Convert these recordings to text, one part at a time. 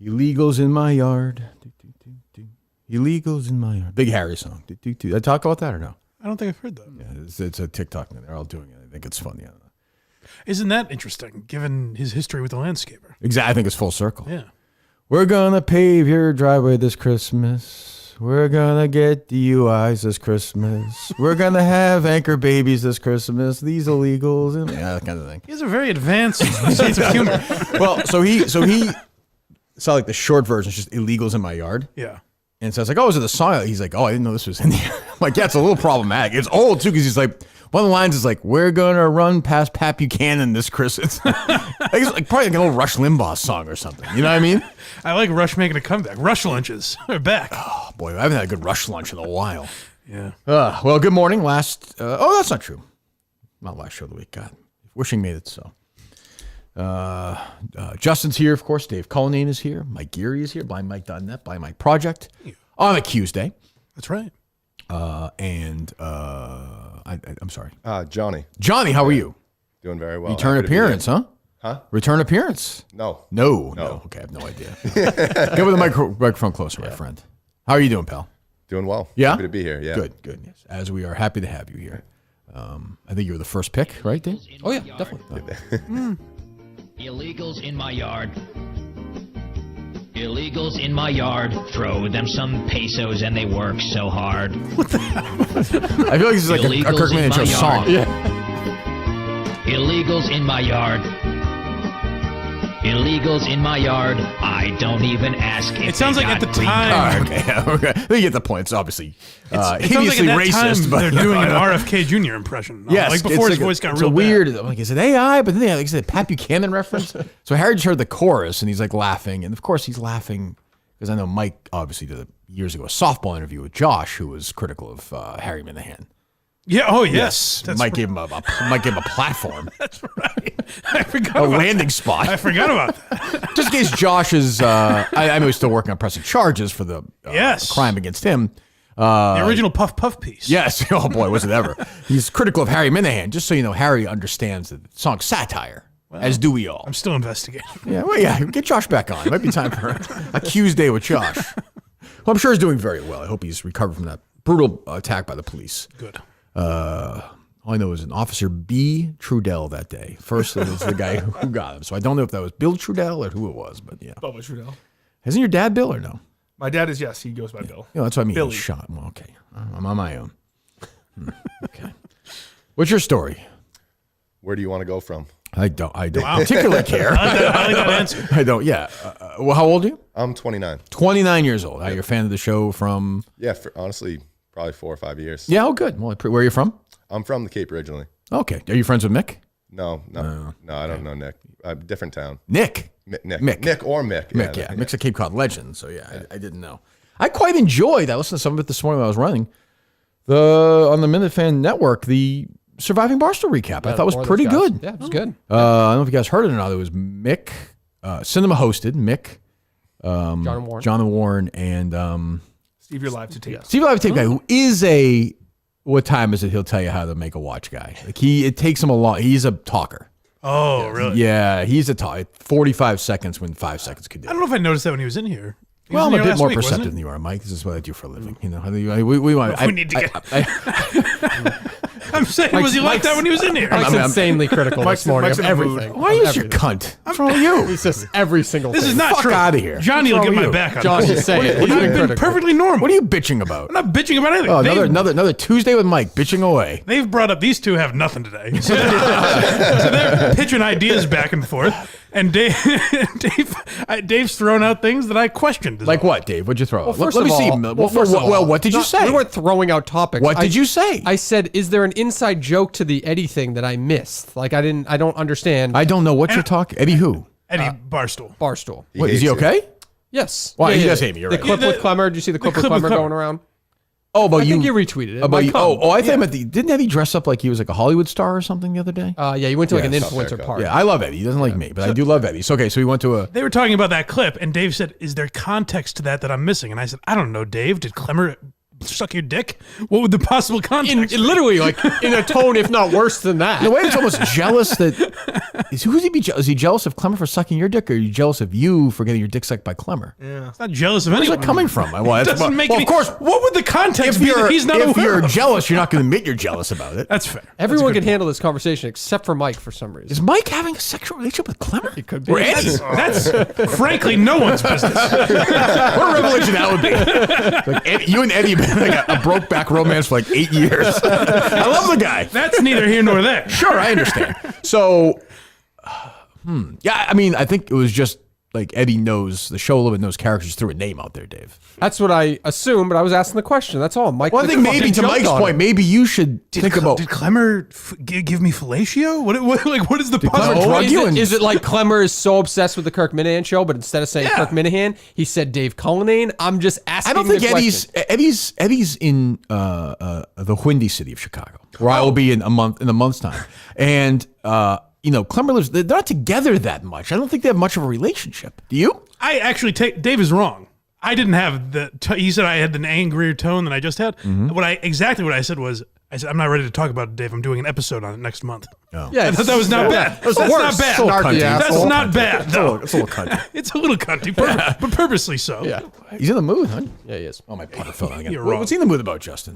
Illegals in my yard. Illegals in my yard. Big Harry song. Did I talk about that or no? I don't think I've heard that. Yeah, it's a TikTok. They're all doing it. I think it's funny. I don't know. Isn't that interesting, given his history with the landscaper? Exactly. I think it's full circle. Yeah. We're going to pave your driveway this Christmas. We're going to get DUIs this Christmas. We're going to have anchor babies this Christmas. These illegals. And that kind of thing. He has a very advanced sense of humor. Well, so he saw like the short version, it's just illegals in my yard. Yeah. And so I was like, oh, is it the song? He's like, oh, I didn't know this was in there. I'm like, yeah, it's a little problematic. It's old, too, because he's like, one of the lines is like, we're going to run past Pat Buchanan this Christmas. It's like probably like an old Rush Limbaugh song or something. You know what I mean? I like Rush making a comeback. Rush lunches are back. Oh, boy, I haven't had a good Rush lunch in a while. Yeah. Well, good morning. That's not true. Not last show of the week. God, wishing made it so. Justin's here, of course. Dave Cullinane is here. Mike Geary is here. BuyMike.net, Buy Mike Project. On a Tuesday. That's right. I'm sorry. Johnny. Johnny, how are you? Doing very well. Return appearance, huh? Huh? Return appearance? No. Okay, I have no idea. Get with the microphone closer, my friend. How are you doing, pal? Doing well. Yeah? Happy to be here. Yeah. Good. Yes. As we are happy to have you here. I think you were the first pick, right, Dave? Oh, yeah, definitely. Illegals in my yard. Illegals in my yard. Throw them some pesos and they work so hard. What the hell? I feel like this is like a Kirkman Show song. Yeah. Illegals in my yard. Illegals in my yard. I don't even ask if it sounds like at the time. Okay. You get the point. It's obviously hideously like racist, but they're doing an RFK Jr. impression. Yes, like before his voice got real weird. bad. I'm like, is it AI? But then like I said, Pat Buchanan reference. So Harry just heard the chorus and he's like laughing, and of course he's laughing because I know Mike obviously did years ago a softball interview with Josh, who was critical of Harry Manahan. Yeah. Oh, yes. Mike gave him a platform. That's right. I forgot a about landing that. spot. I forgot about that. Just in case Josh is, I know he's still working on pressing charges for the crime against him. The original Puff piece. Yes. Oh boy, was it ever? He's critical of Harry Manahan. Just so you know, Harry understands that the song's satire, as do we all. I'm still investigating. Yeah. Get Josh back on. It might be time for a Tuesday with Josh. Well, I'm sure he's doing very well. I hope he's recovered from that brutal attack by the police. Good. All I know is an Officer B. Trudell that day. First, it was the guy who got him. So I don't know if that was Bill Trudell or who it was, but yeah. Bubba Trudell. Isn't your dad Bill or no? My dad is, yes. He goes by Bill. That's what I mean. Billy. He shot. Well, okay. I'm on my own. Okay. What's your story? Where do you want to go from? I don't particularly care. I like that answer. I don't. Yeah. Well, how old are you? I'm 29. 29 years old. You're a fan of the show from? Yeah, honestly, probably 4 or 5 years. Yeah. Oh, good. Well, where are you from? I'm from the Cape originally. Okay. Are you friends with Mick? No, I don't know Nick. Different town. Nick or Mick. Mick, yeah. Mick's a Cape Cod legend, so yeah. I didn't know. I quite enjoyed. I listened to some of it this morning when I was running. On the Minute Fan Network, the Surviving Barstool recap. I thought it was pretty good. Yeah, it was good. I don't know if you guys heard it or not. It was Mick, Cinema hosted, Mick, John and Warren, and Steve, your live to tape. Steve Live Tape guy, who is what time is it? He'll tell you how to make a watch guy. Like it takes him a lot. He's a talker. Oh, really? Yeah, he's a talker. 45 seconds when 5 seconds could do. I don't know if I noticed that when he was in here. Well, I'm a bit more perceptive than you are, Mike. This is what I do for a living. You know, we need to get. I'm saying, was he like that when he was in here? Mike's insanely critical this morning of everything. Why is your cunt? What's wrong with you? He says every single thing. This is not Fuck true. out of here. Johnny will get my back on John, this. just say it. I've been perfectly normal. What are you bitching about? I'm not bitching about anything. Oh, another Tuesday with Mike, bitching away. They've brought up, these two have nothing today. So they're pitching ideas back and forth. And Dave's thrown out things that I questioned. Like what, Dave? What'd you throw out? Well, Let me see. What did you say? We weren't throwing out topics. What did you say? I said, is there an inside joke to the Eddie thing that I missed? Like I don't understand. I don't know what you're talking. Eddie who? Eddie Barstool. Barstool. Is he okay? Yes. Why? He does hate me. You're the right. clip with Klemmer. Did you see the clip with Klemmer going around? Oh, but I think you retweeted it. I thought he meant didn't Eddie dress up like he was like a Hollywood star or something the other day? Yeah, he went to an influencer party. Yeah, I love Eddie. He doesn't like me, but I do love Eddie. So he went to a. They were talking about that clip, and Dave said, "Is there context to that I'm missing?" And I said, "I don't know, Dave. Did Klemmer suck your dick? What would the possible context be? Literally, like in a tone, if not worse than that. In a way, it's almost jealous that. Who's he be jealous? Is he jealous of Klemmer for sucking your dick, or are you jealous of you for getting your dick sucked by Klemmer? Yeah. It's not jealous of Where's anyone. that coming from? Well, It doesn't make any. of course, What would the context be that he's not if aware you're of? jealous, you're not going to admit you're jealous about it. That's fair. Everyone can handle this conversation except for Mike for some reason. Is Mike having a sexual relationship with Klemmer? It could be. Or Eddie? That's frankly no one's business. What a revelation that would be. Like Eddie, you and Eddie have been like a broke back romance for like 8 years. I love the guy. That's neither here nor there. Sure, I understand. So, yeah, I mean, I think it was just like Eddie knows the show a little bit, knows characters, threw a name out there, Dave. That's what I assumed, but I was asking the question. That's all. Mike. Well, I think maybe fucking to jumped Mike's on point, it. maybe you should think about. Did Klemmer give me fellatio? What is the puzzle? Klemmer drug Is you it, and- is it like Klemmer is so obsessed with the Kirk Manahan show, but instead of saying Yeah. Kirk Manahan, he said Dave Cullinane? I'm just asking. I don't think the question. Eddie's in the Windy City of Chicago, where I will be in a month's time, and Klemmer lives. They're not together that much. I don't think they have much of a relationship. Do you? I actually take Dave is wrong. I didn't have he said I had an angrier tone than I just had. Exactly what I said was, I said I'm not ready to talk about it, Dave. I'm doing an episode on it next month. Oh. Yeah, I thought that was not bad. That's not bad. Still cunty. That's Asshole. not bad. No. It's a little cunty. It's a little cunty, but purposely so. Yeah, He's in the mood, huh? yeah, he is. Oh, my putter fell down again. You're wrong. What's he in the mood about, Justin?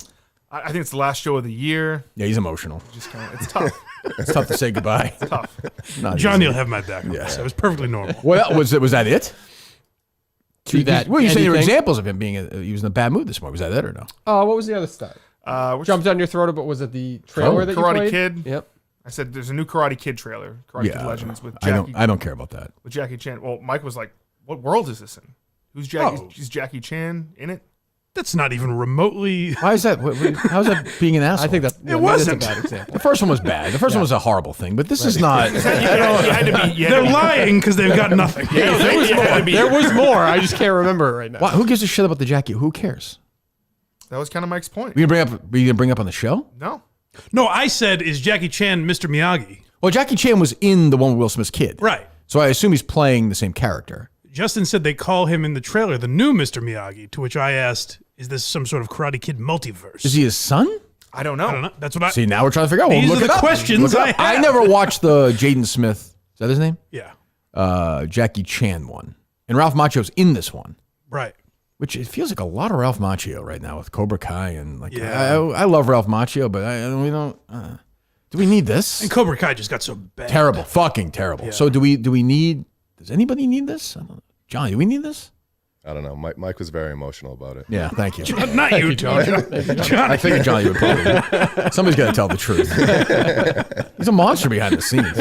I think it's the last show of the year. Yeah, he's emotional. Just kind of, it's tough. It's tough to say goodbye. Tough. Not Johnny easy. will have my back on this. It was perfectly normal. Well, was that it? To that. Well, you said there were anything? examples of him being he was in a bad mood this morning. Was that it or no? What was the other stuff? Which Jumped down your throat, but was it the trailer that you Karate played? Kid. Yep. I said there's a new Karate Kid trailer. Karate Kid Legends with I Jackie. don't care about that. With Jackie Chan. Well, Mike was like, "What world is this in? Who's Jackie? Is Jackie Chan in it?" That's not even remotely. Why is that? How's that being an asshole? I think that wasn't. That's a bad example. the first one was bad. The first one was a horrible thing, but this is not. You had to be. They're lying because they've got nothing. There was more. There was more. I just can't remember it right now. Why, who gives a shit about the Jackie? Who cares? That was kind of Mike's point. We gonna bring up on the show? No. No, I said, is Jackie Chan Mr. Miyagi? Well, Jackie Chan was in the one with Will Smith's kid, Right. So I assume he's playing the same character. Justin said they call him in the trailer the new Mr. Miyagi, to which I asked, is this some sort of Karate Kid multiverse? Is he his son? I don't know. I don't know. That's what I... See, now we're trying to figure out. These Look are it the up. questions Look it up. I have. I never watched the Jaden Smith. Is that his name? Yeah, Jackie Chan one, and Ralph Macchio's in this one. right. Which it feels like a lot of Ralph Macchio right now with Cobra Kai and like Yeah. I love Ralph Macchio, but we don't. Do we need this? And Cobra Kai just got so bad. Terrible, fucking terrible. Yeah. So do we need? Does anybody need this? I don't know. Johnny, do we need this? I don't know. Mike was very emotional about it. Yeah, thank you. Not you, John. I figured Johnny would probably. Somebody's got to tell the truth. He's a monster behind the scenes.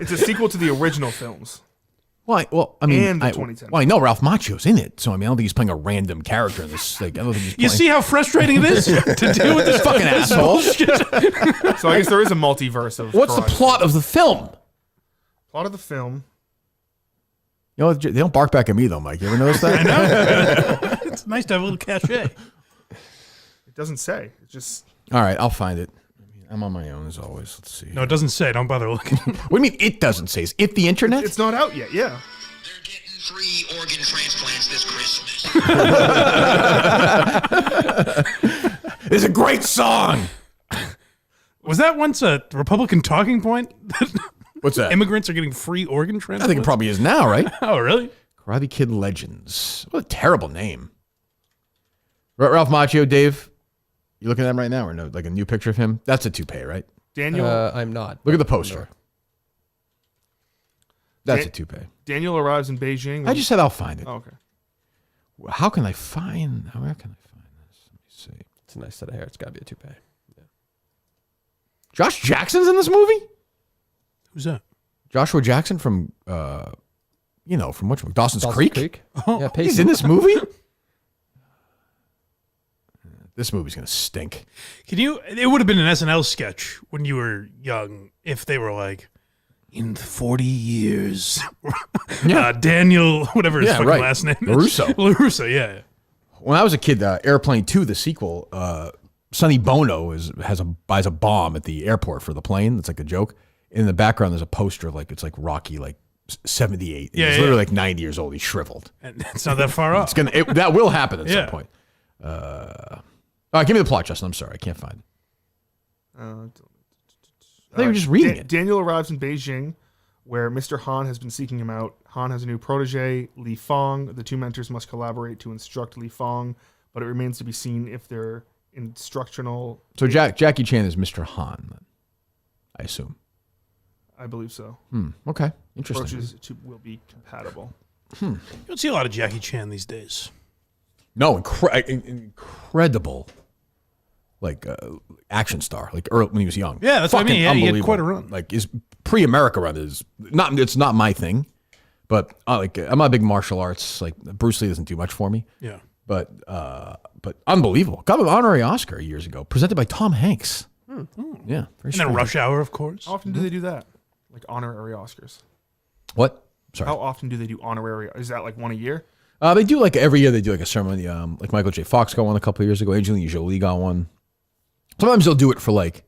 It's a sequel to the original films. Why? Well, I mean, And the 2010. Well, I know Ralph Macchio's in it, so I mean, I don't think he's playing a random character in this. Like, I don't think he's You playing. see how frustrating it is to deal with this fucking asshole. So I guess there is a multiverse of. What's the karate. plot of the film? Plot of the film? You know, they don't bark back at me though, Mike. You ever notice that? I know. It's nice to have a little cachet. It doesn't say. It's just. All right, I'll find it. I'm on my own as always. Let's see. No, it doesn't say. Don't bother looking. What do you mean it doesn't say? Is it the internet? It's not out yet. Yeah. They're getting 3 organ transplants this Christmas. It's a great song. Was that once a Republican talking point? What's that? Immigrants are getting free organ I transplants? think it probably is now, right? Oh, really? Karate Kid Legends. What a terrible name. Ralph Macchio, Dave. You looking at him right now or no? Like a new picture of him? That's a toupee, right? Daniel. I'm not. Look at the poster. That's Dan- a toupee. Daniel arrives in Beijing. I just said I'll find it. Oh, okay. How can I find? Where can I find this? Let me see. It's a nice set of hair. It's got to be a toupee. Josh Jackson's in this movie. Who's that? Joshua Jackson from, from what? Dawson's Creek. Oh, Yeah, He's Pacey. in this movie. This movie's gonna stink. It would have been an SNL sketch when you were young if they were like, in 40 years, Daniel, whatever his fucking last name is. LaRusso. Yeah. When I was a kid, Airplane 2, the sequel, Sonny Bono buys a bomb at the airport for the plane. It's like a joke. In the background, there's a poster of it's like Rocky, like 78. Yeah, He's yeah. literally like 90 years old. He's shriveled. And it's not that far off. That will happen at some Yeah. point. All right, give me the plot, Justin. I'm sorry, I can't find it. I thought you were just reading it. Daniel arrives in Beijing, where Mr. Han has been seeking him out. Han has a new protege, Li Fong. The two mentors must collaborate to instruct Li Fong, but it remains to be seen if their instructional... So Jackie Chan is Mr. Han, then, I assume. I believe so. Okay, interesting. Approaches will be compatible. You don't see a lot of Jackie Chan these days. No, incredible, like action star, like early, when he was young. Yeah, that's what I mean. Yeah, he had quite a run. Like his pre-America run is not. It's not my thing, but I'm not a big martial arts. Like Bruce Lee doesn't do much for me. Yeah, but unbelievable. Got an honorary Oscar years ago, presented by Tom Hanks. Yeah, very and strange. then Rush Hour, of course. How often do they do that? Like honorary Oscars? What? Sorry. How often do they do honorary? Is that like one a year? They do like every year. They do like a ceremony. Like Michael J. Fox got one a couple of years ago. Angelina Jolie got one. Sometimes they'll do it for like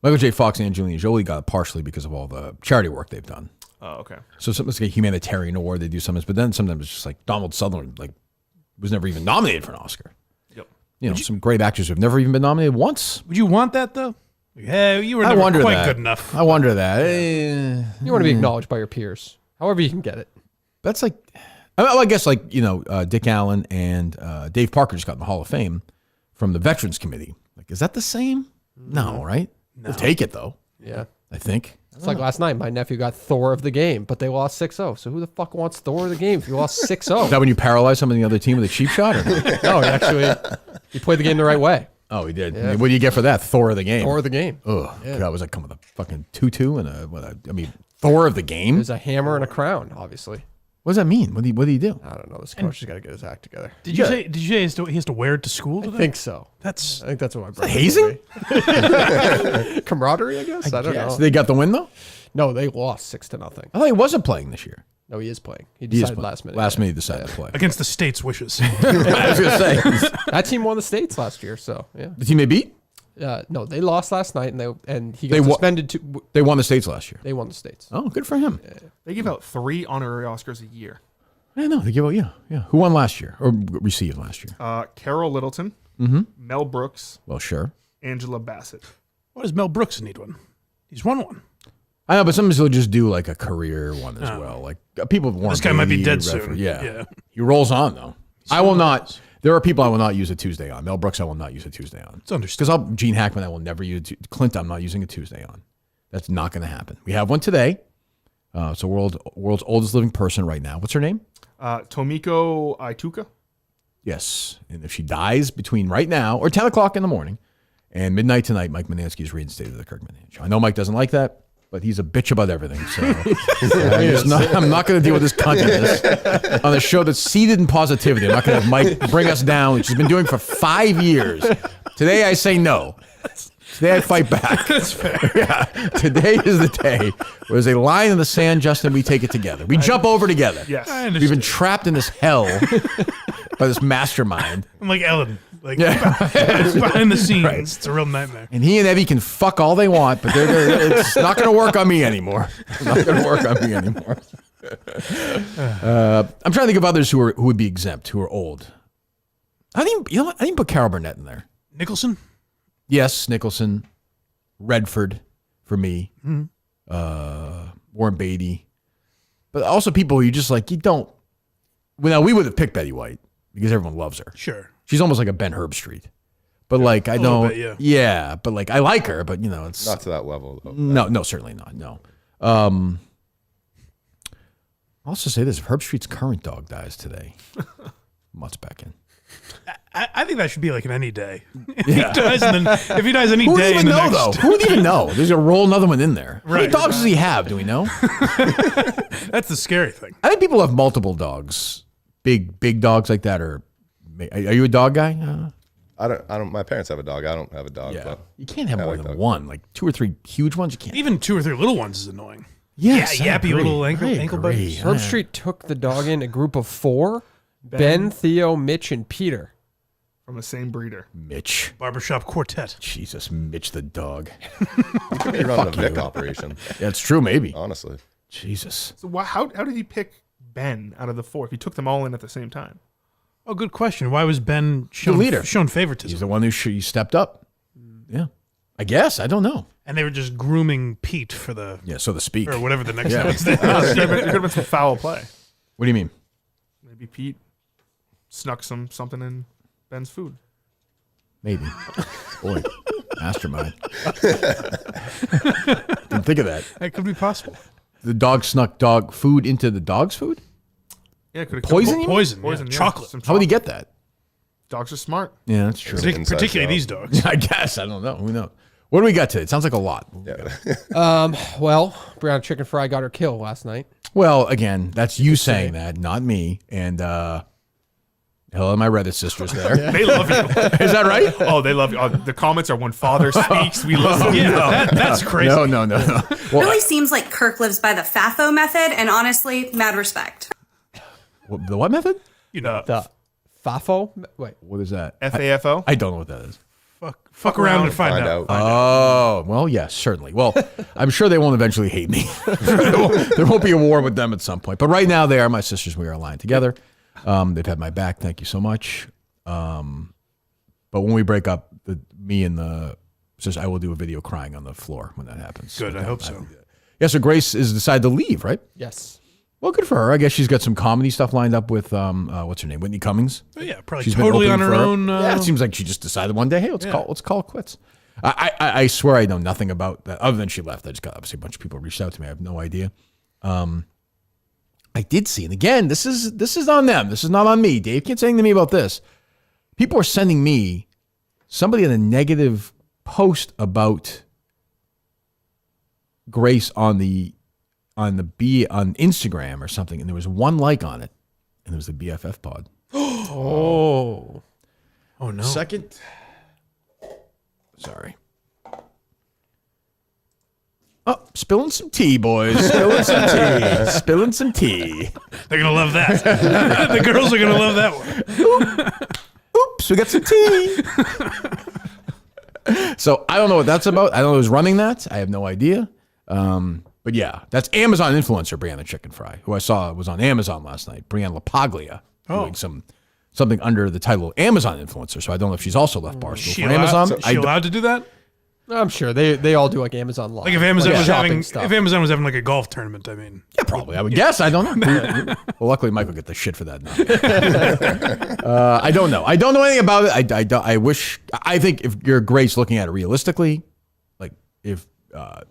Michael J. Fox and Angelina Jolie got it partially because of all the charity work they've done. Oh, okay. So something's like a humanitarian award they do sometimes, but then sometimes it's just like Donald Sutherland like was never even nominated for an Oscar. Yep. You know, some great actors who have never even been nominated once. Would you want that though? Yeah, you were I never wonder quite that. good enough. I wonder that. You want to be acknowledged by your peers, however you can get it. That's like, I guess like, Dick Allen and Dave Parker just got in the Hall of Fame from the Veterans Committee. Like, is that the same? No, right? No. We'll take it though. Yeah. I think. It's like last night, my nephew got Thor of the game, but they lost 6-0. So who the fuck wants Thor of the game if you lost 6-0? Is that when you paralyzed somebody on the other team with a cheap shot? Or No, he played the game the right way. Oh, he did. Yeah. What do you get for that? Thor of the game. Thor of the game. Oh, God, was that come with a fucking tutu and Thor of the game? There's a hammer and a crown, obviously. What does that mean? What do you do? I don't know. This coach has got to get his act together. Did you say he has to wear it to school today? I think so. I think that's what my brother hazing? Camaraderie, I guess. I don't know. So they got the win though? No, they lost 6-0. I thought he wasn't playing this year. No, he is playing. He He is decided playing. last minute. Last minute he decided to play. Against the state's wishes. I was going to say. That team won the states last year, so yeah. The team they beat? No, they lost last night, and he got suspended. They won the states last year. They won the states. Oh, good for him. They give out 3 honorary Oscars a year. I know. They give out, yeah. Who won last year or received last year? Carol Littleton, Mel Brooks, Well, sure. Angela Bassett. Why does Mel Brooks need one? He's won one. I know, but sometimes they'll just do like a career one as well. Like people have worn. This guy might be Brady, dead Redford. soon. Yeah, he rolls on though. I will not. There are people I will not use a Tuesday on. Mel Brooks, I will not use a Tuesday on. It's understood. Because Gene Hackman, I will never use. Clint, I'm not using a Tuesday on. That's not going to happen. We have one today. So world's oldest living person right now. What's her name? Tomiko Itooka. Yes, and if she dies between right now or 10 o'clock in the morning and midnight tonight, Mike Manansky is reinstated to the Kirk Manahan Show. I know Mike doesn't like that, but he's a bitch about everything. So I'm not going to deal with this content on a show that's seated in positivity. I'm not going to have Mike bring us down, which he's been doing for 5 years. Today I say no. Today I fight back. That's fair. Yeah. Today is the day where there's a line in the sand, Justin, we take it together. We jump over together. Yes. I We've been understand. trapped in this hell by this mastermind. I'm like Ellen. Like behind the scenes. Right. It's a real nightmare. And he and Evie can fuck all they want, but it's not going to work on me anymore. It's not going to work on me anymore. I'm trying to think of others who would be exempt, who are old. I didn't put Carol Burnett in there. Nicholson? Yes, Nicholson, Redford for me, Warren Beatty, but also people who you just like, you don't. Well, now we would have picked Betty White because everyone loves her. Sure. She's almost like a Ben Herbstreit. But like I little don't, bit, yeah. but like I like her, but it's Not to that level, though. no, certainly not. No. I'll also say this: if Herbstreit's current dog dies today, Mutt's back in. I think that should be like an any day. If he dies any Who would day even in the know next though? Who would even know? There's gonna roll another one in there. How many Right. dogs does he have? Do we know? That's the scary thing. I think people have multiple dogs, big dogs like that. Are you a dog guy? I don't. My parents have a dog. I don't have a dog. Yeah, But you can't have I more like than dogs. one. Like 2 or 3 huge ones. You can't. Even 2 or 3 little ones is annoying. Yes, Yeah, I yappy agree. little ankle I biters. agree. Herbstreit took the dog in a group of 4: Ben, Theo, Mitch, and Peter. From the same breeder. Mitch. Barbershop quartet. Jesus, Mitch the dog. He run the Vick operation. That's true, maybe. Honestly, Jesus. So how did he pick Ben out of the 4 if he took them all in at the same time? Oh, good question. Why was Ben shown favoritism? He's the one who stepped up. Yeah. I guess. I don't know. And they were just grooming Pete for the... Yeah, so to speak. Or whatever the next There could have been some foul play. What do you mean? Maybe Pete snuck something in Ben's food. Maybe. Boy, mastermind. Didn't think of that. That could be possible. The dog snuck dog food into the dog's food? Yeah, could have Poison? Poison, yeah. chocolate. Some How would he get that? Dogs are smart. Yeah, that's true. Particularly these dogs. I guess. I don't know. Who knows? What do we got today? It sounds like a lot. Well, Brown Chicken Fry got her kill last night. Well, again, that's you saying that, not me. And hello, my Reddit sisters there. They love you. Is that right? Oh, they love you. Oh, the comments are when father speaks, we listen. Yeah, that's crazy. No. Well, Really seems like Kirk lives by the FAFO method, and honestly, mad respect. the what method? You know, The FAFO? Wait. What is that? FAFO? I don't know what that is. fuck around and find out. Oh, well, yes, certainly. Well, I'm sure they won't eventually hate me. There won't be a war with them at some point. But right now, they are my sisters. We are aligned together. They've had my back. Thank you so much. But when we break up, me and the sisters, I will do a video crying on the floor when that happens. Good, I hope so. Yeah, so Grace has decided to leave, right? Yes. Well, good for her. I guess she's got some comedy stuff lined up with, what's her name, Whitney Cummings. Oh, yeah, probably She's been totally on opening her for own. Yeah, it seems like she just decided one day, hey, let's call it quits. I swear I know nothing about that other than she left. I just got obviously a bunch of people reached out to me. I have no idea. I did see, and again, this is on them. This is not on me. Dave can't say anything to me about this. People are sending me somebody had a negative post about Grace on Instagram or something, and there was one like on it, and it was the BFF pod. Oh no. Second. Sorry. Oh, spilling some tea, boys. Spilling some tea. Spilling some tea. They're going to love that. The girls are going to love that one. Oops, we got some tea. So I don't know what that's about. I don't know who's running that. I have no idea. But yeah, that's Amazon influencer Brianna Chicken Fry, who I saw was on Amazon last night. Brianna LaPaglia doing something under the title Amazon influencer. So I don't know if she's also left Barstool for Amazon. Is she allowed to do that? I'm sure they all do like Amazon Live. Like if Amazon was shopping having like a golf tournament, I mean. Yeah, probably. I would guess. I don't know. Well, luckily Mike will get the shit for that now. I don't know. I don't know anything about it. I think if you're Grace looking at it realistically, like if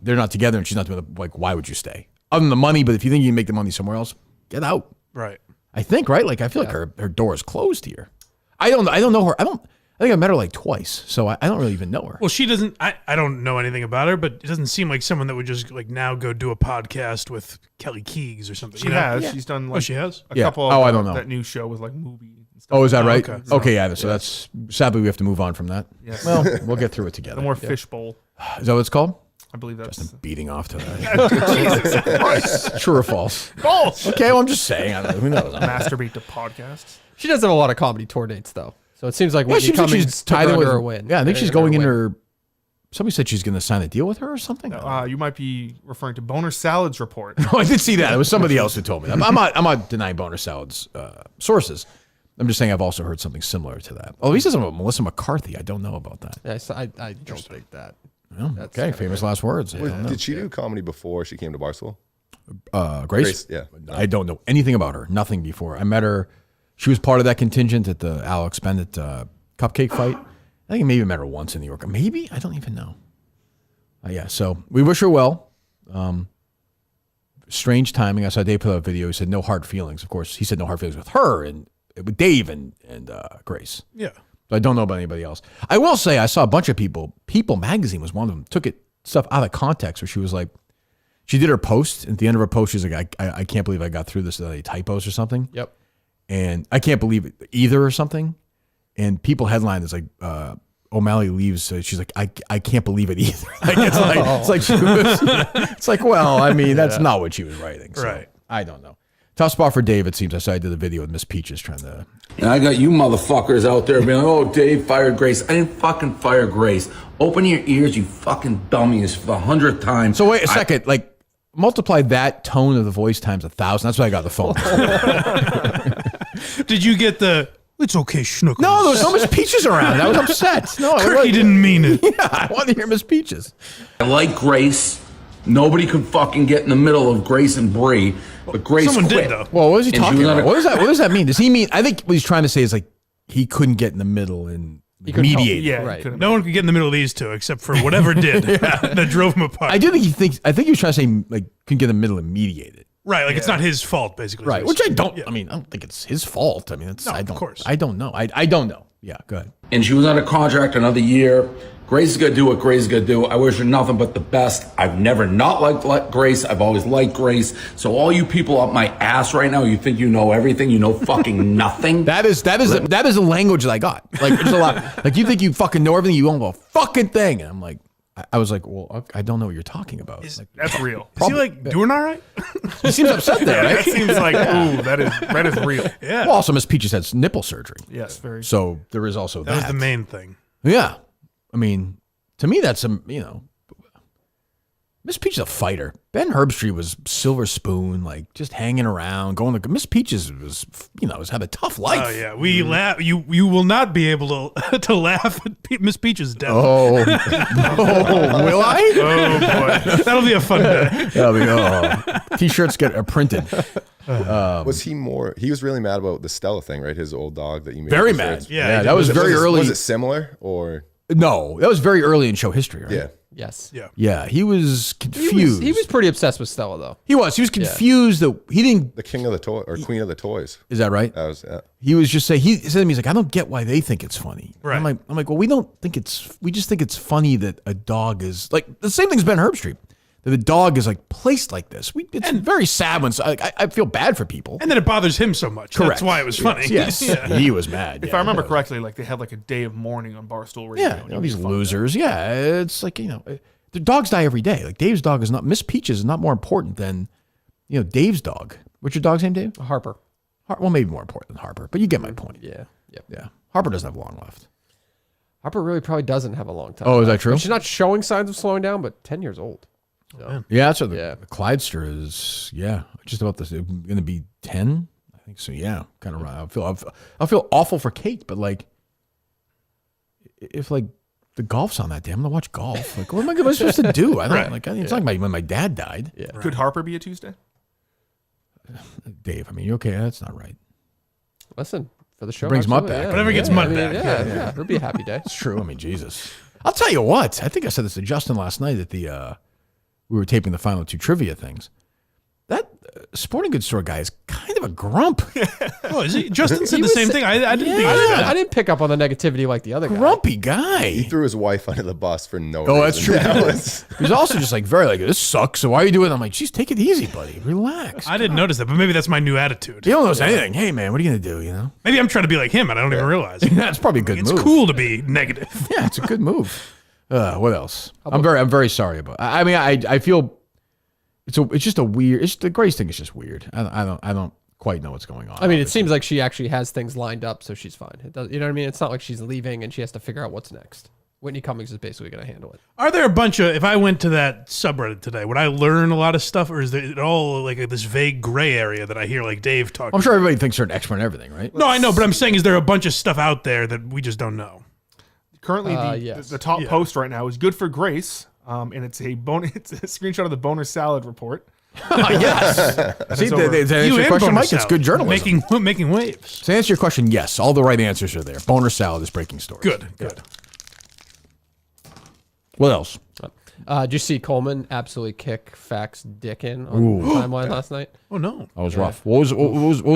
they're not together and she's not doing like, why would you stay? Other than the money, but if you think you can make the money somewhere else, get out. Right. I think, right? Like I feel like her door is closed here. I don't know her. I think I met her like twice, so I don't really even know her. Well, she doesn't. I don't know anything about her, but it doesn't seem like someone that would just like now go do a podcast with Kelly Keegs or something. She has. Yeah. She's done like she has a couple of I don't know. that new show with like movie and stuff. Oh, is that right? Okay. Yeah. So that's sadly we have to move on from that. Yes. Well, we'll get through it together. The more fishbowl. Is that what it's called? I believe that's Just beating off to that. Jesus Christ. True or false? false. Okay, well, I'm just saying. I don't know. Who knows? Masturbate to podcasts. She does have a lot of comedy tour dates though, so it seems like Whitney seems like Cummings she's took tied her in with under a win. Yeah, I think she's going in her. her. Somebody said she's going to sign a deal with her or something. You might be referring to Boner Salad's report. Oh, I did see that. It was somebody else who told me that. I'm not denying Boner Salad's sources. I'm just saying I've also heard something similar to that. Oh, he says about Melissa McCarthy. I don't know about that. Yes, I don't think that. Well, okay, famous last words. Did she do comedy before she came to Barstool? Grace? Yeah. I don't know anything about her. Nothing before. I met her. She was part of that contingent at the Alex Bennett cupcake fight. I think I maybe met her once in New York. Maybe? I don't even know. Yeah, so we wish her well. Strange timing. I saw Dave put out a video. He said no hard feelings. Of course, he said no hard feelings with her and with Dave and Grace. Yeah. But I don't know about anybody else. I will say I saw a bunch of people. People Magazine was one of them. Took stuff out of context where she was like, she did her post. At the end of her post, she's like, I can't believe I got through this without any typos or something. Yep. And I can't believe it either or something. And people headline is like, O'Malley leaves. So she's like, I can't believe it either. Like it's like she was, it's like, well, I mean, that's not what she was writing. So Right. I don't know. Tough spot for Dave, it seems. I saw I did a video with Miss Peaches trying to. And I got you motherfuckers out there being like, oh, Dave fired Grace. I didn't fucking fire Grace. Open your ears, you fucking dummies, for the 100th time. So wait a second. Like, multiply that tone of the voice times 1,000. That's what I got on the phone. Did you get the It's okay, Schnookums. No, there was no Miss Peaches around. I was upset. No, Kirk, he didn't mean it. Yeah, I wanted to hear Miss Peaches. I like Grace. Nobody could fucking get in the middle of Grace and Bree, but Grace Someone quit. did, though. Well, what was he And she talking was about? on a- What does that mean? Does he mean? I think what he's trying to say is like he couldn't get in the middle and couldn't mediate. Yeah, Right. couldn't- No one could get in the middle of these two except for whatever did that drove him apart. I do think he thinks. I think he was trying to say like couldn't get in the middle and mediate it. Right, like it's not his fault, basically. Right, which I don't. Yeah. I mean, I don't think it's his fault. I mean, it's. No, I don't. of course. I don't know. I don't know. Yeah, go ahead. And she was under contract another year. Grace is going to do what Grace is going to do. I wish her nothing but the best. I've never not liked Grace. I've always liked Grace. So all you people up my ass right now, you think you know everything. You know fucking nothing. That is the language that I got. Like there's a lot. Like you think you fucking know everything. You don't know a fucking thing. And I'm like, I was like, well, I don't know what you're talking about. Like, That's real. Is he like doing all right? he seems upset there, That right? seems like, ooh, that is real. Yeah. Well, also Miss Peaches had nipple surgery, Yes, very. so there is also That was the main thing. Yeah, I mean, to me, that's Miss Peaches is a fighter. Ben Herbstreit was silver spoon, like just hanging around, going to Miss Peaches was, was had a tough life. Oh yeah, we laugh. You will not be able to to laugh at Miss Peach's death. Oh, will I? Oh boy. That'll be a fun day. T-shirts get printed. Was he more? He was really mad about the Stella thing, right? His old dog that you made. Very the mad. shirts. Yeah, that was very early. Was it similar or? No, that was very early in show history, right? Yeah. Yes. Yeah. Yeah, he was confused. He was pretty obsessed with Stella, though. He was confused that he didn't. The king of the toy or queen of the toys. Is that right? That was. He was just saying. He said to me, he's like, I don't get why they think it's funny. Right. I'm like, well, we don't think it's. We just think it's funny that a dog is like the same thing as Ben Herbstreit. That the dog is like placed like this. It's very sad when I feel bad for people. And then it bothers him so much. Correct. That's why it was funny. Yes, Yeah. he was mad. If I remember correctly, like they had like a day of mourning on Barstool Radio. Yeah, and it these was fun. losers. Yeah, it's like the dogs die every day. Like Dave's dog is not. Miss Peaches is not more important than Dave's dog. What's your dog's name, Dave? Harper. Well, maybe more important than Harper, but you get my point. Yeah. Yep. Yeah, Harper doesn't have long left. Harper really probably doesn't have a long time. Oh, is that true? She's not showing signs of slowing down, but 10 years old. So. Yeah, that's what Yeah. the Clydester is. Yeah, just about this. Going to be 10, I think so. Yeah, kind of. I feel awful for Kate, but like, if like the golf's on that day, I'm gonna watch golf. Like, what am I supposed to do? I don't like. It's like when my dad died. Yeah. Could Harper be a Tuesday? Dave, I mean, you okay? That's not right. Listen, for the show. Brings Mutt absolutely, back. Whatever gets Mutt back. Yeah, it'll be a happy day. It's true. I mean, Jesus. I'll tell you what. I think I said this to Justin last night at the. We were taping the final 2 trivia things. That sporting goods store guy is kind of a grump. Oh, is he? Justin said He the was same sa- thing. I didn't think he was bad. I didn't pick up on the negativity like the other guy. Grumpy guy. He threw his wife under the bus for no reason. Oh, that's true. That was- He's also just like very like, this sucks. So why are you doing it? I'm like, geez, take it easy, buddy. Relax. I didn't notice that, but maybe that's my new attitude. You don't notice anything. Hey, man, what are you going to do? You know? Maybe I'm trying to be like him and I don't even realize. That's probably a good It's move. cool to be negative. Yeah, it's a good move. What else? I'm very sorry about. I mean, I feel it's just a weird. It's the Grace thing is just weird. I don't quite know what's going on. I mean, it seems like she actually has things lined up, so she's fine. It does, you know what I mean? It's not like she's leaving and she has to figure out what's next. Whitney Cummings is basically going to handle it. Are there a bunch of, if I went to that subreddit today, would I learn a lot of stuff, or is it all like this vague gray area that I hear like Dave talking? I'm sure everybody thinks they're an expert in everything, right? No, I know, but I'm saying, is there a bunch of stuff out there that we just don't know? Currently, yes. the top post right now is good for Grace, and it's a it's a screenshot of the boner salad report. Yes. See, over. to answer You your and question, Boner Mike, it's Salad. good journalism. Making waves. To answer your question, yes, all the right answers are there. Boner salad is breaking stories. Good. What else? Did you see Coleman absolutely kick Fax dick in on the timeline last night? Oh no. That was rough. What was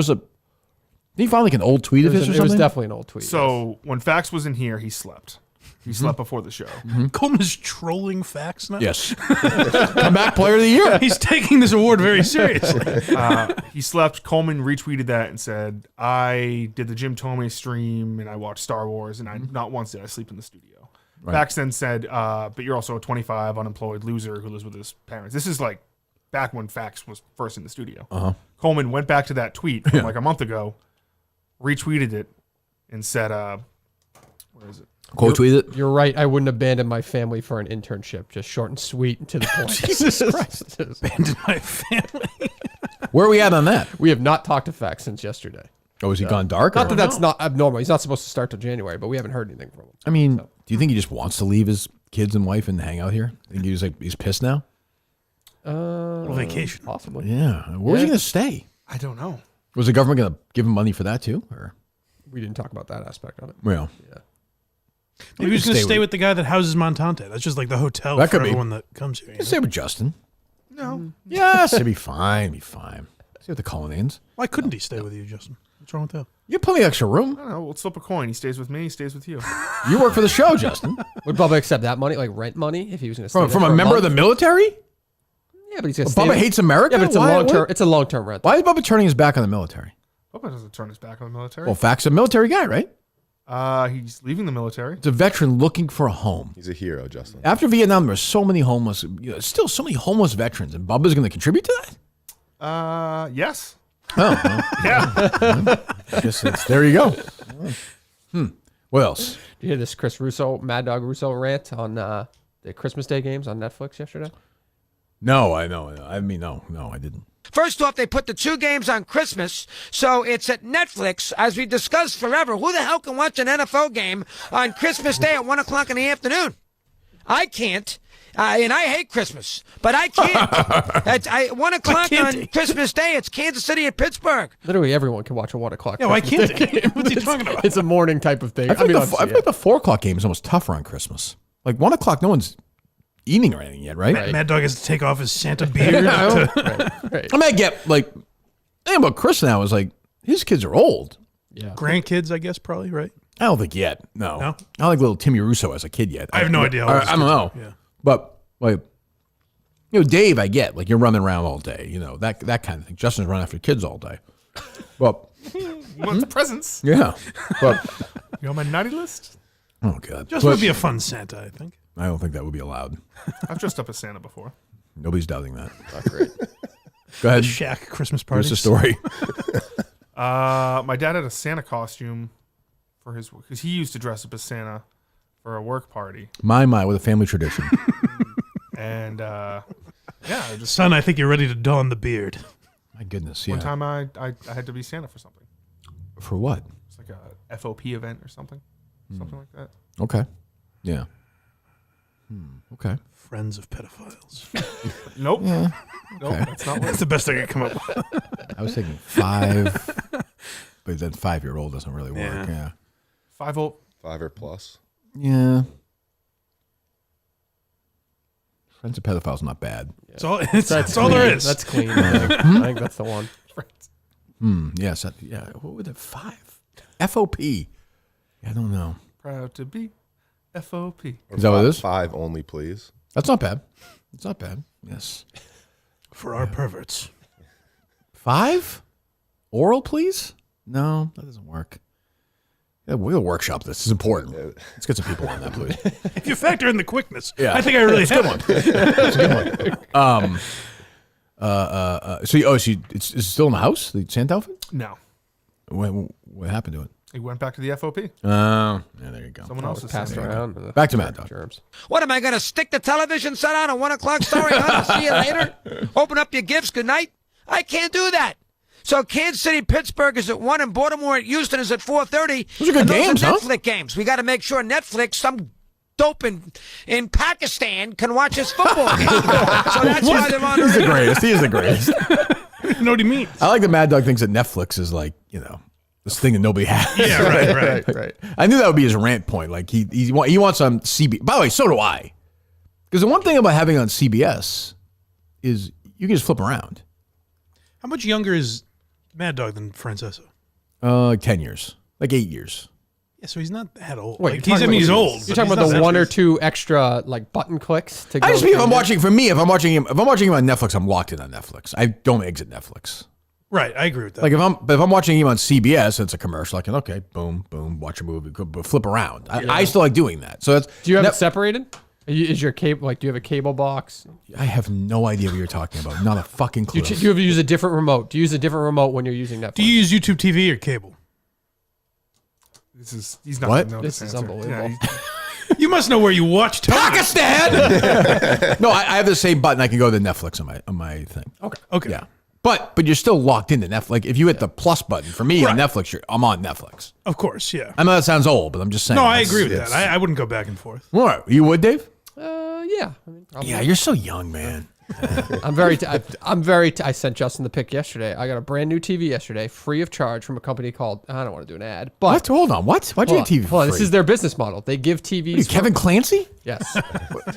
the? Did he find like an old tweet of his or It something? was definitely an old tweet. So when Fax was in here, he slept. He slept before the show. Coleman is trolling Fax now. Yes. Comeback player of the year. He's taking this award very seriously. He slept. Coleman retweeted that and said, "I did the Jim Tomei stream and I watched Star Wars and I not once did I sleep in the studio." Fax then said, "But you're also a 25 unemployed loser who lives with his parents." This is like back when Fax was first in the studio. Coleman went back to that tweet from like a month ago, retweeted it, and said, "Where is it?" Quote tweet it. You're right. I wouldn't abandon my family for an internship. Just short and sweet and to the point. Jesus Christ. Abandoned my family. Where are we at on that? We have not talked to Fax since yesterday. Oh, has he gone dark? Not that that's not abnormal. He's not supposed to start till January, but we haven't heard anything from him. I mean, do you think he just wants to leave his kids and wife and hang out here? I think he's pissed now? Vacation. Possibly. Yeah. Where's he going to stay? I don't know. Was the government going to give him money for that too? Or We didn't talk about that aspect of it. well, Yeah. Maybe he's going to stay with the guy that houses Montante. That's just like the hotel That for could be. everyone that comes here. You know? stay with Justin. No. Yes, it'd be fine. Be fine. Stay with the Colonnades. Why couldn't he stay with you, Justin? What's wrong with that? You have plenty of extra room. I don't know. We'll flip a coin. He stays with me. He stays with you. You work for the show, Justin. Would Bubba accept that money, like rent money, if he was going to stay From there a for member of month? the military? Yeah, but he's going to stay Bubba there. hates America? Yeah, but it's Why- a long term. what- It's a long term rent. Why is Bubba turning his back on the military? Bubba doesn't turn his back on the military. Well, Fax is a military guy, right? He's leaving the military. It's a veteran looking for a home. He's a hero, Justin. After Vietnam, there were so many homeless, still so many homeless veterans, and Bubba's going to contribute to that? Yes. Oh, well, Yeah. I guess there you go. What else? Did you hear this Mad Dog Russo rant on the Christmas Day games on Netflix yesterday? No, I know. I mean, no, I didn't. First off, they put the 2 games on Christmas, so it's at Netflix. As we discussed forever, who the hell can watch an NFL game on Christmas Day at 1 o'clock in the afternoon? I can't. And I hate Christmas, but I can't. At 1 o'clock on Christmas Day, it's Kansas City and Pittsburgh. Literally everyone can watch a 1 o'clock. Yeah, why Christmas can't Day they? game. What's he talking about? It's a morning type of thing. I feel like the 4 o'clock game is almost tougher on Christmas. Like 1 o'clock, no one's eating or anything yet, right? Mad Dog has to take off his Santa beard. Right. I mean, I get like, the thing about Chris now is like his kids are old. Yeah. Grandkids, I guess, probably, right? I don't think yet. No, No? I don't like little Timmy Russo as a kid yet. I have no idea. I don't know. Yeah. But like, Dave, I get like you're running around all day. That kind of thing. Justin's running after kids all day. Well, You want the presents? yeah. But You on my naughty list? oh god, Just would be a fun Santa, I think. I don't think that would be allowed. I've dressed up as Santa before. Nobody's doubting that. Not great. Go ahead. Shaq Christmas party. Where's the story? My dad had a Santa costume for his, because he used to dress up as Santa for a work party. My, with a family tradition. And Son, I think you're ready to don the beard. My goodness, yeah. one time I had to be Santa for something. For what? It's like a FOP event or something. Something like that. Okay. Yeah. Okay. Friends of pedophiles. Nope. Yeah. Nope, Okay. that's not what That's the best I could come up with. I was thinking 5, but then 5-year-old doesn't really work. Yeah. 5-0. 5 or plus. Yeah. Friends of pedophiles not bad. That's all there is. That's clean. I think that's the one. Yes. Yeah. What would it? 5? FOP. I don't know. Proud to be FOP. Is that what it is? 5 only, please. That's not bad. It's not bad. Yes. For our perverts. 5? Oral, please? No, that doesn't work. Yeah, we'll workshop this. This is important. Let's get some people on that, please. If you factor in the quickness, Yeah. I think I really have one. That's a good one. Is it still in the house? The Santa outfit? No. What happened to it? He went back to the FOP. Yeah, there you go. Someone Oh, else it's is passed Santa. around. Back to Mad Dog. Germs. What, am I going to stick the television set on a 1 o'clock story? I'll see you later. Open up your gifts. Good night. I can't do that. So Kansas City, Pittsburgh is at 1, and Baltimore at Houston is at 4:30. Those are good games, are huh? Netflix games. We got to make sure Netflix, some dope in Pakistan, can watch this football game. So that's why they're on. He's the greatest. He is the greatest. You know what he means. I like that Mad Dog thinks that Netflix is like, this thing that nobody has. Yeah, right. I knew that would be his rant point. Like he wants on CBS. By the way, so do I. Because the one thing about having on CBS is you can just flip around. How much younger is Mad Dog than Francesco? 10 years, like 8 years. Yeah, so he's not that old. Wait, Like, you're talking he's about- old. You're but talking he's about not the that 1 or old. 2 extra like button clicks to go. I just mean if I'm through watching if I'm watching him on Netflix, I'm locked in on Netflix. I don't exit Netflix. Right, I agree with that. Like if I'm watching him on CBS, and it's a commercial. I can boom, watch a movie, flip around. I still like doing that. So that's. Do you have it separated? Is your cable do you have a cable box? I have no idea what you're talking about. Not a fucking clue. Do you ever use a different remote? Do you use a different remote when you're using Netflix? Do you use YouTube TV or cable? He's not What? gonna know This this is answer. unbelievable. Yeah, You must know where you watch television. Pakistan. No, I have the same button. I can go to Netflix on my thing. Okay. Yeah, But you're still locked into Netflix. Like if you hit the plus button for me on Netflix, I'm on Netflix. Of course, yeah. I know that sounds old, but I'm just saying. No, I agree with that. I wouldn't go back and forth. What? You would, Dave? Yeah. Yeah, you're so young, man. I sent Justin the pic yesterday. I got a brand new TV yesterday, free of charge from a company called, I don't want to do an ad, but. What? Hold on. What? Why'd you get TV for free? This is their business model. They give TVs. Kevin Clancy? Yes.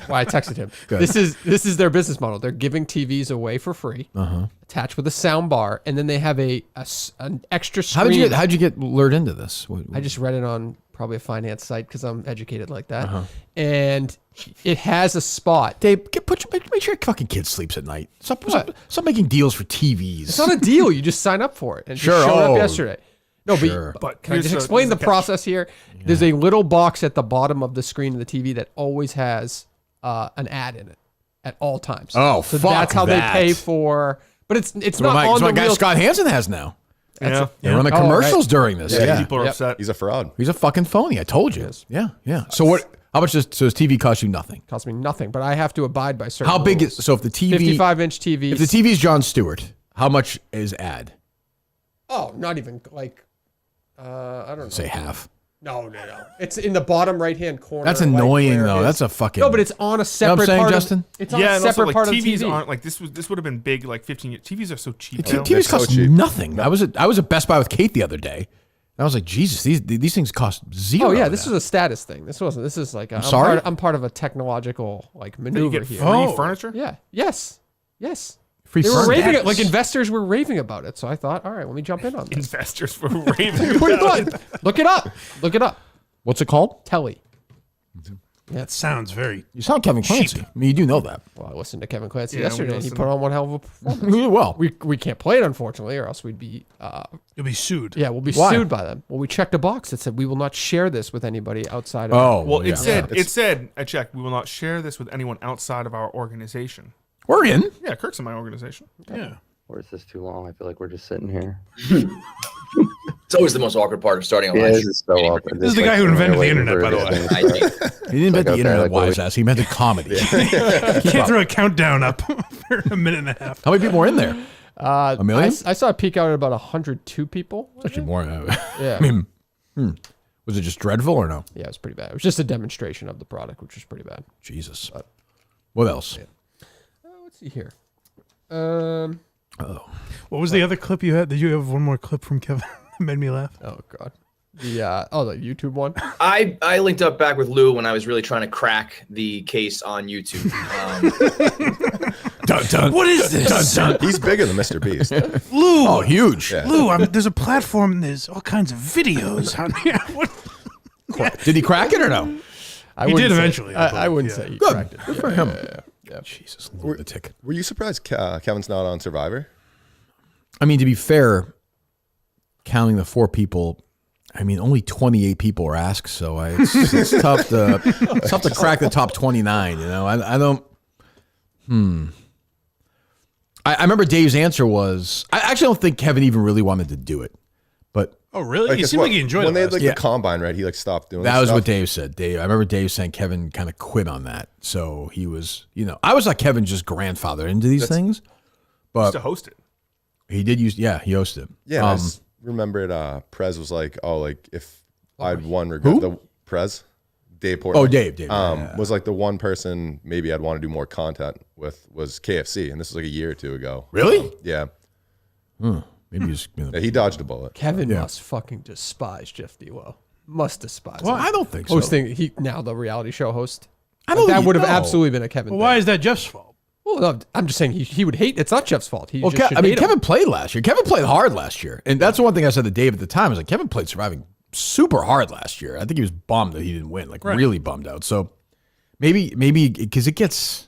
Why I texted him. This is their business model. They're giving TVs away for free, attached with a sound bar, and then they have an extra screen. How'd you get lured into this? I just read it on probably a finance site because I'm educated like that. And it has a spot. Dave, make sure your fucking kid sleeps at night. Stop making deals for TVs. It's not a deal. You just sign up for it. And it just showed up yesterday. No, but can I just explain the process here? Yeah. There's a little box at the bottom of the screen of the TV that always has an ad in it at all times. Oh, so that's how they pay for. But it's not on the my guy Scott Hansen has now. Yeah. They run the commercials during this. Yeah. People are upset. He's a fraud. He's a fucking phony. I told you. Yeah. So what? How much does TV cost you? Nothing. Cost me nothing, but I have to abide by certain. How big rules. is if the TV? 55-inch TV. If the TV is Jon Stewart, how much is ad? Oh, not even like. I don't know. Say half. No. It's in the bottom right-hand corner. That's annoying, though. That's a fucking. No, but it's on a separate part. Justin? It's on a separate part of the TVs TV. aren't like this. This would have been big like 15 years. TVs are so cheap. TVs cost nothing. I was at Best Buy with Kate the other day. And I was like, Jesus, these things cost zero. Oh yeah, this is a status thing. This wasn't. This is like. I'm part of a technological like maneuver here. Free furniture? Yeah. Yes. Free they were furniture. raving it. Like investors were raving about it. So I thought, all right, let me jump in on this. Investors were raving about it. Look it up. What's it called? Telly. That sounds very. You sound Kevin Clancy. I mean, you do know that. Well, I listened to Kevin Clancy yesterday, and he put on one hell of a performance. Well, we can't play it, unfortunately, or else we'd be. You'll be sued. Yeah, we'll be sued by them. Well, we checked a box that said we will not share this with anybody outside of. Oh, well, it said I checked. We will not share this with anyone outside of our organization. We're in. Yeah, Kirk's in my organization. Yeah. Or is this too long? I feel like we're just sitting here. It's always the most awkward part of starting a live this is so awkward. This is the guy who invented the internet, by the way. He didn't invent the internet, wise ass. He invented comedy. You can't throw a countdown up for a minute and a half. How many people were in there? A million? I saw it peak out at about 102 people. It's actually more. Yeah. I mean, was it just dreadful or no? Yeah, it was pretty bad. It was just a demonstration of the product, which was pretty bad. Jesus. What else? Let's see here. What was the other clip you had? Did you have one more clip from Kevin that made me laugh? Oh God. The YouTube one. I linked up back with Lou when I was really trying to crack the case on YouTube. Dun, dun. What is this? Dun, dun. He's bigger than Mr. Beast. Lou. Oh, huge. Yeah. Lou, there's a platform and there's all kinds of videos on here. Did he crack it or no? He did eventually. I wouldn't say he cracked it. Good for him. Yeah. Jesus, lunatic. Were you surprised Kevin's not on Survivor? I mean, to be fair, counting the 4 people, I mean, only 28 people were asked, so it's tough to crack the top 29. You know, I don't. I remember Dave's answer was, I actually don't think Kevin even really wanted to do it, but. Oh, really? He seemed like he enjoyed it. When they had the combine, right? He stopped doing that. Was stuff. what Dave said. I remember Dave saying Kevin kind of quit on that. So he was, I was like Kevin just grandfathered into these things. But used to host it. He did he hosted it. Yeah, I remember it. Prez was like, if I'd won the Prez, Dave Portman. Oh, Dave. Was like the one person maybe I'd want to do more content with was KFC, and this was like a year or 2 ago. Really? Yeah. Maybe he's. He dodged a bullet. Kevin must fucking despise Jeff Dewell. Must despise. Well, him. I don't think so. Hosting now the reality show host. I don't. That would have absolutely been a Kevin. Well, why is that Jeff's fault? Well, no, I'm just saying he would hate. It's not Jeff's fault. He just Kevin played last year. Kevin played hard last year, and that's the one thing I said to Dave at the time. I was like, Kevin played Surviving super hard last year. I think he was bummed that he didn't win, really bummed out. So maybe because it gets.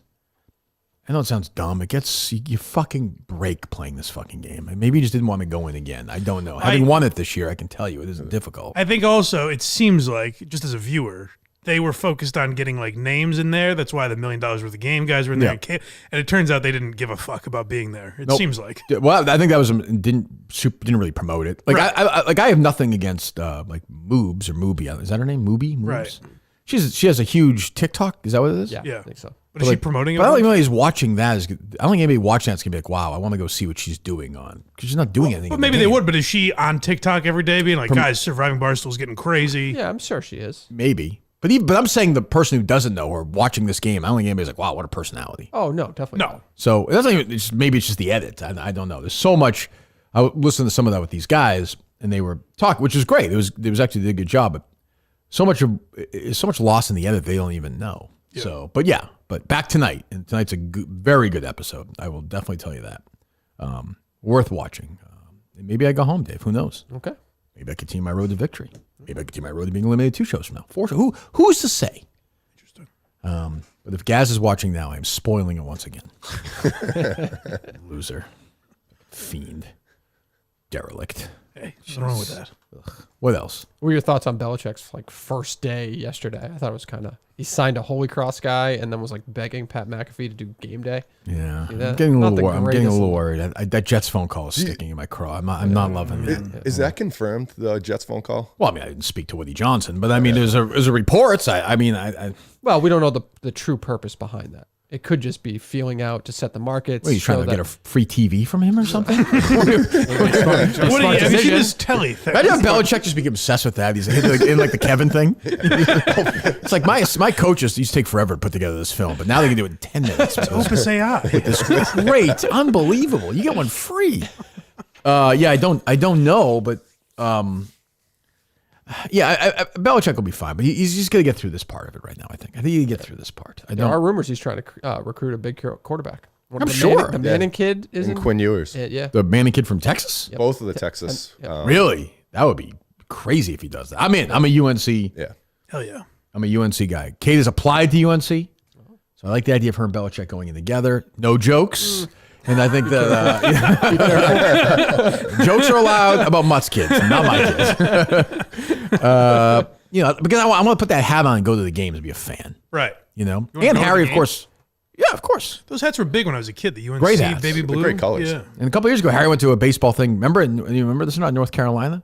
I know it sounds dumb. It gets you fucking break playing this fucking game. And maybe he just didn't want to go in again. I don't know. Having won it this year, I can tell you it isn't difficult. I think also it seems like, just as a viewer, they were focused on getting names in there. That's why the $1 million worth of game guys were in there. And it turns out they didn't give a fuck about being there. It seems like. Well, I think that was didn't really promote it. I have nothing against Moobs or Mooby. Is that her name? Mooby? Moobs? Right. She has a huge TikTok. Is that what it is? Yeah, I think so. But is she promoting it? But I don't even know he's watching that. I don't think anybody watching that's going to be like, wow, I want to go see what she's doing on. Because she's not doing anything. But maybe they would. But is she on TikTok every day being like, guys, Surviving Barstool's getting crazy? Yeah, I'm sure she is. Maybe. But I'm saying the person who doesn't know or watching this game, I don't think anybody's like, wow, what a personality. Oh, no, definitely not. So it doesn't even, maybe it's just the edit. I don't know. There's so much. I listened to some of that with these guys, and they were talking, which is great. It was actually did a good job, but so much lost in the edit they don't even know. Yeah. So, but back tonight, and tonight's a very good episode. I will definitely tell you that. Worth watching. Maybe I go home, Dave. Who knows? Okay. Maybe I continue my road to victory. Maybe I continue my road to being eliminated 2 shows from now. 4 shows. Who's to say? Interesting. But if Gaz is watching now, I'm spoiling it once again. Loser. Fiend. Derelict. Hey, what's wrong with that? Ugh. What else? What were your thoughts on Belichick's first day yesterday? I thought it was he signed a Holy Cross guy and then was begging Pat McAfee to do game day. Yeah, I'm getting a little worried. That Jets phone call is sticking in my craw. I'm not loving it. Is that confirmed? The Jets phone call? Well, I mean, I didn't speak to Woody Johnson, but I mean, there's a reports. Well, we don't know the true purpose behind that. It could just be feeling out to set the markets. What, are you trying to get a free TV from him or something? Have you seen his telly thing? Imagine Belichick just became obsessed with that. He's in the Kevin thing. It's like my coaches used to take forever to put together this film, but now they can do it in 10 minutes. Opus AI. It's great, unbelievable. You get one free. I don't know, but Belichick will be fine, but he's just going to get through this part of it right now, I think he can get through this part. There are rumors he's trying to recruit a big quarterback. I'm sure. The Manning kid is in Quinn Ewers. Yeah. The Manning kid from Texas? Yep. Both of the Texas. Really? That would be crazy if he does that. I'm in. I'm a UNC. Yeah. Hell yeah. I'm a UNC guy. Kate has applied to UNC, so I like the idea of her and Belichick going in together. No jokes. And I think that jokes are allowed about Mutt's kids, not my kids. Because I want to put that hat on and go to the games and be a fan. Right. And Harry, of course. Yeah, of course. Those hats were big when I was a kid. The UNC great hats. baby blue. Great colors. Yeah. And a couple years ago, Harry went to a baseball thing. Remember? And you remember this or not? North Carolina?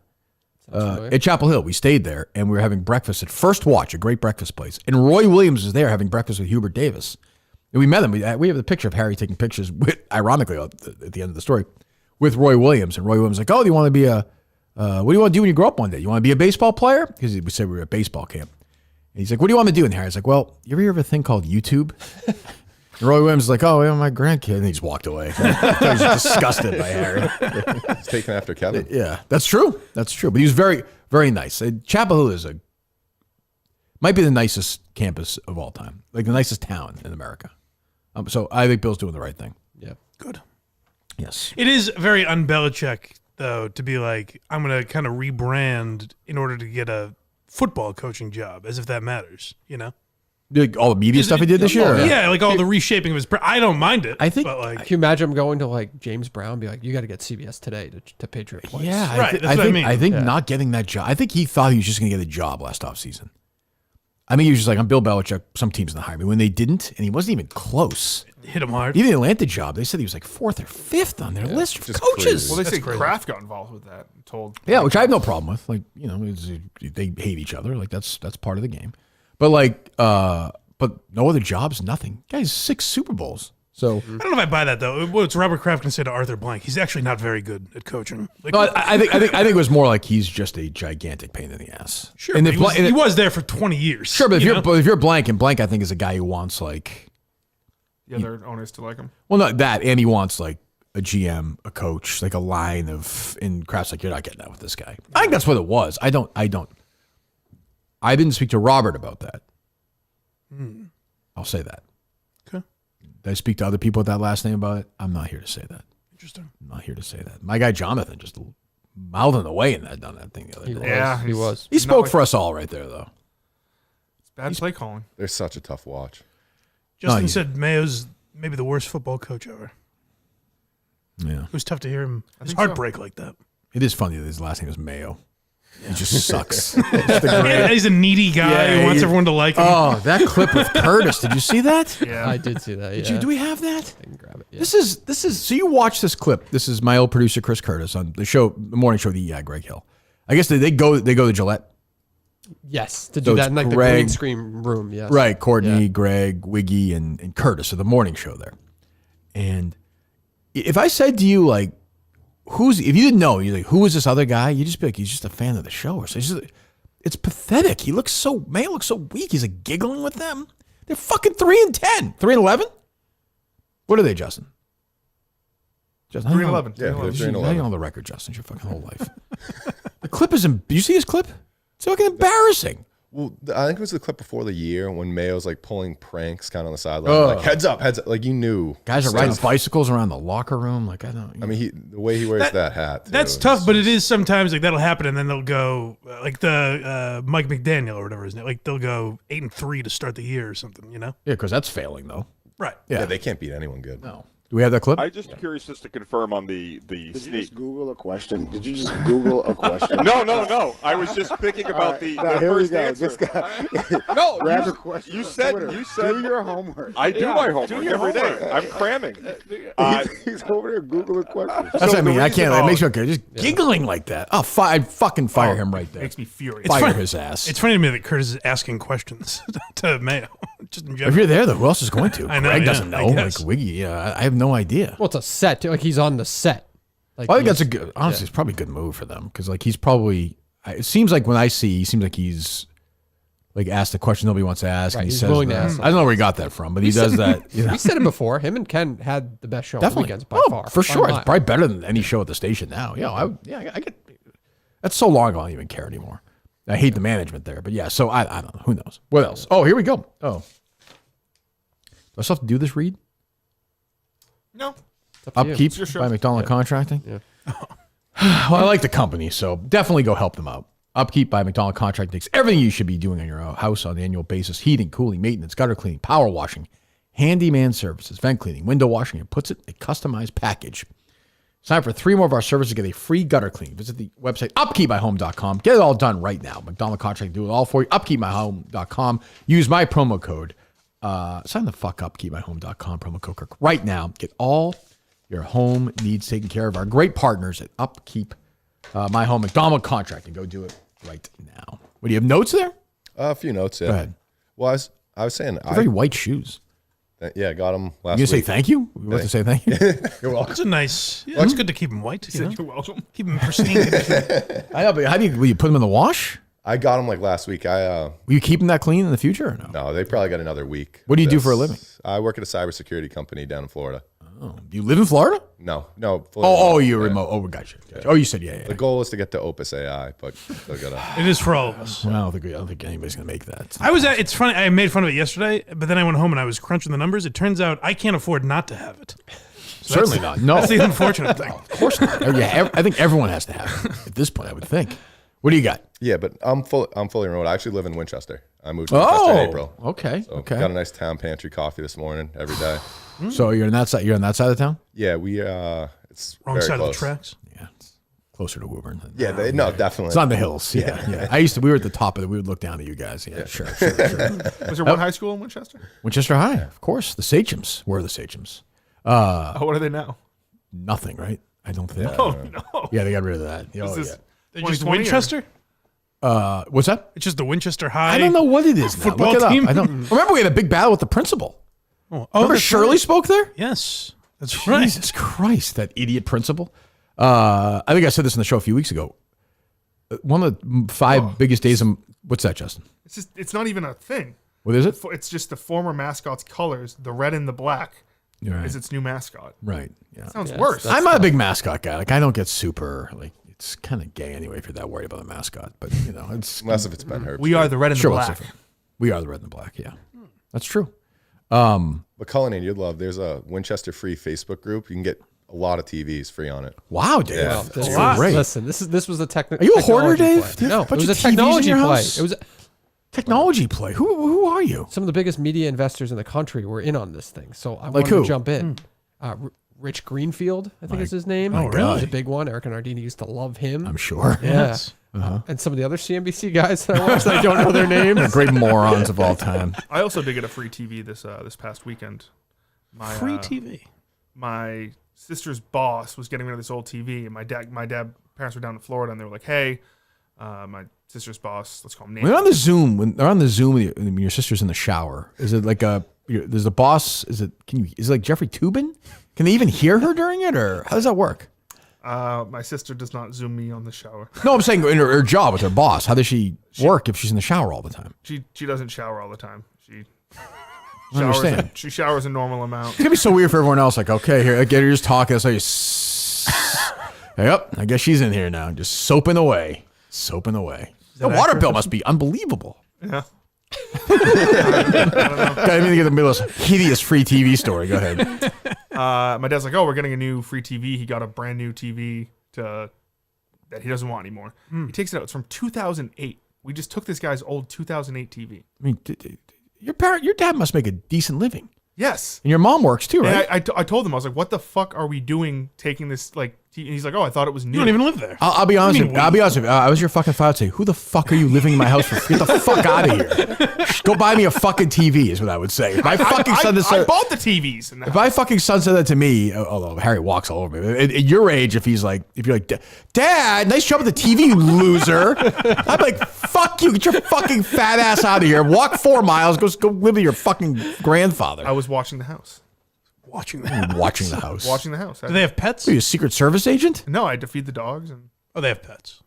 At Chapel Hill. We stayed there, and we were having breakfast at First Watch, a great breakfast place. And Roy Williams was there having breakfast with Hubert Davis. And we met him. We have the picture of Harry taking pictures, ironically, at the end of the story, with Roy Williams. And Roy Williams was like, oh, do you want to be what do you want to do when you grow up one day? You want to be a baseball player? Because we said we were at baseball camp. And he's like, what do you want to do? And Harry's like, well, you ever hear of a thing called YouTube? And Roy Williams is like, oh, yeah, my grandkid. And he just walked away. He was disgusted by Harry. He's taken after Kevin. Yeah, that's true. That's true. But he was very, very nice. Chapel Hill might be the nicest campus of all time, like the nicest town in America. So I think Bill's doing the right thing. Yeah. Good. Yes. It is very un-Belichick, though, to be like, I'm going to kind of rebrand in order to get a football coaching job, as if that matters, All the media stuff he did this year? Yeah, like all the reshaping of his... I don't mind it. I think... But can you imagine him going to James Brown and be like, you got to get CBS Today to Patriot Place? Yeah. Right, that's what I mean. I think not getting that job... I think he thought he was just going to get a job last offseason. I think he was just like, I'm Bill Belichick. Some teams didn't hire me. When they didn't, and he wasn't even close. Hit him hard. Even the Atlanta job, they said he was like 4th or 5th on their list of coaches. Crazy. Well, they say Kraft got involved with that. Yeah, which I have no problem with. They hate each other. That's part of the game. But but no other jobs, nothing. Guy's 6 Super Bowls. So I don't know if I buy that though. What's Robert Kraft going to say to Arthur Blank? He's actually not very good at coaching. No, I think it was more like he's just a gigantic pain in the ass. Sure, and he was there for 20 years. Sure, but if you're Blank, and Blank I think is a guy who wants the other owners to like him. Well, not that, and he wants a GM, a coach, a line of. And Kraft's like, you're not getting that with this guy. I think that's what it was. I didn't speak to Robert about that. I'll say that. Okay. Did I speak to other people with that last name about it? I'm not here to say that. Interesting. I'm not here to say that. My guy Jonathan just mouthing away on that thing the other day. Yeah, he was. He spoke for us all right there, though. It's bad play calling. They're such a tough watch. Justin said Mayo's maybe the worst football coach ever. Yeah. It was tough to hear him. His heart break like that. It is funny that his last name is Mayo. He just sucks. He's a needy guy who wants everyone to like him. Oh, that clip with Curtis. Did you see that? Yeah, I did see that. Yeah. Do we have that? I can grab it. Yeah. This is. So you watch this clip. This is my old producer Chris Curtis on the morning show. The Greg Hill. I guess they go to Gillette, Yes, to do that in like the green screen room. Yes, right. Courtney, Greg, Wiggy, and Curtis are the morning show there. And if I said to you like, if you didn't know, you're like, who is this other guy? You just be like, he's just a fan of the show, or so. It's pathetic. He looks so weak. He's like giggling with them. They're fucking 3-10, 3-11. What are they, Justin? 3-11. Yeah, they're 3-11. Hang on the record, Justin. Your fucking whole life. The clip is. You see his clip? It's fucking embarrassing. Well, I think it was the clip before the year when Mayo's like pulling pranks kind of on the sideline, like heads up, like you knew. Guys are riding bicycles around the locker room, like I don't. I mean, the way he wears that hat. Too, that's tough, but it is sometimes like that'll happen, and then they'll go like the Mike McDaniel or whatever his name. Like they'll go 8-3 to start the year or something, you know? Yeah, because that's failing though. Right. Yeah, they can't beat anyone good. No. Do we have that clip? I'm just curious just to confirm on the Did you just Google a question? Did you just Google a question? No. I was just thinking about the first answer. This guy. No, grab a question. You said do your homework. I do my homework every day. I'm cramming. He's over there Googling questions. That's what I mean. I can't. It makes me okay. Just giggling like that. Oh, I'd fucking fire him right there. Makes me furious. Fire his ass. It's funny to me that Curtis is asking questions to Mayo. Just in general. If you're there, though, who else is going to? I know. Greg doesn't know. I Like Wiggy, I have no idea. Well, it's a set. Like he's on the set. Like, I think that's a good. Honestly, it's probably a good move for them because, like, he's probably. It seems like when I see, he seems like he's like asked a question nobody wants to ask, Right, and he he's says willing to that. ask I don't know where he got that from, but he does that. You know? We said it before. Him and Ken had the best show on the Definitely, weekends by far. for by sure. a It's mile. probably better than any show at the station now. I get. That's so long ago. I don't even care anymore. I hate the management there, but yeah. So I don't know. Who knows? What else? Oh, here we go. Oh, do I still have to do this read? No. Upkeep by McDonald Contracting. Yeah. Well, I like the company, so definitely go help them out. Upkeep by McDonald Contracting takes everything you should be doing on your house on an annual basis: heating, cooling, maintenance, gutter cleaning, power washing, handyman services, vent cleaning, window washing, and puts it in a customized package. Sign up for 3 more of our services to get a free gutter clean. Visit the website upkeepmyhome.com. Get it all done right now. McDonald Contracting do it all for you. Upkeepmyhome.com. Use my promo code. Sign the fuck up. Upkeepmyhome.com. Promo code Kirk right now. Get all your home needs taken care of. Our great partners at Upkeep My Home, McDonald Contracting. Go do it right now. What do you have notes there? A few notes. Yeah. Go ahead. Well, I was saying, very white shoes. Yeah, got them last week. You gonna say thank you? You want to say thank you? You're welcome. It's a nice. Yeah, it's good to keep them white. You know? You're welcome. Keep them pristine. I know, but how do you? Will you put them in the wash? I got them like last week. Will you keep them that clean in the future or no? No, they probably got another week. What do you do for a living? I work at a cybersecurity company down in Florida. Oh, do you live in Florida? No. You're remote. Oh, gotcha. Oh, you said yeah. The goal is to get to Opus AI, but still gotta. It is for all of us. Well, I don't think anybody's gonna make that. It's funny. I made fun of it yesterday, but then I went home and I was crunching the numbers. It turns out I can't afford not to have it. So Certainly not. No, that's the unfortunate thing. Of course not. Yeah, I think everyone has to have it at this point. I would think. What do you got? Yeah, but I'm fully remote. I actually live in Winchester. I moved to Winchester in April. Okay. So got a nice town pantry coffee this morning every day. So you're on that side. You're on that side of town. Yeah, we it's wrong very side close. of the tracks. Yeah, it's closer to Woburn. Yeah, definitely. It's on the hills. Yeah. We were at the top of it. We would look down at you guys. Yeah. Sure. Was there one high school in Winchester? Winchester High, of course. The Sachems were the Sachems. What are they now? Nothing, right? I don't think. Oh no. Yeah, they got rid of that. Is this They're just 2020 or- Winchester. What's that? It's just the Winchester High. I don't know what it is now. football Look it team. up. I don't remember. We had a big battle with the principal. Remember that's Shirley right. spoke there? Yes, that's right. Jesus Christ, that idiot principal. I think I said this in the show a few weeks ago. One of the 5 biggest days of what's that, Justin? It's not even a thing. What is it? It's just the former mascot's colors, the red and the black, Right. is its new mascot. Right. Yeah. Sounds worse. I'm not a big mascot guy. Like I don't get super like. It's kind of gay anyway if you're that worried about a mascot. But you know, it's Unless if it's Ben Herbstreit. We are the red and the what's black. different. We are the red and the black. Yeah, that's true. But Cullen, you'd love. There's a Winchester free Facebook group. You can get a lot of TVs free on it. Wow, Dave. Yeah. That's great. Listen, this was a technical. Are you a hoarder, Dave? Play. No, it Bunch was of a TVs in technology your play. house? It was Technology play. Who are you? some of the biggest media investors in the country were in on this thing, so I Like wanted who? to jump in. Rich Greenfield, I think is his name. my God. He's a big one. Eric and Nardini used to love him. I'm sure. Yeah. And some of the other CNBC guys that I watched, I don't know their names. They're great morons of all time. I also did get a free TV this past weekend. Free TV. My sister's boss was getting rid of this old TV, and my parents were down in Florida, and they were like, "Hey, My sister's boss, let's call him When they're on the Zoom, when your sister's in the shower, is it like there's a boss? Is it like Jeffrey Toobin? Can they even hear her during it, or how does that work? My sister does not Zoom me on the shower. No, I'm saying in her job with her boss. How does she work if she's in the shower all the time? She doesn't shower all the time. I understand. She showers a normal amount. It's gonna be so weird for everyone else. Like, okay, here, get her just talking. So you, yep, I guess she's in here now, just soaping away. The water bill must be unbelievable. Yeah. I mean, to get the most hideous free TV story. Go ahead. My dad's like, oh, we're getting a new free TV. He got a brand new TV that he doesn't want anymore. He takes it out. It's from 2008. We just took this guy's old 2008 TV. I mean, your dad must make a decent living. Yes. And your mom works too, right? And I told him, I was like, what the fuck are we doing taking this, like, and he's like, oh, I thought it was new. You don't even live there. I'll be honest with you. I was your fucking father. I'd say, who the fuck are you living in my house for? Get the fuck out of here. Go buy me a fucking TV is what I would say. If my fucking son I bought the TVs. If my fucking son said that to me, although Harry walks all over me, at your age, if you're like, Dad, nice job with the TV, you loser. I'm like, fuck you. Get your fucking fat ass out of here. Walk 4 miles. Go live with your fucking grandfather. I was watching the house. Watching the house. Watching the house. Do they have pets? Are you a Secret Service agent? No, I had to feed the dogs. Oh, they have pets.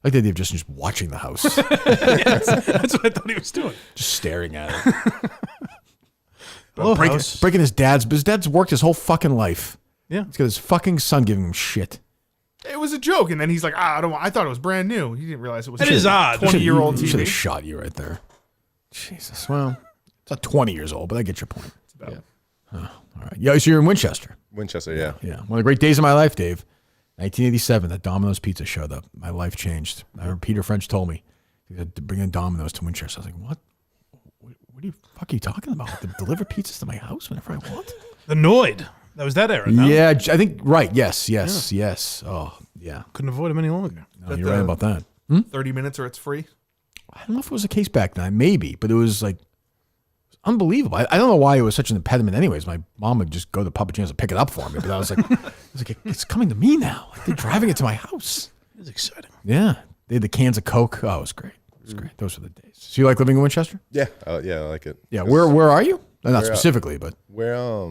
Like they're just watching the house. Yes, that's what I thought he was doing. Just staring at it. House. Breaking his dad's worked his whole fucking life. Yeah. He's got his fucking son giving him shit. It was a joke, and then he's like, I thought it was brand new. He didn't realize it was. It is odd. 20-year-old He TV. should have shot you right there. Jesus. Well, it's not 20 years old, but I get your point. It's about. Yeah. Oh, all right. Yeah, so you're in Winchester. Winchester, yeah. Yeah. One of the great days of my life, Dave. 1987, that Domino's Pizza showed up. My life changed. I remember Peter French told me he had to bring in Domino's to Winchester. I was like, what? What the fuck are you talking about? To deliver pizzas to my house whenever I want? The Noid. That was that era, no? Yeah, I think, right. Yes. Oh, yeah. Couldn't avoid him any longer. No, you're right about that. 30 minutes or it's free? I don't know if it was a case back then. Maybe, but it was like unbelievable. I don't know why it was such an impediment anyways. My mom would just go to Papa John's and pick it up for me. But I was like, it's coming to me now. Like they're driving it to my house. It's exciting. Yeah. They had the cans of Coke. Oh, it was great. It was great. Those were the days. So you like living in Winchester? Yeah. Yeah, I like it. Yeah. Where are you? Not specifically, but. We're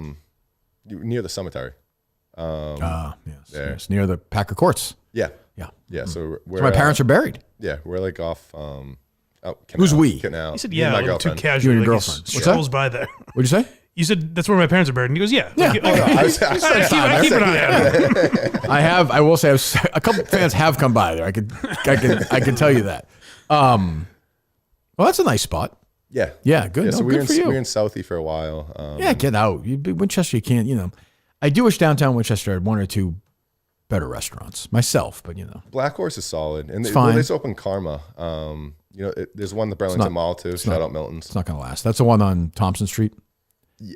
near the cemetery. Yes, near the Packer Courts. Yeah. Yeah. So where my parents are buried. Yeah. We're like off. Who's we? Canal. He said, Me and yeah, my too girlfriend. casually. You and your like girlfriend. He What's that? scrolls by there. What'd you say? You said, that's where my parents are buried. And he goes, yeah. Yeah. I keep an eye on it. I will say a couple fans have come by there. I can tell you that. Well, that's a nice spot. Yeah. Yeah, good. Yeah, so No, we good for you. were in Southie for a while. Yeah, get out. Winchester, you can't, I do wish downtown Winchester had one or two better restaurants myself, but Black Horse is solid. And It's fine. they just opened Karma. There's one at the Burlington Mall too. Shout out Milton's. It's not going to last. That's the one on Thompson Street.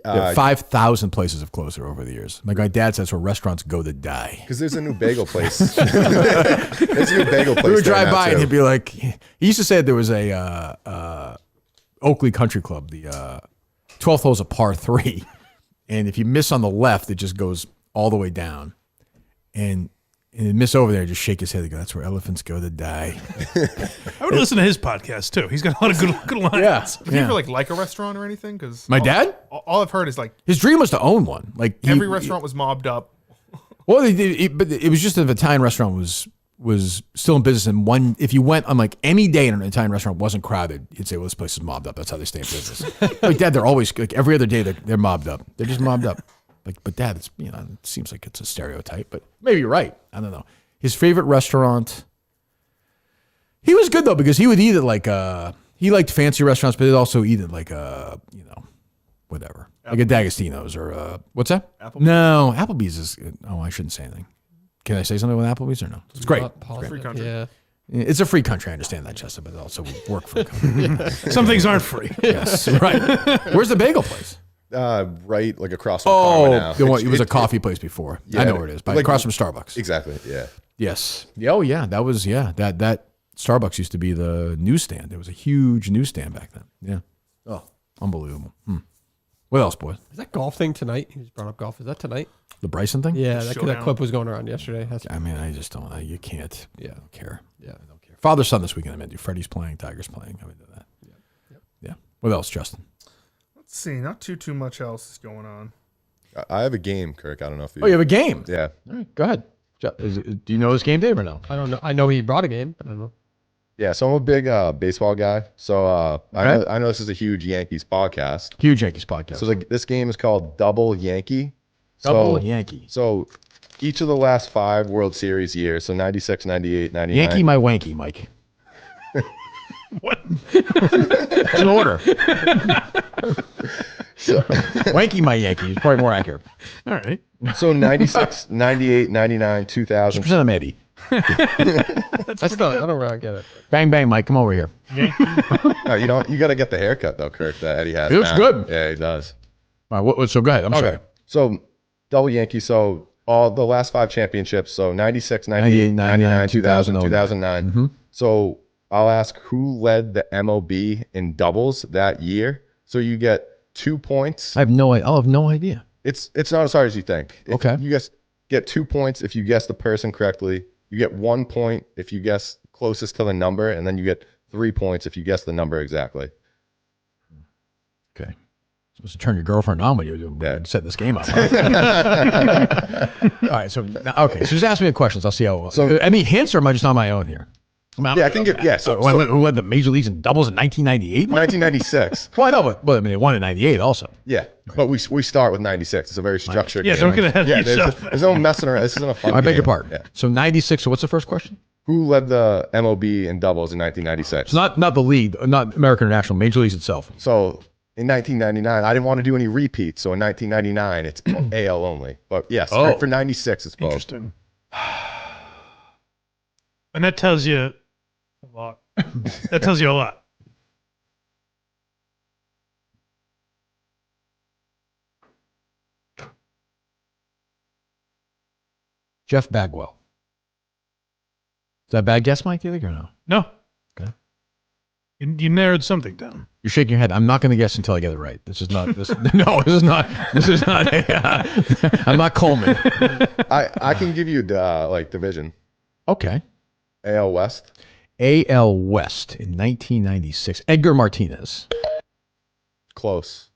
5,000 places have closed there over the years. My dad says where restaurants go to die. Because there's a new bagel place. There's a new bagel place. We would there drive now, by too. and he'd be like, he used to say there was a Oakley Country Club, the 12th hole is a par 3. And if you miss on the left, it just goes all the way down. And you miss over there, just shake his head and go, that's where elephants go to die. I would listen to his podcast, too. He's got a lot of good lines. Yeah. Have you ever like a restaurant or anything? Because My dad? All I've heard is like his dream was to own one. Like every restaurant was mobbed up. Well, but it was just an Italian restaurant was still in business. And if you went on like any day in an Italian restaurant wasn't crowded, you'd say, well, this place is mobbed up. That's how they stay in business. Like, Dad, they're always like every other day they're mobbed up. They're just mobbed up. Like, but Dad, it's it seems like it's a stereotype, but maybe you're right. I don't know. His favorite restaurant. He was good though because he would eat at like he liked fancy restaurants, but he'd also eat at like whatever. Like a D'Agostino's or what's that? Applebee's? No, Applebee's is. Oh, I shouldn't say anything. Can I say something with Applebee's or no? It's great. Free country. Yeah. It's a free country. I understand that, Chester, but it also work for a country. Some things aren't free. Yes, right. Where's the bagel place? Right, like across from Karma now. It was a coffee place before. Yeah, I know where it is, but like, across from Starbucks. Exactly. Yeah. Yes. Oh yeah, that was that Starbucks used to be the newsstand. There was a huge newsstand back then. Yeah. Oh, unbelievable. What else, boys? Is that golf thing tonight? He just brought up golf. Is that tonight? The Bryson thing? Yeah, that clip was going around yesterday. I mean, I just don't. You can't. Yeah, I don't care. Yeah. I don't care. Father-son this weekend. I'm into. Freddie's playing. Tiger's playing. I'm into that. Yeah. What else, Justin? Let's see. Not too much else is going on. I have a game, Kirk. I don't know if you. Oh, you have a game? Yeah. All right, go ahead. Do you know this game, Dave, or no? I don't know. I know he brought a game, but I don't know. Yeah, so I'm a big baseball guy. So I know this is a huge Yankees podcast. Huge Yankees podcast. So this game is called Double Yankee. Double Yankee. So each of the last 5 World Series years, so 96, 98, 99. Yankee my wanky, Mike. What? It's an order. So, wanky my Yankee is probably more accurate. All right. So 96, 98, 99, 2000. 6% of Eddie. That's not, I don't really get it. Bang, bang, Mike. Come over here. No, you got to get the haircut, though, Kirk, that Eddie has. He looks good. Yeah, he does. All right, so go ahead. I'm sorry. So Double Yankee. So all the last 5 championships. So 96, 98, 99, 2000, 2009. Mm-hmm. So I'll ask who led the MOB in doubles that year. So you get 2 points. I'll have no idea. It's not as hard as you think. Okay. You guys get 2 points if you guess the person correctly. You get 1 point if you guess closest to the number, and then you get 3 points if you guess the number exactly. Okay. Supposed to turn your girlfriend on when you set this game up. Huh? All right. So just ask me the questions. I'll see how. So any hints, or am I just on my own here? I can give. Yeah. So who led the major leagues in doubles in 1998? 1996. Well, I know, but I mean, they won in '98 also. Yeah, but we start with 96. It's a very structured. Yeah, game. don't get ahead of yourself. There's no messing around. This isn't a fun. I beg game. your pardon. Yeah. So 96. So what's the first question? Who led the MOB in doubles in 1996? It's not the league, not American International, Major Leagues itself. So in 1999, I didn't want to do any repeats. So in 1999, it's AL only. But yes, for 96, it's both. Interesting. And that tells you a lot. That tells you a lot. Jeff Bagwell. Is that a bad guess, Mike? Do you think, or no? No. Okay. You narrowed something down. You're shaking your head. I'm not going to guess until I get it right. This is not. This is not. I'm not Coleman. I can give you division. Okay. AL West. AL West in 1996. Edgar Martinez. Close.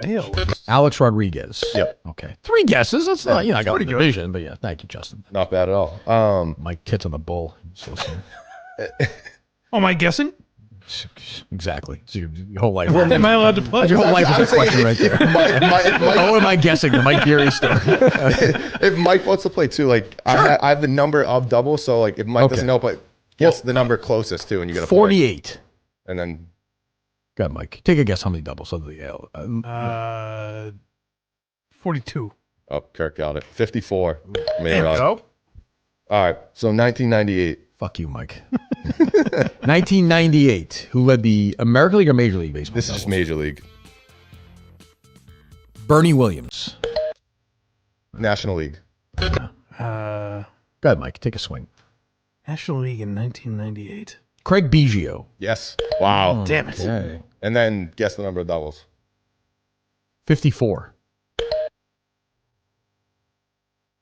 AL West. Alex Rodriguez. Yep. Okay. 3 guesses. That's not. I got pretty the good. division, but yeah. Thank you, Justin. Not bad at all. Mike tits on the bull. So Oh, am I guessing? exactly. So your whole life. Am I allowed to play? Your whole life is a question right there. What am I guessing? The Mike Geary story. If Mike wants to play too, I have the number of doubles. So if Mike doesn't know, but guess the number closest too, and you got to 48. And then. Go ahead, Mike. Take a guess how many doubles of the AL. 42. Oh, Kirk got it. 54. There we go. All right. So 1998. Fuck you, Mike. 1998. Who led the American League or Major League Baseball? This is just Major League. Bernie Williams. National League. Go ahead, Mike. Take a swing. National League in 1998. Craig Biggio. Yes. Wow. Damn it. Okay. And then guess the number of doubles. 54.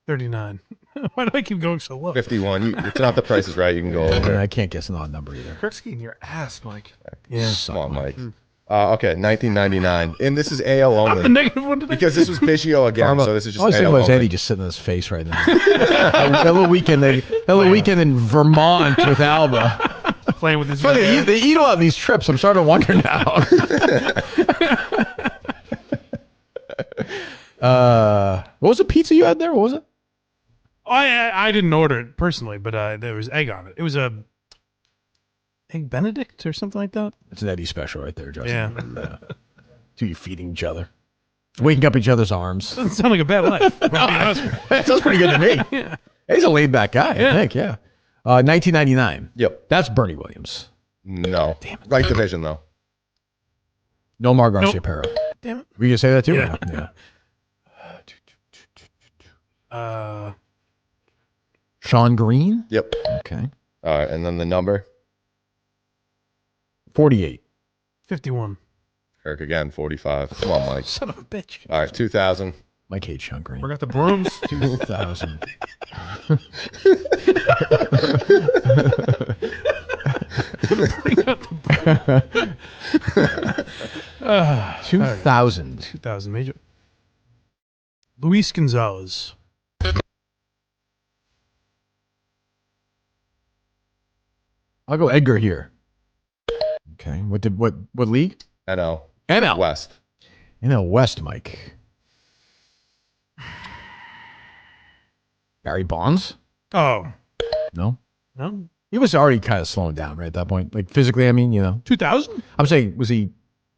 39. Why do I keep going so low? 51. It's not the Price is Right. You can go over. I can't guess an odd number either. Kirk's getting your ass, Mike. Yeah. Come on, Mike. Okay, 1999. And this is AL only. I'm the negative one today. Because this was Biggio again, so this is just I was thinking AL about only. Eddie just sitting in his face right now. that little weekend in Vermont with Alba. Playing with his Funny, they eat a lot of these trips. I'm starting to wonder now. What was the pizza you had there? What was it? I didn't order it personally, but there was egg on it. It was a egg Benedict or something like that. It's an Eddie special right there, Justin. Yeah. Two you feeding each other. Waking up each other's arms. Doesn't sound like a bad life. That sounds pretty good to me. Yeah. He's a laid back guy, I think, yeah. 1999. Yep. That's Bernie Williams. No. Damn it. Right division, though. Nomar Garciaparra. Damn it. Were you going to say that too? Yeah. Sean Green? Yep. Okay. All right, and then the number? 48. 51. Kirk again, 45. Come on, Mike. Son of a bitch. All right, 2000. Mike hates Sean Green. Forgot the brooms. 2000. $2,000. 2000 major. Luis Gonzalez. I'll go Edgar here. Okay. What league? NL. NL West. NL West, Mike. Barry Bonds? Oh. No? No. He was already kind of slowing down, right, at that point. Like, physically, I mean, 2000? I'm saying, was he...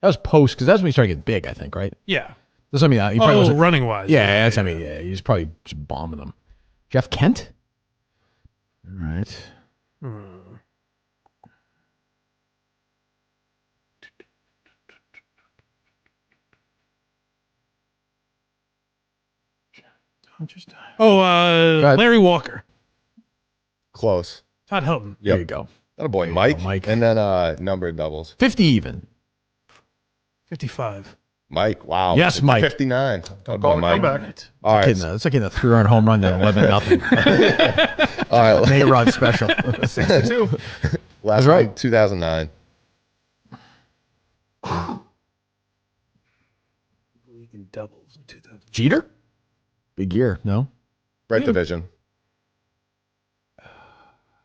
That was post, because that's when he started getting big, I think, right? Yeah. That's what I mean. He probably wasn't running-wise. Yeah, that's what I mean. Yeah, he was probably just bombing them. Jeff Kent? All right. Larry Walker. Close. Todd Helton. Yep. There you go. That a boy, Mike. Mike. And then numbered doubles. 50 even. 55. Mike, wow. Yes, Mike. 59. That boy, Mike. All right. It's like in a 3-run home run, then 11-0. All right. Nate Rod special. 62. Last right. 2009. League in doubles in 2000. Jeter? Big year, no? Red division.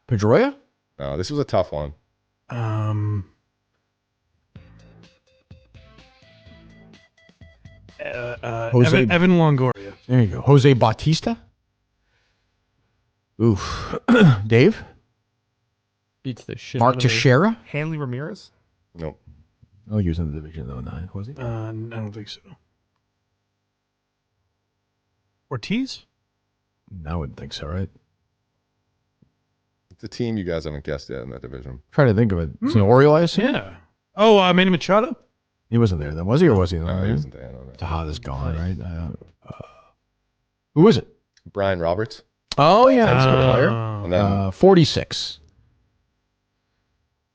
Pedroia? No, this was a tough one. Evan Longoria. There you go. Jose Bautista? Oof. Dave? Beats the shit Mark out of me. Teixeira? Hanley Ramirez. Nope. Oh, he was in the division, though, 9, was he? I don't think so. Ortiz? I wouldn't think so, right? It's a team you guys haven't guessed yet in that division. Try to think of it. Is it an Oriole, I assume? Yeah. Oh, Manny Machado? He wasn't there then, was he, or was he? No, he wasn't there. No. Tejada's gone, right? Who was it? Brian Roberts. Oh, yeah, that's a good player. And then, 46.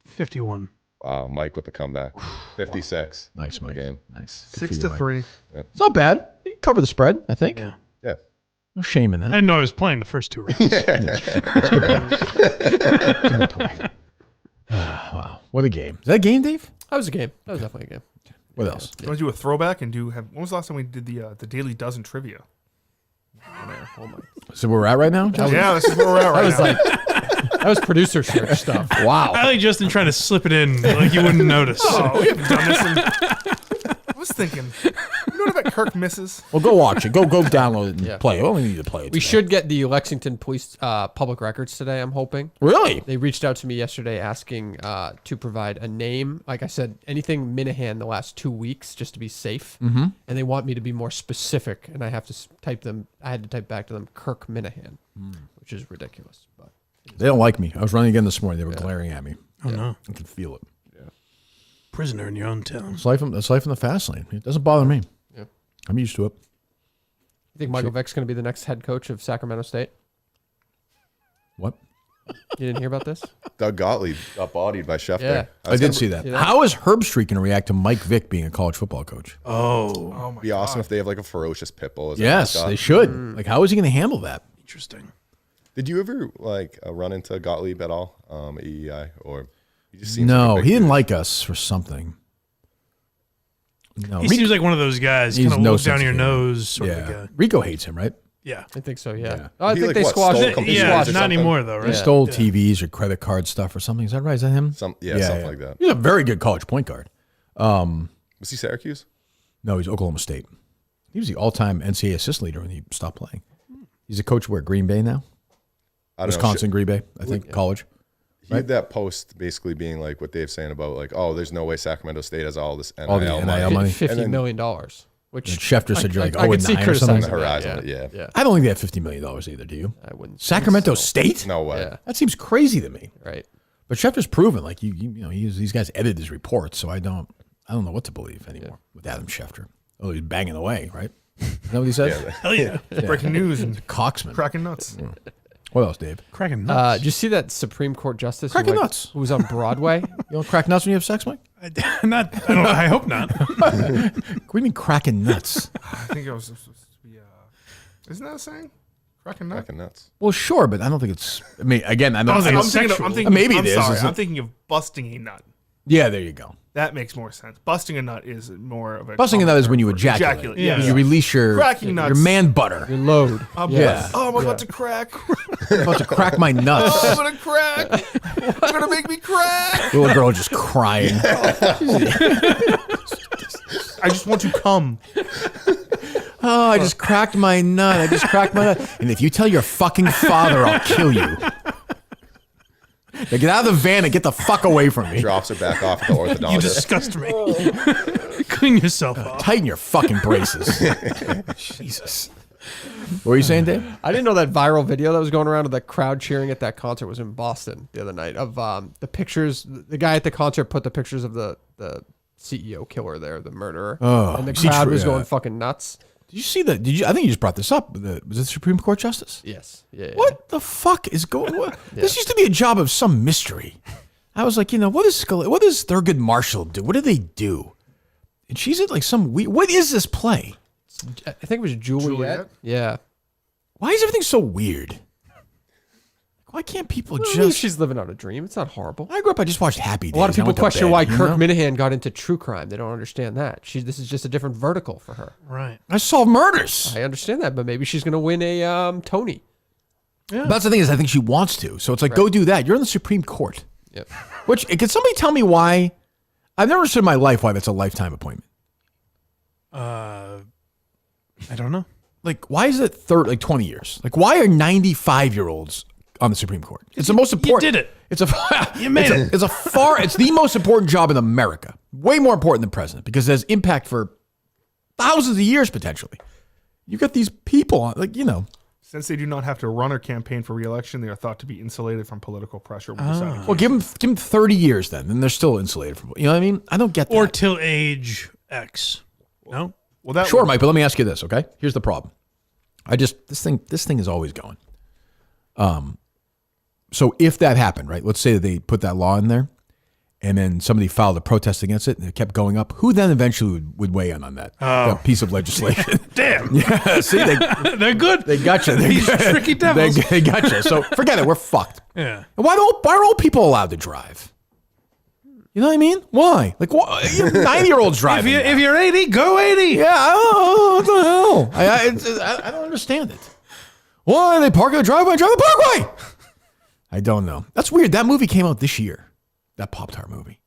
51. wow, Mike with the comeback. 56. Nice, Mike. Game. Nice. 6-3. It's not bad. You can cover the spread, I think. Yeah. Yeah. No shame in I that. didn't know I was playing the first two rounds. Wow. What a game. Is that a game, Dave? That was a game. That was definitely a game. What else? You want to do a throwback and when was the last time we did the Daily Dozen trivia? Oh my. So where we're at right now? Yeah, this is where we're at right now. That was producer search stuff. Wow. I like Justin trying to slip it in like you wouldn't notice. Oh, we haven't done this I was thinking, you know what Kirk misses? Well, go watch it. Go download it and play it. We only need to play it. We today. should get the Lexington Police public records today, I'm hoping. Really? They reached out to me yesterday asking to provide a name. Like I said, anything Manahan the last 2 weeks just to be safe. Mm-hmm. And they want me to be more specific. And I have to type them. I had to type back to them Kirk Manahan, which is ridiculous. But They don't like me. I was running again this morning. They were glaring at me. Oh, no. I could feel it. Prisoner in your own town. It's life in the fast lane. It doesn't bother me. Yeah. I'm used to it. You think Michael Vick's going to be the next head coach of Sacramento State? What? You didn't hear about this? Doug Gottlieb got bodied by Schefter. Yeah. I did see that. How is Herbstreit going to react to Mike Vick being a college football coach? Oh my Be awesome if they have like a ferocious pit bull. As a Yes, mascot. they should. Like, how is he going to handle that? Interesting. Did you ever run into Gottlieb at all at EEI, or he just seems No, like a big he didn't dude? like us for something. No, He seems like one of those guys, He's kind of no look sense down your of humor. nose sort of a guy. Rico hates him, right? Yeah. I think so, yeah. Yeah. Oh, I He, think like, they what, squashed stole it. computers Yeah, or not something? anymore though, right? He stole TVs or credit card stuff or something. Is that right? Is that him? Something like that. He's a very good college point guard. Was he Syracuse? No, he's Oklahoma State. He was the all-time NCAA assist leader when he stopped playing. He's a coach where Green Bay now? I don't Wisconsin, know. Green Bay, I think, college. He had that post basically being like what Dave's saying about like, oh, there's no way Sacramento State has all this NIL All the NIL money. $50 million. Which And Schefter said you're like, I could 0-9 see or something. criticizing On the that, horizon, yeah. I don't think they have $50 million either, do you? I wouldn't. Sacramento think so. State? No way. Yeah. That seems crazy to me. Right. But Schefter's proven, like, you know, these guys edit his reports, so I don't know what to believe anymore with Adam Schefter. Oh, he's banging away, right? Is that what he said? Hell yeah. Breaking news and Coxman. cracking nuts. What else, Dave? Cracking nuts. Did you see that Supreme Court justice Cracking nuts. who was on Broadway? You don't crack nuts when you have sex, Mike? I hope not. What do you mean cracking nuts? I think it was supposed to be. Isn't that a saying? Cracking nuts. Cracking nuts. Well, sure, but I don't think it's. I mean, again, I'm I'm not. thinking, maybe I'm it is. sorry. Is I'm thinking of busting a nut. Yeah, there you go. That makes more sense. Busting a nut is more of a. Busting a nut is when you ejaculate. Yeah. You release your cracking nuts. your man butter. Your load. Yeah. Oh, I'm about to crack. I'm about to crack my nuts. Oh, I'm gonna crack. You're gonna make me crack. Little girl just crying. I just want to come. Oh, I just cracked my nut. I just cracked my nut. And if you tell your fucking father, I'll kill you. Now get out of the van and get the fuck away from me. Drops her back off at the orthodontist. You disgust me. Clean yourself up. Tighten your fucking braces. Jesus. What were you saying, Dave? I didn't know that viral video that was going around of the crowd cheering at that concert was in Boston the other night of the pictures. The guy at the concert put the pictures of the CEO killer there, the murderer. Oh, and the crowd was going fucking nuts. Did you see that? I think you just brought this up. Was it the Supreme Court justice? Yes. Yeah. What the fuck is going on? This used to be a job of some mystery. I was like, what does Thurgood Marshall do? What do they do? And she's at like some weird. What is this play? I think it was Juliet. Yeah. Why is everything so weird? Why can't people she's living out a dream. It's not horrible. I grew up, I just watched Happy Days. A lot of people question why Kirk Manahan Manahan got into true crime. They don't understand that. This is just a different vertical for her. Right. I solve murders. I understand that, but maybe she's going to win a Tony. Yeah. That's the thing is I think she wants to. So it's like, go do that. You're in the Supreme Court. Yep. Which, can somebody tell me why? I've never understood in my life why that's a lifetime appointment. I don't know. Like, why is it 20 years? Like, why are 95-year-olds on the Supreme Court? It's the most important. You did it. It's You made it. It's the most important job in America. Way more important than president because it has impact for thousands of years potentially. You got these people on, Since they do not have to run or campaign for re-election, they are thought to be insulated from political pressure. When deciding Well, give them 30 years then, and they're still insulated from. You know what I mean? I don't get that. Or till age X. No. Well, Sure, Mike, but let me ask you this, okay? Here's the problem. This thing is always going. So if that happened, right? Let's say that they put that law in there, and then somebody filed a protest against it, and it kept going up. Who then eventually would weigh in on that piece of legislation? Damn. Yeah. See, they're good. They got you. These tricky devils. They got you. So forget it. We're fucked. Yeah. And why are old people allowed to drive? You know what I mean? Why? Like, 90-year-olds driving. If you're 80, go 80. Yeah. What the hell? I don't understand it. Why they park in the driveway and drive the parkway? I don't know. That's weird. That movie came out this year. That Pop-Tart movie.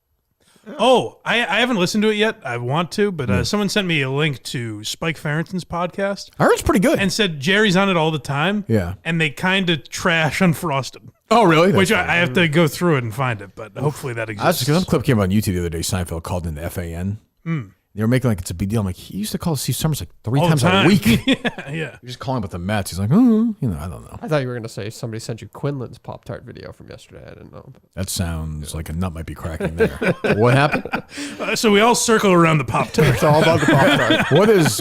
Oh, I haven't listened to it yet. I want to, but someone sent me a link to Spike Farrington's podcast. I heard it's pretty good. And said Jerry's on it all the time. Yeah. And they kind of trash Unfrosted. Oh, really? Which I have to go through it and find it, but hopefully that exists. That's because some clip came out on YouTube the other day. Seinfeld called in the FAN. They were making like it's a big deal. I'm like, he used to call Steve Summers like 3 All the times time. a week. Yeah. You're just calling about the Mets. He's like, I don't know. I thought you were going to say somebody sent you Quinlan's Pop-Tart video from yesterday. I didn't know. That sounds like a nut might be cracking there. What happened? So we all circle around the Pop-Tart. It's all about the Pop-Tart.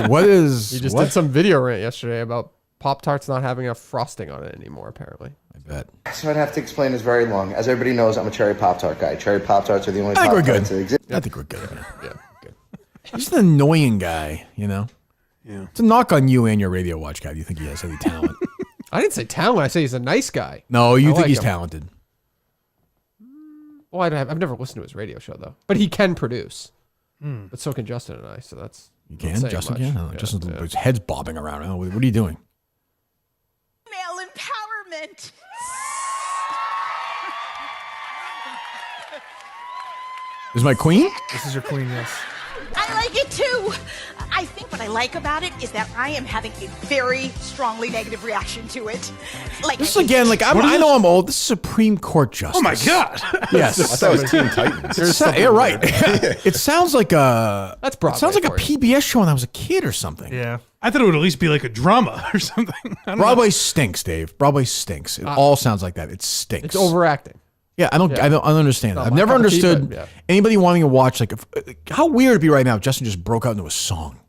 What is? You just did some video rant yesterday about Pop-Tarts not having enough frosting on it anymore, apparently. I bet. So I'd have to explain this very long. As everybody knows, I'm a cherry Pop-Tart guy. Cherry Pop-Tarts are the only I think we're Pop-Tarts good. that exist. I think we're good. Yeah, good. He's an annoying guy, Yeah. It's a knock on you and your Radio Watch guy. Do you think he has any talent? I didn't say talent. I say he's a nice guy. No, you I think like he's him. talented. Well, I've never listened to his radio show, though. But he can produce. But so can Justin and I, so that's... You can? Justin can? No, Justin's his head's bobbing around. Oh, what are you doing? Male empowerment. Is my queen? This is your queen, yes. I like it too. I think what I like about it is that I am having a very strongly negative reaction to it. Like This is again, like, I know I'm old. This is Supreme Court justice. Oh my God. Yes. I thought it was Teen Titans. Yeah, right. It sounds like a... That's Broadway It sounds like a for you. PBS show when I was a kid or something. Yeah. I thought it would at least be like a drama or something. I don't know. Broadway stinks, Dave. Broadway stinks. It all sounds like that. It stinks. It's overacting. Yeah, I don't understand that. Not I've my never cup of tea, understood but yeah. anybody wanting to watch how weird it'd be right now if Justin just broke out into a song.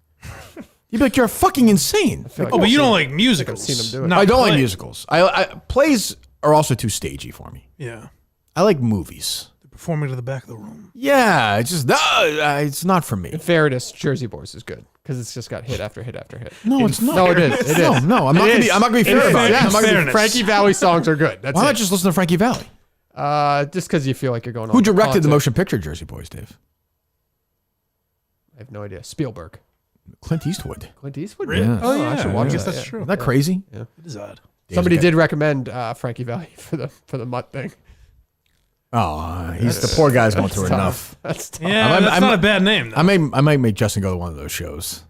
You'd be like, you're fucking insane. Oh, but you don't like musicals. I've seen him do it. Not I don't like play. musicals. I plays are also too stagey for me. Yeah. I like movies. Performing to the back of the room. Yeah, it's just it's not for me. In fairness, Jersey Boys is good. because it's just got hit after hit after hit. No, it's not. No, it is. It is. No, I'm not gonna be fair about it. I'm not gonna be, Frankie Valli songs are good. That's Why not just listen to Frankie Valli? Just because you feel like you're going on. Who directed the motion picture Jersey Boys, Dave? I have no idea. Spielberg. Clint Eastwood. Clint Eastwood? Really? Yeah. Oh, yeah. I should watch I guess that. that's true. Isn't that crazy? Yeah. It is odd. Somebody did recommend Frankie Valli for the mutt thing. Oh, he's the poor guy's going through tough. enough. That's tough. Yeah, that's not a bad name, though. I might make Justin go to one of those shows.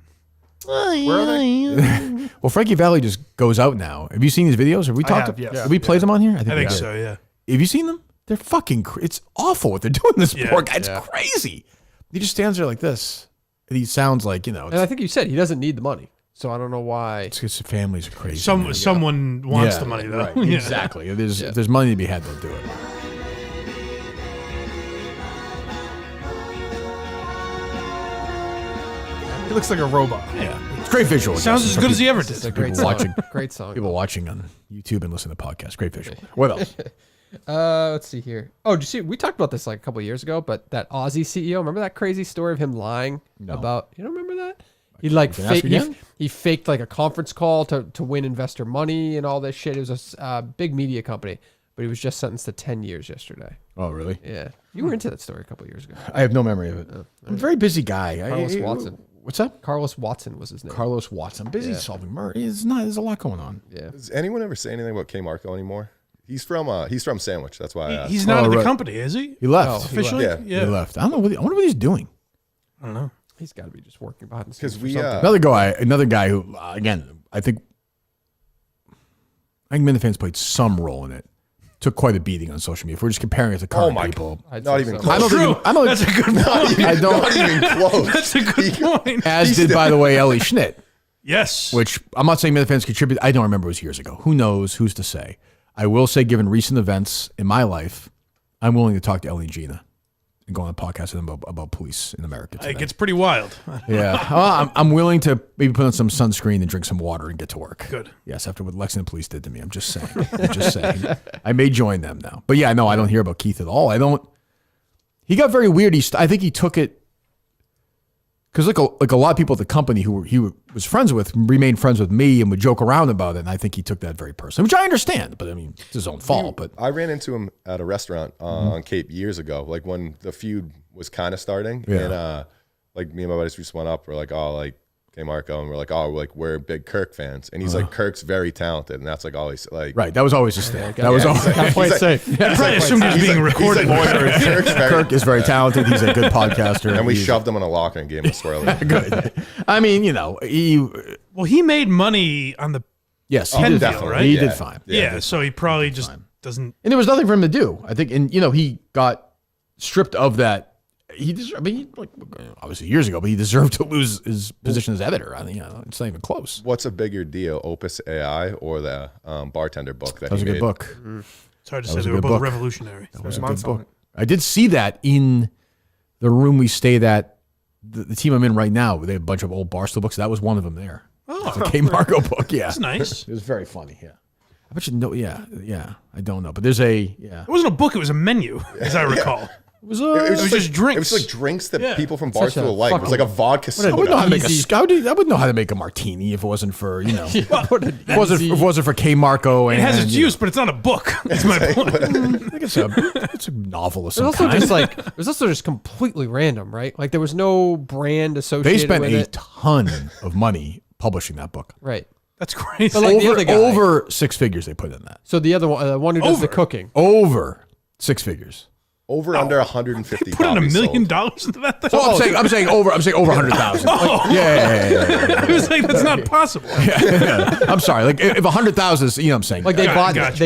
Where are they? Well, Frankie Valli just goes out now. Have you seen these videos? Have we talked? yes. Have we played them on here? I we think have. so, yeah. Have you seen them? They're fucking. It's awful what they're doing. To this Yeah. poor guy. It's crazy. He just stands there like this. And he sounds like And I think you said he doesn't need the money, so I don't know why. It's because families are crazy. Someone wants the money, though. Right. Yeah. Exactly. If there's money to be had, they'll do it. He looks like a robot. Yeah, it's great visual. Sounds as good as he ever did. It's a great People song. watching. Great song. People watching on YouTube and listening to podcasts. Great visual. What else? Let's see here. Oh, did you see? We talked about this like a couple of years ago, but that Aussie CEO, remember that crazy story of him lying about? You don't remember that? He like he faked like a conference call to win investor money and all this shit. It was a big media company, but he was just sentenced to 10 years yesterday. Oh, really? Yeah, you were into that story a couple of years ago. I have no memory of it. I'm a very busy guy. Carlos Watson. What's up? Carlos Watson was his name. Carlos Watson. Busy solving murder. There's a lot going on. Yeah. Does anyone ever say anything about K Marco anymore? He's from Sandwich. That's why I asked. He's not in the company, is he? He left. Officially? Yeah. He left. I don't know. I wonder what he's doing. I don't know. He's got to be just working behind the Because scenes. we Another guy who again, I think Minifans played some role in it. Took quite a beating on social media. If we're just comparing it to current people, not even close. That's a good point. Not even close. That's a good point. As did, by the way, Ellie Schnitt. Yes. Which I'm not saying Minifans contributed. I don't remember. It was years ago. Who knows? Who's to say? I will say, given recent events in my life, I'm willing to talk to Ellie and Gina and go on a podcast with them about police in America today. It gets pretty wild. Yeah. Well, I'm willing to maybe put on some sunscreen and drink some water and get to work. Good. Yes, after what Lexington police did to me. I'm just saying. I may join them now. But yeah, no, I don't hear about Keith at all. He got very weird. I think he took it because like a lot of people at the company who he was friends with remained friends with me and would joke around about it. And I think he took that very personally, which I understand. But I mean, it's his own fault. But I ran into him at a restaurant on Cape years ago, like when the feud was kind of starting. Yeah. And like me and my buddies just went up. We're like, oh, like K Marco, and we're like, oh, we're big Kirk fans. And he's like, Kirk's very talented, and that's like always like right. That was always his thing. That was always Play it safe. I probably assumed he was being recorded. Kirk is very talented. He's a good podcaster. And we shoved him in a locker and gave him a swirly. Good. I mean, he made money on the yes, Penn he did deal, fine. right? He did fine. Yeah, so he probably just doesn't. And there was nothing for him to do. I think, and he got stripped of that. Obviously years ago, but he deserved to lose his position as editor. I think it's not even close. What's a bigger deal, Opus AI or the bartender book That was a good book. It's hard to say. They were both revolutionary. That was a good book. I did see that in the room we stayed at. The team I'm in right now, they have a bunch of old Barstool books. That was one of them there. Oh, it's a K Marco book. Yeah, that's nice. It was very funny. Yeah, I bet you know. Yeah. I don't know, but there's a It wasn't a book; it was a menu, as I recall. It was just drinks. It was like drinks that people from Barstool like. It was like a vodka I wouldn't know how to make I wouldn't know how to make a martini if it wasn't for it wasn't for K Marco. It has its use, but it's not a book. That's my point. I think it's a novel of some also kind. it was also just completely random, right? Like there was no brand associated. They spent with a it. ton of money publishing that book. Right. That's crazy. But like the other guy, over six figures they put in that. So the other one, the one who does the cooking, over six figures. Over under 150. Put in $1 million into that thing. Well, I'm saying over 100,000. Yeah. I was like, that's not possible. Yeah. I'm sorry. Like if 100,000 is, I'm saying. Like they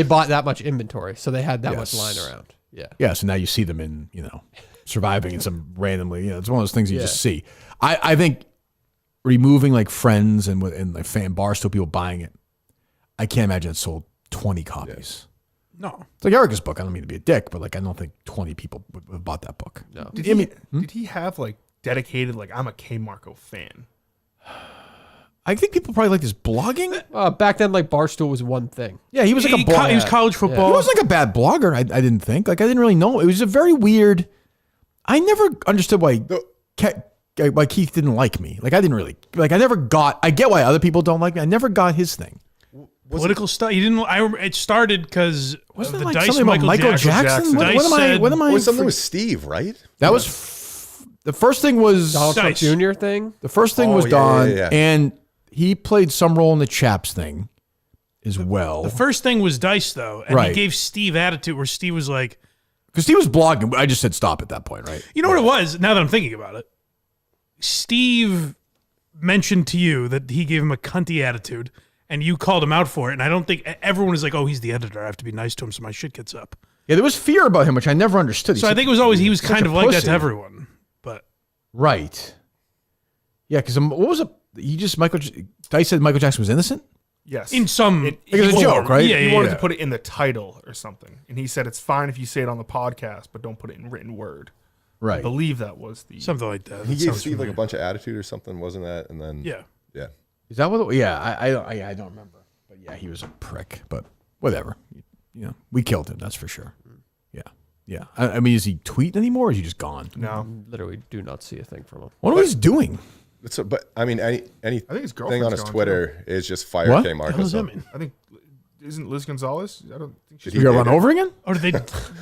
bought that much inventory, so they had that much lying around. Yeah. Yeah. So now you see them in, surviving in some randomly. It's one of those things you just see. I think removing like friends and like fan Barstool people buying it, I can't imagine it sold 20 copies. No. It's like Erica's book. I don't mean to be a dick, but like I don't think 20 people would have bought that book. No. Did he have like dedicated I'm a K Marco fan? I think people probably like his blogging. Back then, like Barstool was one thing. Yeah, he was like a blogger. He was college football. He wasn't like a bad blogger. I didn't think. Like I didn't really know. It was a very weird. I never understood why Keith didn't like me. Like I didn't really like. I get why other people don't like me. I never got his thing. Political stuff. You didn't. It started because wasn't the like dice. something about Michael Jackson? What am I? Was something with Steve, right? That was the first thing was Donald Trump Jr. thing. The first thing was Don, and he played some role in the Chaps thing as well. The first thing was Dice though, and he gave Steve attitude where Steve was like, because Steve was blogging. I just said stop at that point, right? You know what it was? Now that I'm thinking about it, Steve mentioned to you that he gave him a cunty attitude. And you called him out for it, and I don't think everyone is like, "Oh, he's the editor. I have to be nice to him so my shit gets up." Yeah, there was fear about him, which I never understood. So I think it was always he was kind of like that to everyone, but right. Yeah, because what was it? He just Dice said Michael Jackson was innocent. Yes, in some it was a joke, right? Yeah, he wanted to put it in the title or something, and he said it's fine if you say it on the podcast, but don't put it in written word. Right. I believe that was the something like that. He gave Steve like a bunch of attitude or something, wasn't that? And then yeah. Is that what? I don't remember. But yeah, he was a prick. But whatever. You know, we killed him. That's for sure. Yeah. I mean, is he tweeting anymore? Or is he just gone? No, literally do not see a thing from him. What was he doing? But I mean, I think his thing on his gone, Twitter is just fire What? K Marcus. What does that mean? I think isn't Liz Gonzalez? I don't think she's. You got run over again? Or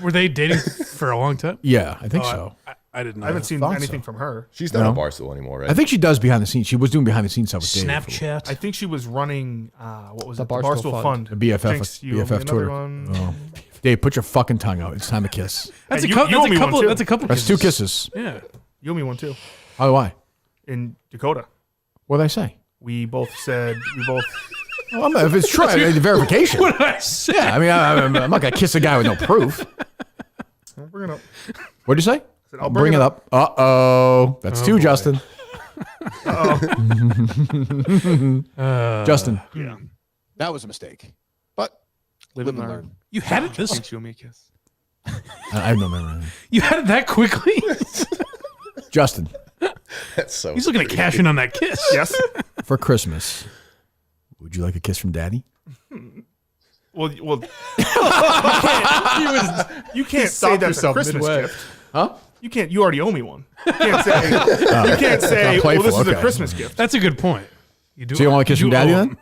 were they dating for a long time? Yeah, I think so. I didn't know. I haven't seen Thought anything so. from her. She's not on Barstool anymore, right? I think she does behind the scenes. She was doing behind the scenes stuff with Dave. Snapchat. I think she was running. What was The it? Barstool Fund. The BFF, Jinx, you owe me BFF another Twitter. one. Oh. Dave, put your fucking tongue out. It's time to kiss. That's Hey, a you owe me one, couple. too. That's a couple. That's two kisses. Yeah. You owe me one too. Oh, why? In Dakota, What did I say? we both said we both. Well, if it's true, I need the verification. What did I say? Yeah, I mean, I'm not gonna kiss a guy with no proof. I'll bring it up. What'd you say? said, I'll Bring it up. That's two, boy. Justin. Justin. Yeah. That was a mistake. But Live and learn. You had it this. Jinx, you owe me a kiss. I have no memory. You had it that quickly. Justin, That's so. He's looking at cashing on that kiss. Yes. for Christmas, would you like a kiss from Daddy? Well, you can't say that's a Christmas gift. Huh? You can't. You already owe me one. You can't say. You can't say. Not Well, this playful, is a okay. Christmas gift. That's a good point. You do. So you want a kiss from Daddy owe then? him.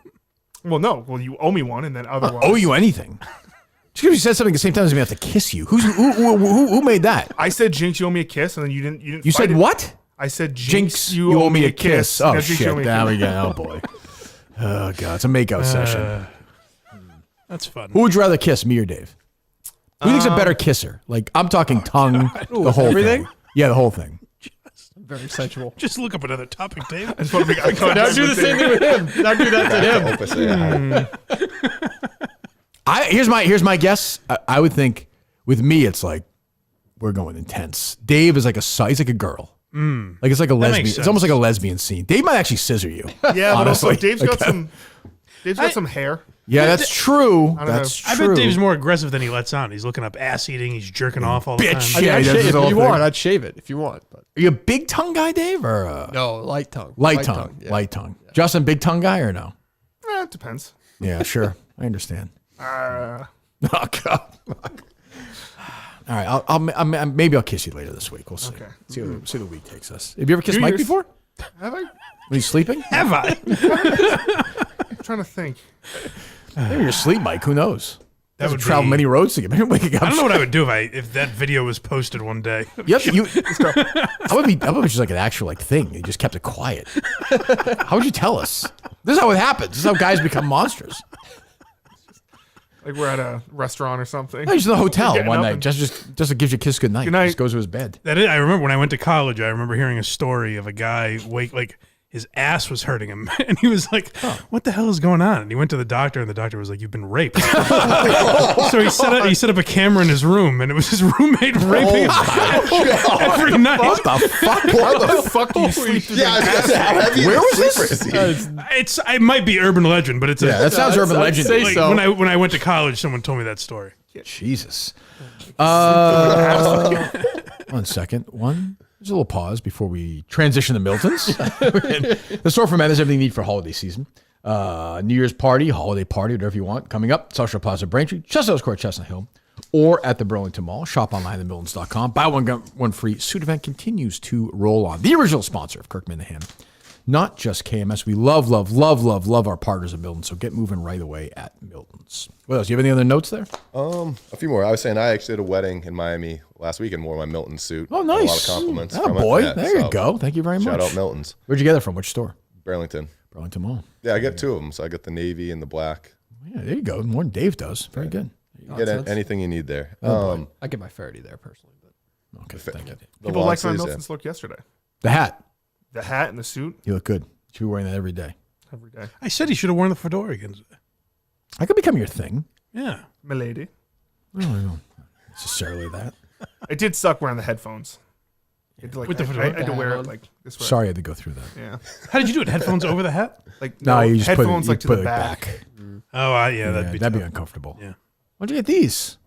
Well, no. Well, you owe me one, and then otherwise. Owe you anything? Just because you said something at the same time doesn't mean I have to kiss you. Who made that? I said, Jinx, you owe me a kiss, and then you didn't. You fight said it. what? I said, Jinx, you owe me a kiss. Oh, Now, Jinx, you owe shit. me a There kiss. we go. Oh, boy. Oh, God. It's a makeout session. That's fun. Who would you rather kiss, me or Dave? Who do you think's a better kisser? Like, I'm talking tongue, the whole everything? thing. Yeah, the whole thing. Very sensual. Just look up another topic, Dave. I just want to make eye contact. Now do the same thing with him. Now do that to him. Here's my guess. I would think with me, it's like we're going intense. Dave is like he's like a girl. Like it's like a lesbian. makes It's almost like sense. a lesbian scene. Dave might actually scissor you. Yeah, but also honestly. Dave's got Like, some. Dave's got some hair. Yeah, that's true. I don't That's I true. bet Dave's more aggressive than he lets on. He's looking up ass eating. He's jerking off all the Bitch. time. Yeah, I'd he does shave his it whole if you thing. want. I'd shave it if you want. But Are you a big tongue guy, Dave, or no, light tongue. light tongue? Yeah. Light tongue. Justin, big tongue guy or no? It depends. Yeah, sure. I understand. Oh God. All right, I'll maybe I'll kiss you later this week. We'll see. Okay. See how the week takes us. Have you ever kissed New Mike Year's. before? Have I? When he's sleeping? Have I? I'm trying to think. Maybe you're asleep, Mike. Who knows? That would travel be- many roads to get. Maybe waking up. I don't know what I would do if that video was posted one day. Yep. I would be just like an actual thing. You just kept it quiet. How would you tell us? This is how it happens. This is how guys become monsters. Like we're at a restaurant or something. No, he's in the hotel Getting one up night. and- Just gives you a kiss good night. Good night. Just goes to his bed. I remember when I went to college. I remember hearing a story of a guy his ass was hurting him, and he was like, "What the hell is going on?" And he went to the doctor, and the doctor was like, "You've been raped." So he set up a camera in his room, and it was his roommate raping him every night. What the fuck? How the fuck do you sleep through Yeah, I was gonna say, how heavy Where of a was sleeper this? is he? It might be urban legend, but it's Yeah, that sounds urban I'd legend. say like, so. when I went to college, someone told me that story. Jesus. 1 second. There's a little pause before we transition to Milton's. The store for men is everything you need for holiday season. New Year's party, holiday party, whatever you want. Coming up, Social Plaza Braintree, Chestnut Court, Chestnut Hill. or at the Burlington Mall. Shop online at Miltons.com. Buy one, get one free. Suit event continues to roll on. The original sponsor of Kirk Manahan. Not just KMS. We love our partners at Milton. So get moving right away at Milton's. What else? Do you have any other notes there? A few more. I was saying I actually did a wedding in Miami last week and wore my Milton suit. Oh, nice. A lot of compliments. Oh, boy. There you go. Thank you very much. Shout out Milton's. Where'd you get it from? Which store? Burlington Mall. Yeah, I get two of them. So I got the navy and the black. Yeah, there you go. More than Dave does. Very good. You get anything you need there. I get my Faraday there personally. But okay, thank you. People liked my Milton's look yesterday. The hat. The hat and the suit. You look good. You should be wearing that every day. Every day. I said he should have worn the fedora again. I could become your thing. Yeah. Milady. I don't know necessarily that. It did suck wearing the headphones. With the fedora? I had to wear it like this way. Sorry I had to go through that. Yeah. How did you do it? Headphones over the hat? Like No, you just headphones put it, like to the back. Oh, yeah, that'd be uncomfortable. Yeah. Why'd you get these?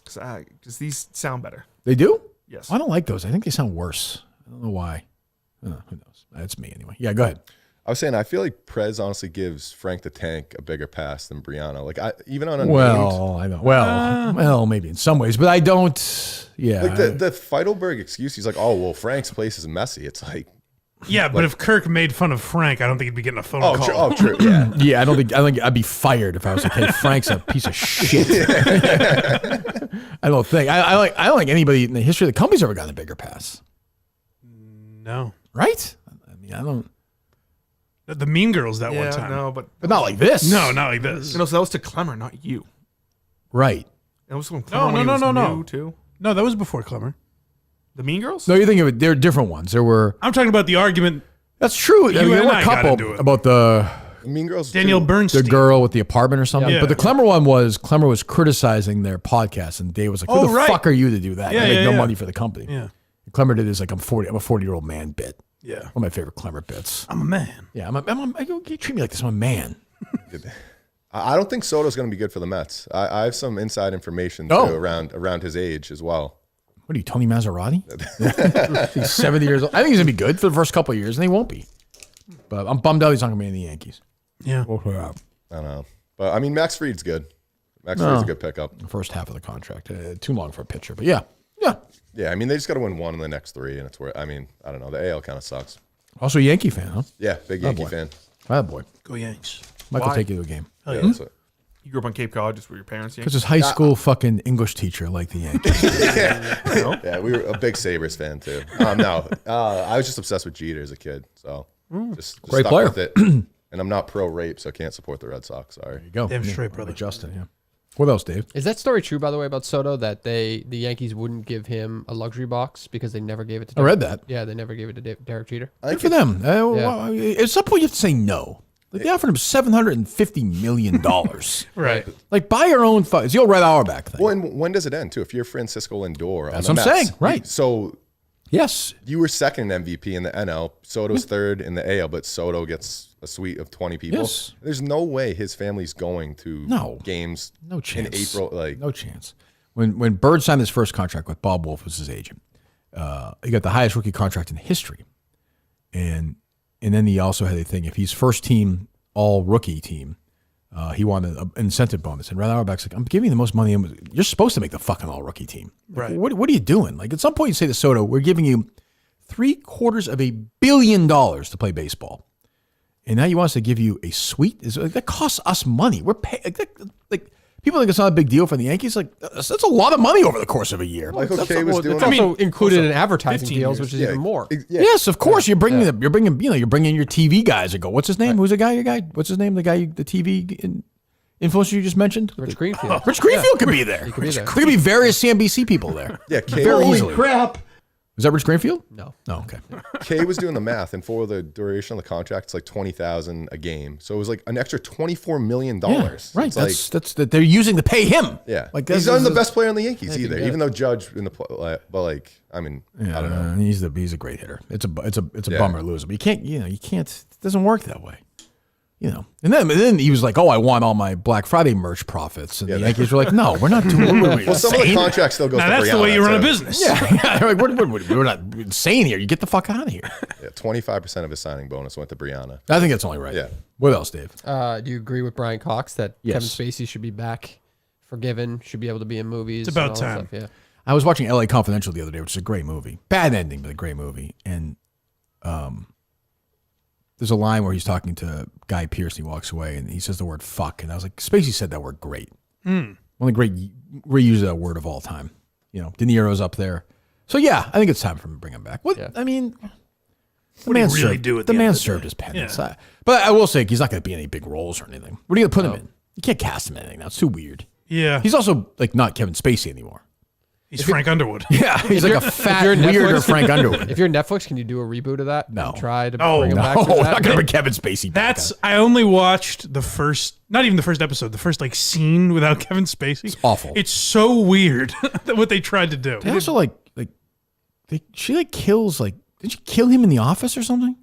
Because these sound better. They do? Yes. I don't like those. I think they sound worse. I don't know why. Who knows? That's me anyway. Yeah, go ahead. I was saying I feel like Prez honestly gives Frank the Tank a bigger pass than Brianna. Like even on unnamed. Well, I don't. Well, maybe in some ways, but I don't. Yeah. Like the Feidelberg excuse, he's like, oh well, Frank's place is messy. It's like. Yeah, but if Kirk made fun of Frank, I don't think he'd be getting a phone call. True. Yeah. Yeah, I don't think I'd be fired if I was like, hey, Frank's a piece of shit. I don't think. I don't think anybody in the history of the company's ever gotten a bigger pass. No. Right? I mean, I don't. The Mean Girls that one time. No, but not like this. No, not like this. No, so that was to Klemmer, not you. Right. That was when Klemmer No. new too. No, that was before Klemmer. The Mean Girls? No, you're thinking of it. They're different ones. There were. I'm talking about the argument. That's true. You I mean, there and were I a got couple into it. about the Mean Girls. Daniel too. Bernstein. the girl with the apartment or something. Yeah. But the Klemmer one was Klemmer was criticizing their podcast, and Dave was like, "Who the fuck are you to do that? Yeah, I make no yeah. money for the company." Yeah. And Klemmer did his like, I'm a 40-year-old man bit. Yeah. One of my favorite Klemmer bits. I'm a man. Yeah, you treat me like this. I'm a man. I don't think Soto's going to be good for the Mets. I have some inside information too, around his age as well. What are you, Tony Maserati? He's 70 years old. I think he's going to be good for the first couple of years, and he won't be. But I'm bummed out he's not going to be in the Yankees. Yeah. I don't know. But, I mean, Max Fried's good. Max Fried's a good pickup. The first half of the contract. Too long for a pitcher, but yeah. Yeah. Yeah, I mean, they just got to win one in the next three, and it's where, I mean, I don't know. The AL kind of sucks. Also a Yankee fan, huh? Yeah, big Yankee fan. Bad boy. Go Yanks. Michael will take you to a game. Hell Yeah, yeah. that's it. You grew up on Cape Cod, just were your parents Yankees? Because his high school fucking English teacher liked the Yankees. Yeah, we were a big Sabres fan, too. No, I was just obsessed with Jeter as a kid, so just Great stuck player. with it. And I'm not pro-rape, so I can't support the Red Sox. Sorry. There you go. Damn Yeah, straight, brother. like Justin, yeah. What else, Dave? Is that story true, by the way, about Soto, that the Yankees wouldn't give him a luxury box because they never gave it to I read that. Yeah, they never gave it to Derek Jeter. Good for them. Well, at some point, you have to say no. Like, they offered him $750 million. Right. Like, buy your own. It's the old Red Auerbach thing. Well, and when does it end, too? If you're Francisco Lindor, That's on what the I'm Mets, saying, right. So yes, you were second in MVP in the NL. Soto's third in the AL, but Soto gets a suite of 20 people. Yes. There's no way his family's going to games no chance. in April. Like no chance. When Bird signed his first contract with Bob Wolf was his agent, he got the highest rookie contract in history, and then he also had a thing. If he's first team all rookie team, he wanted an incentive bonus. And Red Auerbach's like, I'm giving you the most money. You're supposed to make the fucking all rookie team. Right. Like, what are you doing? Like, at some point you say to Soto, we're giving you $750 million to play baseball. And now you want us to give you a suite? That costs us money. We're paying. Like people think it's not a big deal for the Yankees. Like that's a lot of money over the course of a year. Michael Kay was doing. It's also included in advertising deals, which is even more. Yeah. Yes, of course. You're bringing you're bringing your TV guys and go. What's his name? Who's the guy? Your guy? What's his name? The guy, the TV influencer you just mentioned. Rich Greenfield. Rich Greenfield could be there. He could be there. There could be various CNBC people there. Yeah, Kay, very holy easily. crap. Is that Rich Greenfield? No. No. Okay. Kay was doing the math, and for the duration of the contract, it's like $20,000 a game. So it was like an extra $24 million. Yeah, right. It's That's that they're using to pay him. yeah. Like He's not the best player in the Yankees Yeah, either, yeah. even though Judge in the but like I mean I don't know. He's a great hitter. It's a bummer to lose him. But you can't. It doesn't work that way. And then he was like, "Oh, I want all my Black Friday merch profits," and the Yankees were like, "No, we're not doing." Well, some of the contracts still goes. Now to that's the Brianna, way you run a too. business. Yeah, like, we're not insane here. You get the fuck out of here. Yeah, 25% of his signing bonus went to Brianna. I think that's only right. Yeah. What else, Dave? Do you agree with Brian Cox that Yes. Kevin Spacey should be back Forgiven should be able to be in movies. It's about and all that time. stuff, yeah. I was watching LA Confidential the other day, which is a great movie. Bad ending, but a great movie. And there's a line where he's talking to Guy Pearce and he walks away and he says the word fuck. And I was like, Spacey said that word great. One of the great reuse of that word of all time. You know, De Niro's up there. So yeah, I think it's time for him to bring him back. What I mean, the man served his penance. Yeah. But I will say he's not going to be in any big roles or anything. What are you going to put him in? You can't cast him in anything. That's too weird. Yeah. He's also like not Kevin Spacey anymore. He's Frank Underwood. Yeah, he's like a fat, weirder Frank Underwood. If you're Netflix, can you do a reboot of that? No. And try to Oh, bring him no. back to We're that? not going to bring Kevin Spacey back. I only watched the first, not even the first episode, the first like scene without Kevin Spacey. It's awful. It's so weird what they tried to do. They also she kills did she kill him in the office or something?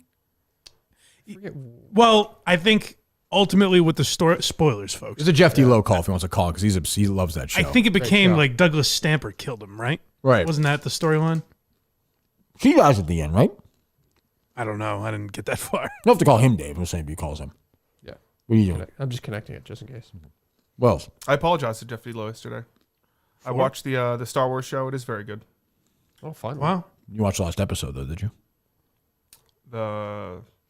Well, I think ultimately with the spoilers, folks. It's a Jeff D. Lowe call if he wants to call because he loves that show. I think it became like Douglas Stamper killed him, right? Right. Wasn't that the storyline? She dies at the end, right? I don't know. I didn't get that far. You'll have to call him Dave. I'm saying if he calls him. Yeah. What are you doing? I'm just connecting it just in case. Well, I apologize to Jeff D. Lowe yesterday. I watched the Star Wars show. It is very good. Oh, fun. Wow. You watched the last episode though, did you?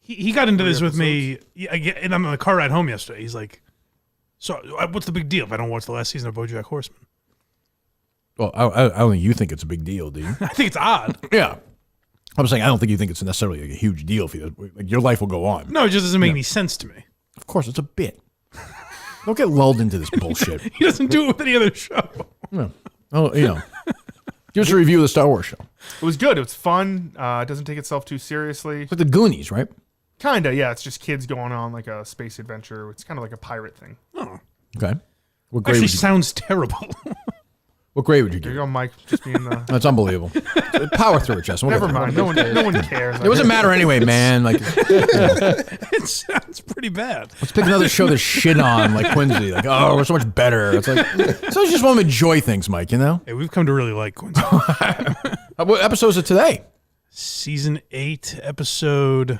He got into this with me, and I'm in the car ride home yesterday. He's like, "So, what's the big deal if I don't watch the last season of BoJack Horseman?" Well, I don't think you think it's a big deal, do you? I think it's odd. Yeah. I'm saying I don't think you think it's necessarily a huge deal if you like your life will go on. No, it just doesn't make any sense to me. Of course, it's a bit. Don't get lulled into this bullshit. He doesn't do it with any other show. No. Oh, give us a review of the Star Wars show. It was good. It was fun. It doesn't take itself too seriously. It's like the Goonies, right? Kinda, yeah. It's just kids going on like a space adventure. It's kind of like a pirate thing. Oh, Okay. What grade actually would you, sounds terrible. what grade would you There give? you go, Mike. Just being the. That's unbelievable. Power through it, Justin. We'll Never get there. mind. No one cares. It doesn't matter anyway, man. Like, It sounds pretty bad. let's pick another show to shit on, like Quincy. Like, oh, we're so much better. It's like, so you just want to enjoy things, Mike. You know. Hey, we've come to really like Quincy. What episodes are today? Season 8, episode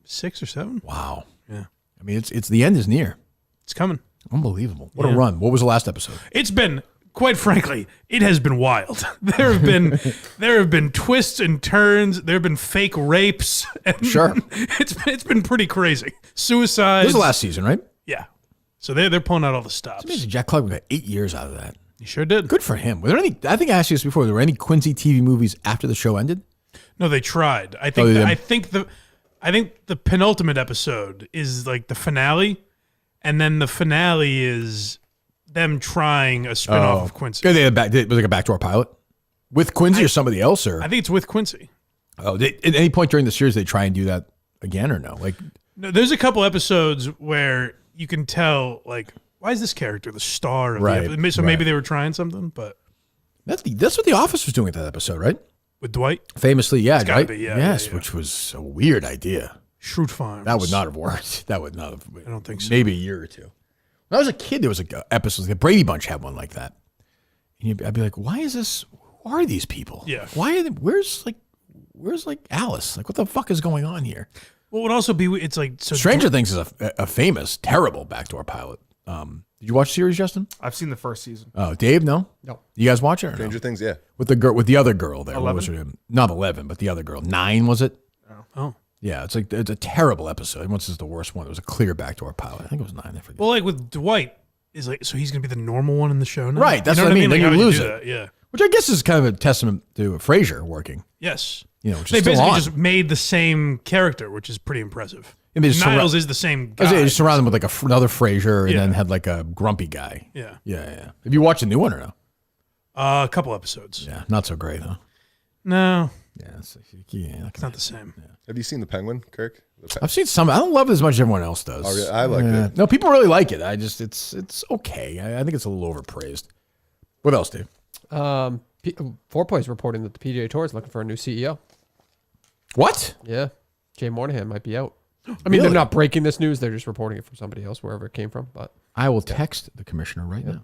6 or 7. Wow. Yeah. I mean, it's the end is near. It's coming. Unbelievable. What a run. What was the last episode? It's been, quite frankly, it has been wild. There have been twists and turns. There have been fake rapes. And Sure. It's been pretty crazy. Suicides. This is the last season, right? Yeah. So they're pulling out all the stops. It's amazing. Jack Clark got 8 years out of that. He sure did. Good for him. Were there any? I think I asked you this before. Were there any Quincy TV movies after the show ended? No, they tried. I think. they I did? think the penultimate episode is like the finale, and then the finale is them trying a spinoff of Quincy. Was it like a backdoor pilot with Quincy or somebody else? Or I think it's with Quincy. at any point during the series they try and do that again or no? Like, No, there's a couple episodes where you can tell, like, why is this character the star of Right, the episode? So maybe they were trying something, but that's what The Office was doing with that episode, right? with Dwight, Famously, yeah, It's gotta right? be, yeah, yes, yeah. which was a weird idea. Shrewd Farms. That would not have worked. That would not have. I don't think so. Maybe a year or two. When I was a kid, there was a episode. The Brady Bunch had one like that. And I'd be like, "Why is this? Who are these people? Yeah. Why are they? Where's Alice? Like, what the fuck is going on here?" Well, it would also be, it's like so Stranger Things is a famous, terrible backdoor pilot. Did you watch the series, Justin? I've seen the first season. Oh, Dave, no. You guys watch it? Or Stranger no? Things, yeah. With the other girl there. What was 11? her name? Not 11, but the other girl. 9 was it? Oh. Yeah, it's a terrible episode. Once is the worst one. It was a clear backdoor pilot. I think it was 9. I forget. Well, like with Dwight, is like, so he's gonna be the normal one in the show now, Right, that's You know what I mean. Like, Then how you would lose do it. that? Yeah. Which I guess is kind of a testament to Frasier working. Yes. You know, which They is still basically on. just made the same character, which is pretty impressive. And they just Niles is the same guy. They just surround them with like another Frasier, and Yeah. then had like a grumpy guy. Yeah. Yeah. Have you watched the new one or no? A couple episodes. Yeah, not so great, huh? No. Yeah, it's not the same. Have you seen The Penguin, Kirk? I've seen some. I don't love it as much as everyone else does. Oh, really? I liked it. No, people really like it. It's okay. I think it's a little overpraised. What else, Dave? Four is reporting that the PGA Tour is looking for a new CEO. What? Yeah. Jay Monahan might be out. I mean, Really? they're not breaking this news. They're just reporting it from somebody else, wherever it came from. But I will text the commissioner right now.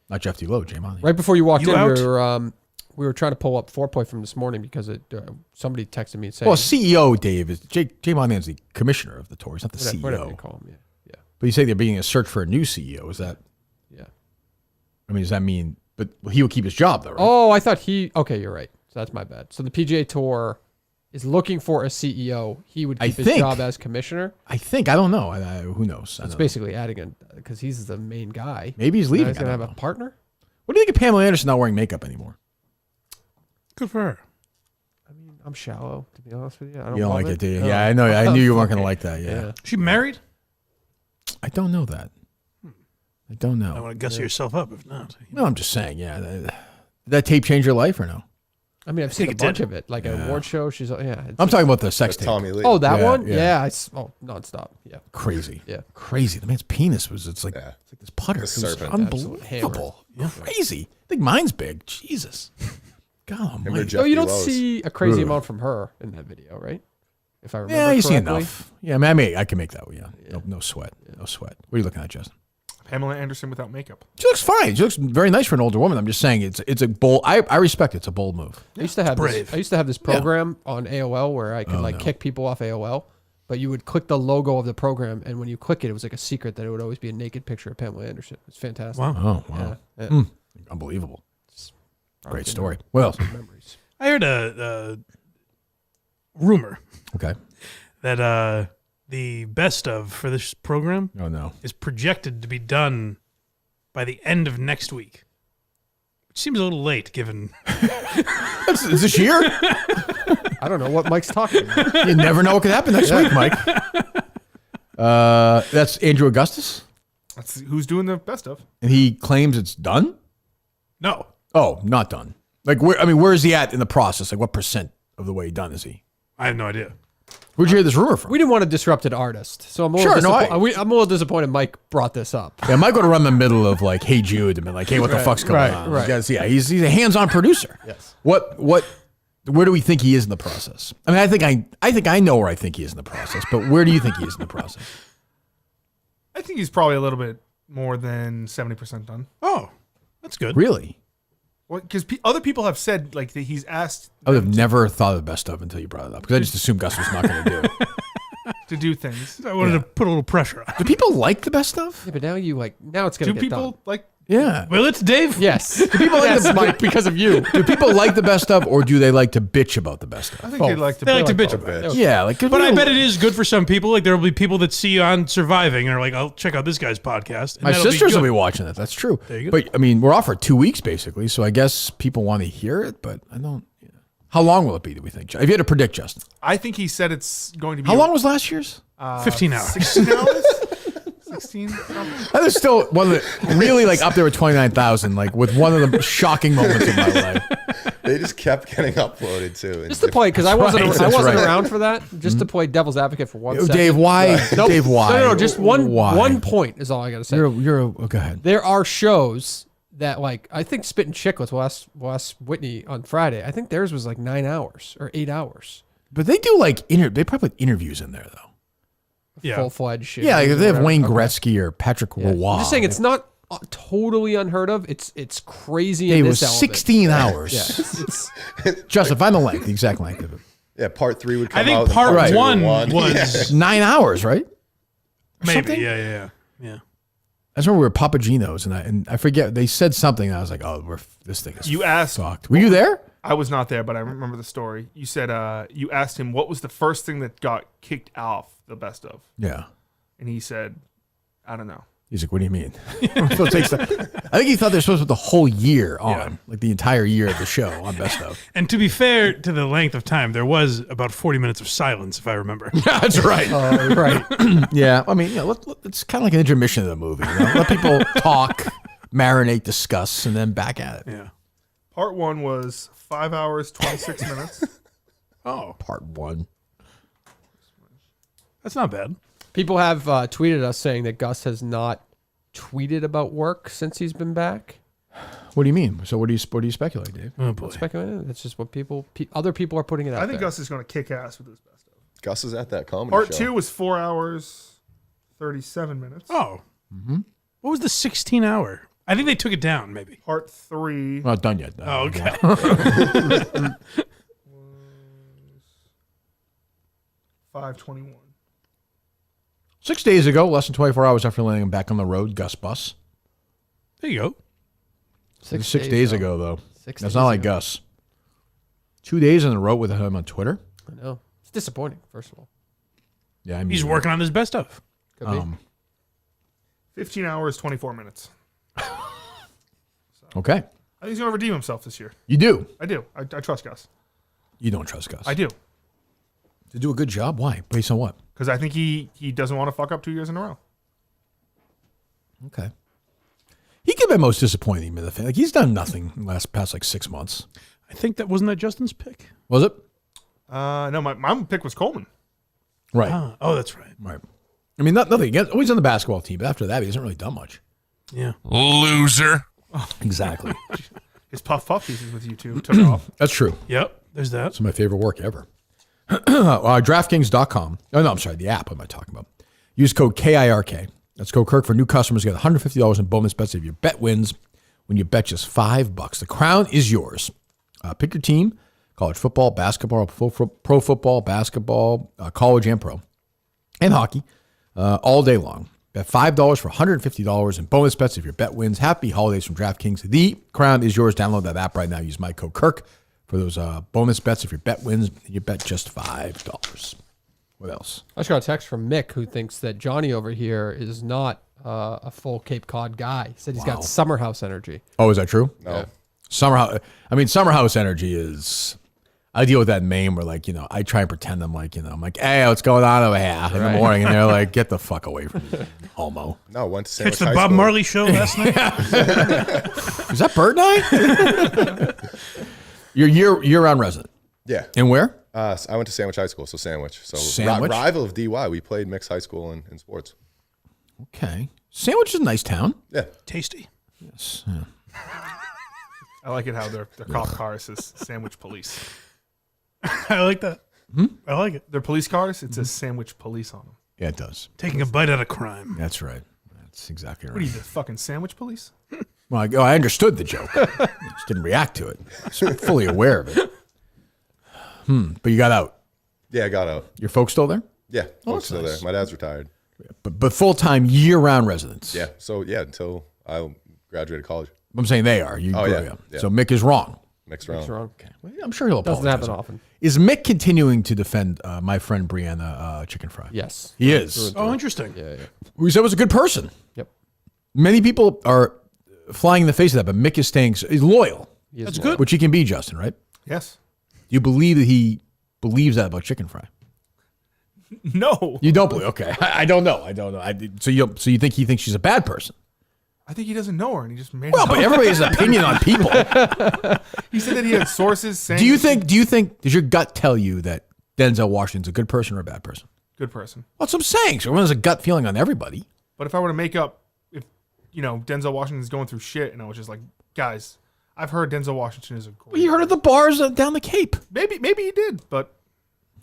Not Jeff D. Lowe, Jay Monahan. right before you walked You in, out? we were trying to pull up 4 from this morning because somebody texted me and saying, Well, CEO Dave is Jay Monahan's the commissioner of the tour. He's not the CEO. whatever you call him. Yeah. But you say they're being a search for a new CEO. Is that? Yeah. I mean, does that mean? But he will keep his job though, right? Oh, I thought okay, you're right. So that's my bad. So the PGA Tour is looking for a CEO. He would keep his job as commissioner. I think. I don't know. Who knows? It's basically adding because he's the main guy. Maybe he's leaving. He's gonna have a partner. What do you think of Pamela Anderson not wearing makeup anymore? Good for her. I mean, I'm shallow, to be honest with you. I You don't like it, do you? No. Yeah, I know. I knew you weren't going to like that. Yeah. She married? I don't know that. I don't know. I want to guss yourself up if not. No, I'm just saying. Yeah. Did that tape change your life or no? I mean, I've seen a bunch of it, like an award show. She's I'm talking about the sex tape. Tommy Lee. Oh, that one? Yeah. Nonstop. Yeah. Crazy. Yeah. Crazy. The man's penis was. It's like this putter. It was unbelievable. Crazy. I think mine's big. Jesus. God. Oh, you don't see a crazy amount from her in that video, right? If I remember Yeah, you correctly. see enough. Yeah, I mean, I can make that. Yeah. No sweat. No sweat. What are you looking at, Justin? Pamela Anderson without makeup. She looks fine. She looks very nice for an older woman. I'm just saying it's a bold. I respect it. It's a bold move. I used to have this program on AOL where I could kick people off AOL, but you would click the logo of the program, and when you click it, it was like a secret that it would always be a naked picture of Pamela Anderson. It's fantastic. Wow. Oh, wow. Yeah. Unbelievable. Great story. What else? Memories. I heard a rumor. Okay. That the best of for this program is projected to be done by the end of next week. Which seems a little late given Is this year? I don't know what Mike's talking about. You never know what could happen next week, Mike. That's Andrew Augustus? That's who's doing the best of. And he claims it's done? No. Oh, not done. Like where is he at in the process? Like what % of the way done is he? I have no idea. Where'd you hear this rumor from? We didn't want to disrupt an artist, so I'm a little disappointed Mike brought this up. Yeah, Mike would have run the middle of like, Hey Jude, and been like, hey, what the fuck's going on? Right. You guys, he's a hands-on producer. Yes. Where do we think he is in the process? I mean, I think I know where I think he is in the process, but where do you think he is in the process? I think he's probably a little bit more than 70% done. Oh, that's good. Really? Well, because other people have said like that he's asked. I would have never thought of the best of until you brought it up because I just assumed Gus was not going to do it. To do things. I wanted to put a little pressure on. Do people like the best of? Yeah, but now it's going to get done. Do people like? Yeah. Well, it's Dave. Yes. Do people like the Mike because of you? Do people like the best of, or do they like to bitch about the best of? I think they like to bitch about it. Yeah, like. But I bet it is good for some people. Like there will be people that see you on Surviving and are like, "I'll check out this guy's podcast." And My that'll be sisters will good. be watching it. That's true. There you go. But I mean, we're off for 2 weeks basically, so I guess people want to hear it. But I don't. Yeah. How long will it be? Do we think? If you had to predict, Justin, I think he said it's going to be. how long was last year's? 15 hours. 16 hours. 16. That is still one of the really like up there with 29,000, like with one of the shocking moments of my life. They just kept getting uploaded too. Just to play, because I wasn't right. around for that. Just to play devil's advocate for 1 second. Dave, why? Nope. Dave, why? No, just Why? one point is all I got to say. Go ahead. There are shows that like I think Spit and Chicklets will ask Whitney on Friday. I think theirs was like 9 hours or 8 hours. But they do like they probably put interviews in there though. Yeah. Full-fledged. Yeah, like if they have Wayne Gretzky or Patrick Roy. I'm just saying it's not totally unheard of. It's crazy. It in was this element. 16 hours. Yeah. Justin, find the length, the exact length of it. Yeah, part 3 would come I think out. and part two one would was 9 hours, right? maybe. Something? Yeah. I just remember we were Papagino's and I forget they said something and I was like, oh, this thing is You asked. fucked. Were you there? I was not there, but I remember the story. You said you asked him what was the first thing that got kicked off the best of. Yeah. And he said, I don't know. He's like, what do you mean? So it takes I think he thought they were supposed to put the whole year on, like the entire year of the show on Best Of. And to be fair to the length of time, there was about 40 minutes of silence, if I remember. Yeah, that's right. Right. Yeah, I mean, it's kind of like an intermission of the movie. You know? Let people talk, marinate, discuss, and then back at it. Yeah. Part 1 was 5 hours, 26 minutes. Oh. Part 1. That's not bad. People have tweeted us saying that Gus has not tweeted about work since he's been back. What do you mean? So what do you speculate, Dave? Oh boy. Speculating? That's just what other people are putting it out I think there. Gus is going to kick ass with his best of. Gus is at that comedy Part show. 2 was 4 hours, 37 minutes. Oh. Mm-hmm. What was the 16 hour? I think they took it down, maybe. Part 3. Not done yet. Oh, okay. 5:21. 6 days ago, less than 24 hours after landing back on the road, Gus bus. There you go. 6 days ago, though. 6 That's days not like ago. Gus. 2 days in a row with him on Twitter. I know. It's disappointing, first of all. Yeah, I mean, He's working on his best of. Could be. 15 hours, 24 minutes. Okay. I think he's going to redeem himself this year. You do. I do. I trust Gus. You don't trust Gus. I do. To do a good job? Why? Based on what? Because I think he doesn't want to fuck up 2 years in a row. Okay. He could be most disappointing in the thing. Like, he's done nothing in the past like 6 months. I think wasn't that Justin's pick? Was it? No, my pick was Coleman. Right. Oh, that's right. Right. I mean, nothing against. Always on the basketball team, but after that, he hasn't really done much. Yeah. Loser. Exactly. His puff pieces with you two took off. That's true. Yep. There's that. It's my favorite work ever. DraftKings.com. Oh, no, I'm sorry. The app. What am I talking about? Use code KIRK. That's code Kirk for new customers. Get $150 in bonus bets if your bet wins when you bet just $5. The crown is yours. Pick your team. College football, basketball, pro football, basketball, college and pro, and hockey all day long. Bet $5 for $150 in bonus bets if your bet wins. Happy holidays from DraftKings. The crown is yours. Download that app right now. Use my code Kirk for those bonus bets. If your bet wins, you bet just $5. What else? I just got a text from Mick who thinks that Johnny over here is not a full Cape Cod guy. He said he's got summer house energy. Oh, is that true? No. Yeah. Summer house energy is. I deal with that meme where, like, I try and pretend I'm like, I'm like, hey, what's going on over here in the morning? And they're like, get the fuck away from me, homo. No, went to Sandwich It's the High Bob School. Marley show last night. Is that Bert and I? You're year-round resident. Yeah. And where? I went to Sandwich High School, so Sandwich. So Sandwich? rival of DY. We played mixed high school in sports. Okay. Sandwich is a nice town. Yeah. Tasty. Yes. Yeah. I like it how their cop car says Sandwich Police. I like that. I like it. Their police cars, it says Sandwich Police on them. Yeah, it does. Taking a bite out of crime. That's right. That's exactly right. What are you, the fucking Sandwich Police? Well, I understood the joke. I just didn't react to it. I was fully aware of it. But you got out. Yeah, I got out. Your folks still there? Yeah, Oh, folks still that's there. My dad's retired. But full-time year-round residents. Yeah, so until I graduated college. I'm saying they are. You Oh, grew yeah, up. yeah. So Mick is wrong. Mick's wrong. Okay. Well, I'm sure he'll Doesn't apologize. happen often. Is Mick continuing to defend my friend Brianna Chicken Fry? Yes. He is. Oh, interesting. Yeah. We said was a good person. Yep. Many people are flying in the face of that, but Mick is staying. He's loyal. He is That's loyal. good. Which he can be, Justin, right? Yes. Do you believe that he believes that about Chicken Fry? No. You don't believe? Okay. I don't know. So you think he thinks she's a bad person? I think he doesn't know her, and he just made. Well, but everybody has an opinion on people. He said that he had sources saying. Do you think? Does your gut tell you that Denzel Washington's a good person or a bad person? Good person. Well, that's what I'm saying. So everyone has a gut feeling on everybody. But if I were to make up, if Denzel Washington's going through shit, and I was just like, guys, I've heard Denzel Washington is a great. Well, you heard of the bars down the Cape. Maybe he did, but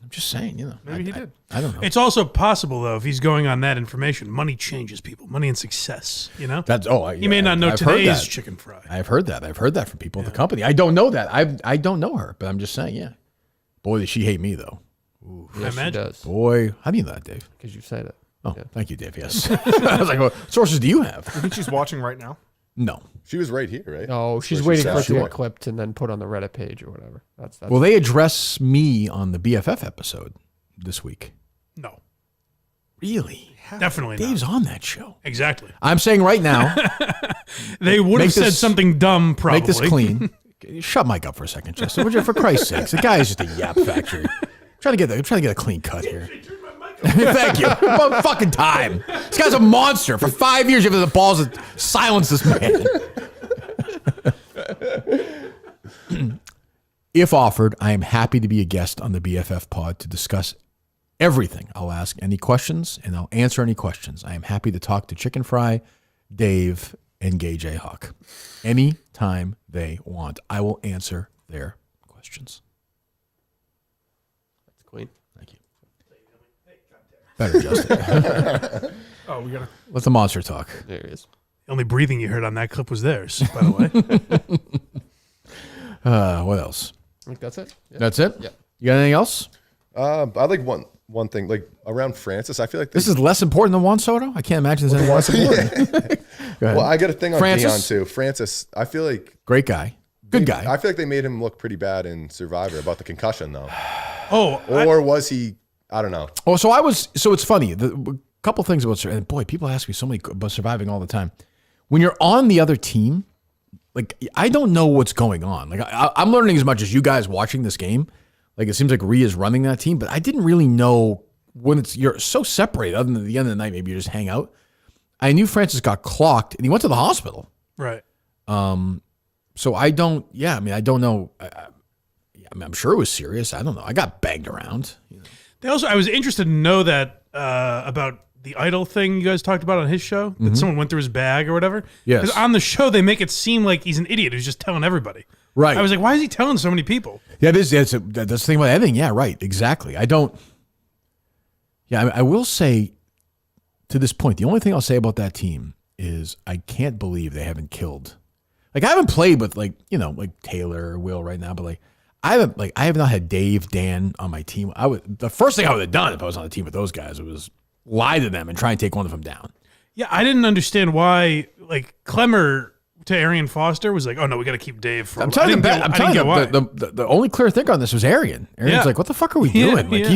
I'm just saying, maybe he did. I don't know. It's also possible, though, if he's going on that information, money changes people. Money and success, That's You may not know I've heard today's that. Chicken Fry. I've heard that from people at the company. I don't know that. I don't know her, but I'm just saying, yeah. Boy, does she hate me though. Yes, I imagine. she does. Boy, how do you know that, Dave? Because you said it. Oh, thank you, Dave. Yes. I was like, what sources do you have? You think she's watching right now? No. She was right here, right? No, she's That's what waiting she for it said. to get clipped and then put on the Reddit page or whatever. That's Will they address me on the BFF episode this week? No. Really? Definitely Dave's not. on that show. Exactly. I'm saying right now. They would have said something dumb, probably. Make this clean. Shut Mike up for a second, Justin. Would you, for Christ's sakes, the guy is just a yap factory. I'm trying to get a clean cut here. Thank you. About fucking time. This guy's a monster. For 5 years, you have the balls to silence this man. If offered, I am happy to be a guest on the BFF pod to discuss everything. I'll ask any questions and I'll answer any questions. I am happy to talk to Chicken Fry, Dave, and Gay J Hawk anytime they want. I will answer their questions. That's clean. Thank you. Better, Justin. Oh, we gotta let the monster talk. There he is. The only breathing you heard on that clip was theirs, by the way. What else? I think that's it. Yeah. That's it? Yeah. You got anything else? I like one thing, like around Francis. I feel like This is less important than Juan Soto? I can't imagine there's anything less important. Well, I got a thing on Francis? Dion too. Francis, I feel like great guy, good guy. I feel like they made him look pretty bad in Survivor about the concussion though. Or was he? I don't know. Oh, so it's funny. A couple things about Survivor. And boy, people ask me so many about Surviving all the time. When you're on the other team, like I don't know what's going on. Like I'm learning as much as you guys watching this game. Like it seems like Rhea's running that team, but I didn't really know when you're so separated. Other than at the end of the night, maybe you just hang out. I knew Francis got clocked and he went to the hospital. Right. So I don't. Yeah, I mean, I don't know. I'm sure it was serious. I don't know. I got banged around. I was interested to know that about the idol thing you guys talked about on his show, that someone went through his bag or whatever. Yes. Because on the show, they make it seem like he's an idiot who's just telling everybody. Right. I was like, why is he telling so many people? Yeah, that's the thing about editing. Yeah, right. Exactly. I will say to this point, the only thing I'll say about that team is I can't believe they haven't killed. Like I haven't played with like Taylor or Will right now, but like I have not had Dave, Dan on my team. The first thing I would have done if I was on the team with those guys was lie to them and try and take one of them down. Yeah, I didn't understand why like Klemmer to Arian Foster was like, oh no, we got to keep Dave. I'm telling you, the only clear thinker on this was Arian. Arian's like, what the fuck are we doing? Like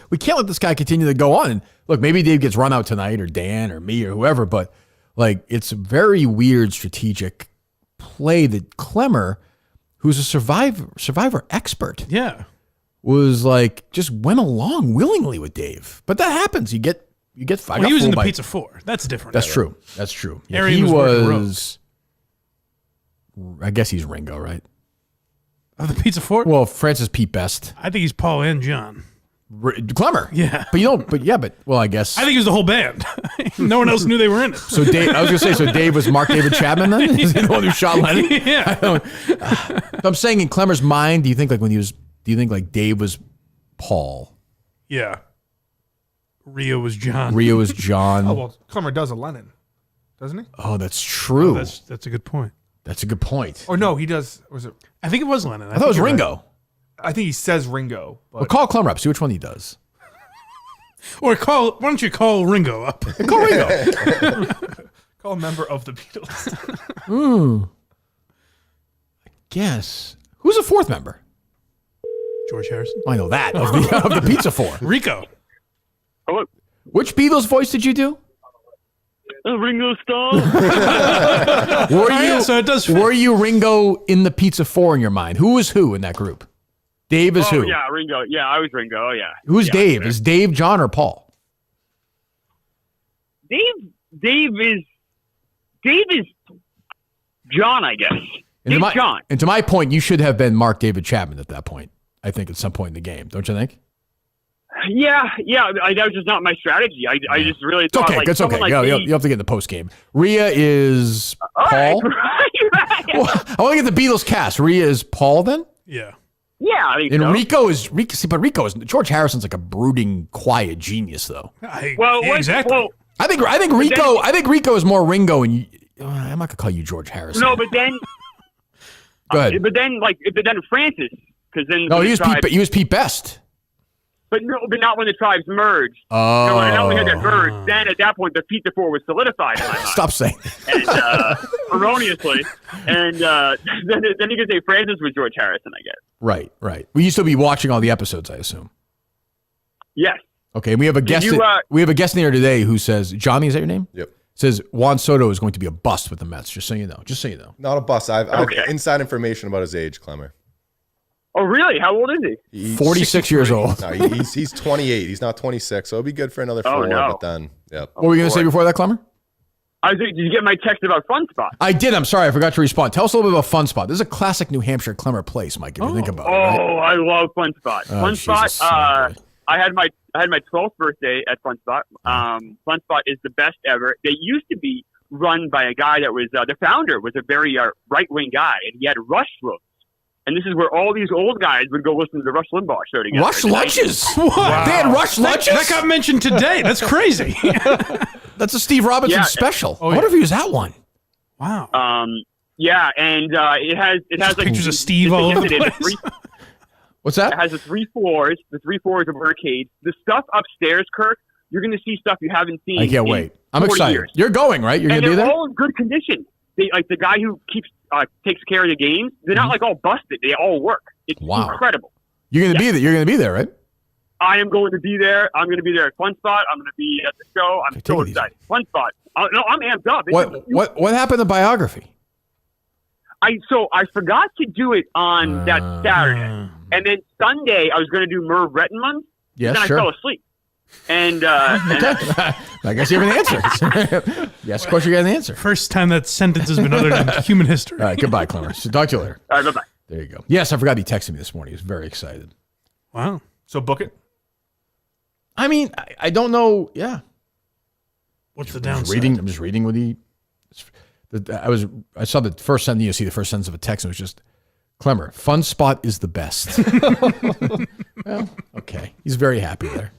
we can't let this guy continue to go on. And look, maybe Dave gets run out tonight, or Dan, or me, or whoever. But like, it's a very weird strategic play that Klemmer, who's a survivor expert, was like just went along willingly with Dave. But that happens. You get. Well, he was in the Pizza 4. That's different. That's true. That's true. Yeah, Arian was. I guess he's Ringo, right? Of the Pizza 4? Well, Francis Pete Best. I think he's Paul and John. Clemmer. Yeah. Well, I guess. I think it was the whole band. No one else knew they were in it. So Dave, I was going to say, so Dave was Mark David Chapman then? Is he the one who shot Lennon? Yeah. I'm saying in Klemmer's mind, do you think like Dave was Paul? Yeah. Rio was John. Oh, well, Klemmer does a Lennon, doesn't he? Oh, that's true. Oh, that's a good point. That's a good point. Or no, he does. Was it? I think it was Lennon. I thought it was Ringo. Right. I think he says Ringo. But... Well, call Klemmer up. See which one he does. Or why don't you call Ringo up? Call Ringo. Call a member of the Beatles. I guess. Who's the fourth member? George Harrison. I know that. Of the Pizza 4. Rico. Hello. Which Beatles voice did you do? Ringo Starr. Were you Ringo in the Pizza 4 in your mind? Who was who in that group? Dave is who? Yeah, Ringo. Yeah, I was Ringo. Oh, yeah. Who's Dave? Is Dave John or Paul? Dave is John, I guess. John. And to my point, you should have been Mark David Chapman at that point. I think at some point in the game, don't you think? Yeah. That was just not my strategy. I just really thought okay. That's okay. You have to get in the post game. Rhea is Paul. Right. Well, I want to get the Beatles cast. Rhea is Paul then. Yeah. Yeah, I think and so. Rico is Rico. See, but Rico is George Harrison's like a brooding, quiet genius, though. Exactly. Well, I think Rico. I think Rico is more Ringo, and I'm not gonna call you George Harrison. No, but then. Go ahead. But then Francis, because then. No, he was Pete Best. But not when the tribes merged. Oh. Not when we had that merge. Then at that point, the Pizza 4 was solidified in my mind. Stop saying that. And, erroneously. And then you could say Francis was George Harrison, I guess. Right. Well, you still be watching all the episodes, I assume. Yes. Okay, we have a guest. We have a guest in here today who says, Johnny, is that your name? Yep. Says Juan Soto is going to be a bust with the Mets. Just so you know. Not a bust. I've inside information about his age, Klemmer. Oh, really? How old is he? He's 46 years old. No, he's 28. He's not 26, so it'll be good for another 4. No. But then, yep. What were you going to say before that, Klemmer? Did you get my text about Funspot? I did. I'm sorry. I forgot to respond. Tell us a little bit about Funspot. This is a classic New Hampshire Clemmer place, Mike, if you think about it. Oh, right? I love Funspot. Funspot, Jesus, I had my 12th birthday at Funspot. Funspot is the best ever. They used to be run by a guy that was, the founder was a very right-wing guy, and he had rush rooms. And this is where all these old guys would go listen to the Rush Limbaugh show together. Rush lunches? What? Wow. They had rush lunches? That got mentioned today. That's crazy. That's a Steve Robinson special. I wonder if he was that one. Wow. Yeah, and it has like pictures of Steve all over the place. What's that? It has the 3 floors. The 3 floors of arcades. The stuff upstairs, Kirk, you're going to see stuff you haven't seen. I can't wait. I'm 40 excited. years. You're going, right? You're And going to be they're there? all in good condition. They, like the guy who takes care of the games, they're not like all busted. They all work. It's incredible. You're going to be there. You're going to be there, right? I am going to be there. I'm going to be there at Funspot. I'm going to be at the show. I'm so excited. Funspot. No, I'm amped up. What happened to biography? I forgot to do it on that Saturday, and then Sunday I was going to do Merv Rettenmund. Yes, then sure. I fell asleep. And I guess you have an answer. Yes, of course you got an answer. First time that sentence has been uttered in human history. All right, goodbye, Klemmer. So talk to you later. All right, bye-bye. There you go. Yes, I forgot he texted me this morning. He was very excited. Wow. So book it. I mean, I don't know. Yeah. What's the I'm downside? just reading what he. I saw the first sentence. You see the first sentence of a text, and it was just Klemmer. Funspot is the best. Well, okay. He's very happy there.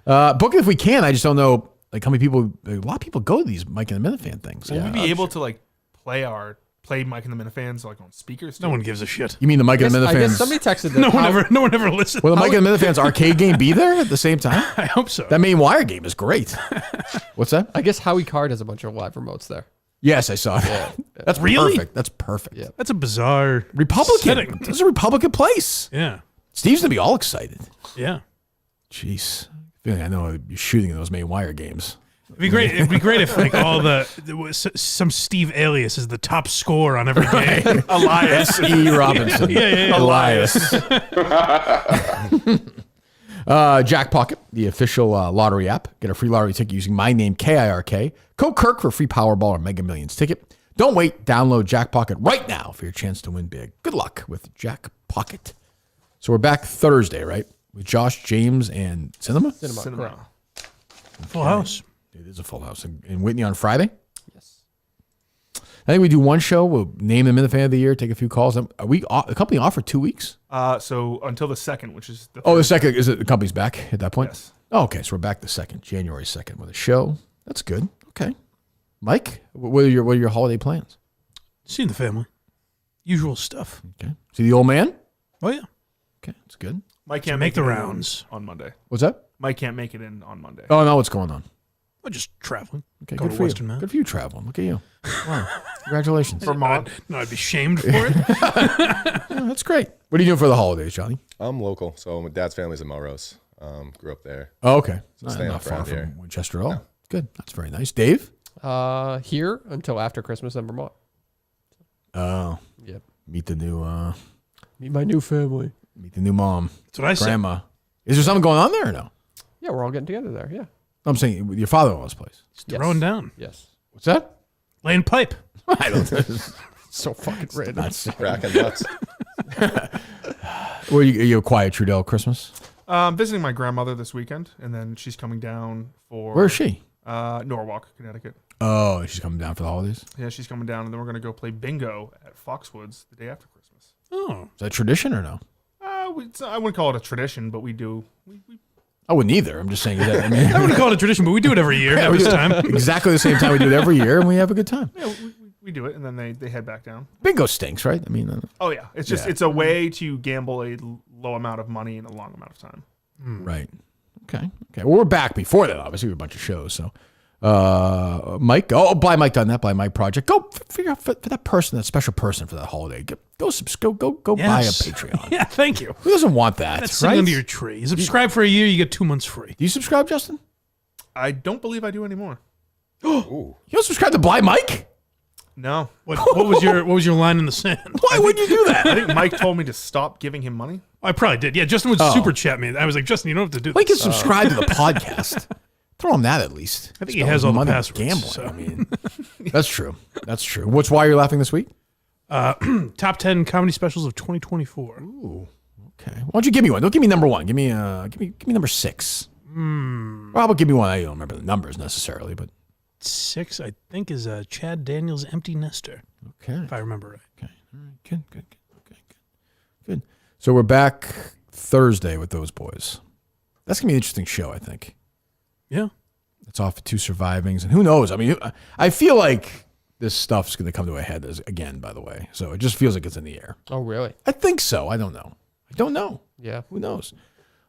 Book it if we can. I just don't know how many people. A lot of people go to these Mike and the Minifan things. Will we be able to play Mike and the Minifans on speakers? No one gives a shit. You mean the Mike and the Minifans? I guess somebody texted that. No one ever listens. Will the Mike and the Minifans arcade game be there at the same time? I hope so. That main wire game is great. What's that? I guess Howie Card has a bunch of live remotes there. Yes, I saw that. That's Really? perfect. That's perfect. Yeah. That's a bizarre Republican. setting. This is a Republican place. Yeah. Steve's gonna be all excited. Yeah. Jeez. I know I'd be shooting in those main wire games. It'd be great. It'd be great if some Steve alias is the top score on every game. Elias. S.E. Robinson. Yeah. Elias. Jack Pocket, the official lottery app. Get a free lottery ticket using my name, KIRK. Code Kirk for a free Powerball or Mega Millions ticket. Don't wait. Download Jack Pocket right now for your chance to win big. Good luck with Jack Pocket. So we're back Thursday, right? With Josh, James, and Cinema? Cinema. Full house. It is a full house. And Whitney on Friday? Yes. I think we do one show. We'll name the Minifan of the year, take a few calls. Are we the company off for 2 weeks? So until the 2nd, which is the the 2nd. Is it the company's back at that point? Yes. Oh, okay. So we're back the 2nd, January 2nd with a show. That's good. Okay. Mike, what are your holiday plans? Seeing the family. Usual stuff. Okay. See the old man? Oh, yeah. Okay. That's good. Mike can't make the it in rounds on Monday. What's that? Mike can't make it in on Monday. Oh, no. What's going on? Well, just traveling. Okay. Go Good to for Western you. Mass. Good for you traveling. Look at you. Wow. Congratulations. Vermont. No, I'd be shamed for it. Yeah, that's great. What are you doing for the holidays, Johnny? I'm local, so my dad's family's in Melrose. Grew up there. Oh, okay. So staying Not up far around from here. Winchester at all. No. Good. That's very nice. Dave? Here until after Christmas in Vermont. Oh. Yep. Meet the new Meet my new family. meet the new mom. That's what I said. Grandma. Is there something going on there or no? Yeah, we're all getting together there. Yeah. I'm saying with your father-in-law's place. Throwing down. Yes. What's that? Laying pipe. I don't know. So fucking random. That's Cracking nuts. Are you a quiet Trudell Christmas? Visiting my grandmother this weekend, and then she's coming down for... Where is she? Norwalk, Connecticut. Oh, she's coming down for the holidays? Yeah, she's coming down, and then we're going to go play bingo at Foxwoods the day after Christmas. Oh. Is that tradition or no? I wouldn't call it a tradition, but we do. I wouldn't either. I'm just saying. I mean, I wouldn't call it a tradition, but we do it every year yeah, at we this do it time. exactly the same time we do it every year, and we have a good time. Yeah, we do it, and then they head back down. Bingo stinks, right? I mean, Oh yeah, it's just it's a way to gamble a low amount of money in a long amount of time. right. Okay. Well, we're back before that. Obviously, we have a bunch of shows. So, Mike, Blind Mike done that. Blind Mike project. Go figure out for that person, that special person for that holiday. Go buy a Yes. Patreon. Yeah, thank you. Who doesn't want that? That's right? sitting under your tree. You subscribe for a year, you get 2 months free. Do you subscribe, Justin? I don't believe I do anymore. You don't subscribe to Blind Mike? No. What was your line in the sand? Why would you do that? I think Mike told me to stop giving him money. I probably did. Yeah, Justin would super chat me. I was like, Justin, you don't have to do Mike can this. subscribe to the podcast. Throw him that at least. I think he has all the Money passwords. Gambling. So. I mean, that's true. That's true. What's why you're laughing this week? Top 10 comedy specials of 2024. Ooh. Okay. Why don't you give me one? Don't give me number one. Give me number 6. Or how about give me one? I don't remember the numbers necessarily, but 6, I think, is Chad Daniels' Empty Nester. Okay. If I remember right. Okay. All right. Good. Okay. Good. So we're back Thursday with those boys. That's gonna be an interesting show, I think. Yeah. It's off to 2 survivings, and who knows? I mean, I feel like this stuff's going to come to a head again, by the way. So it just feels like it's in the air. Oh, really? I think so. I don't know. Yeah. Who knows?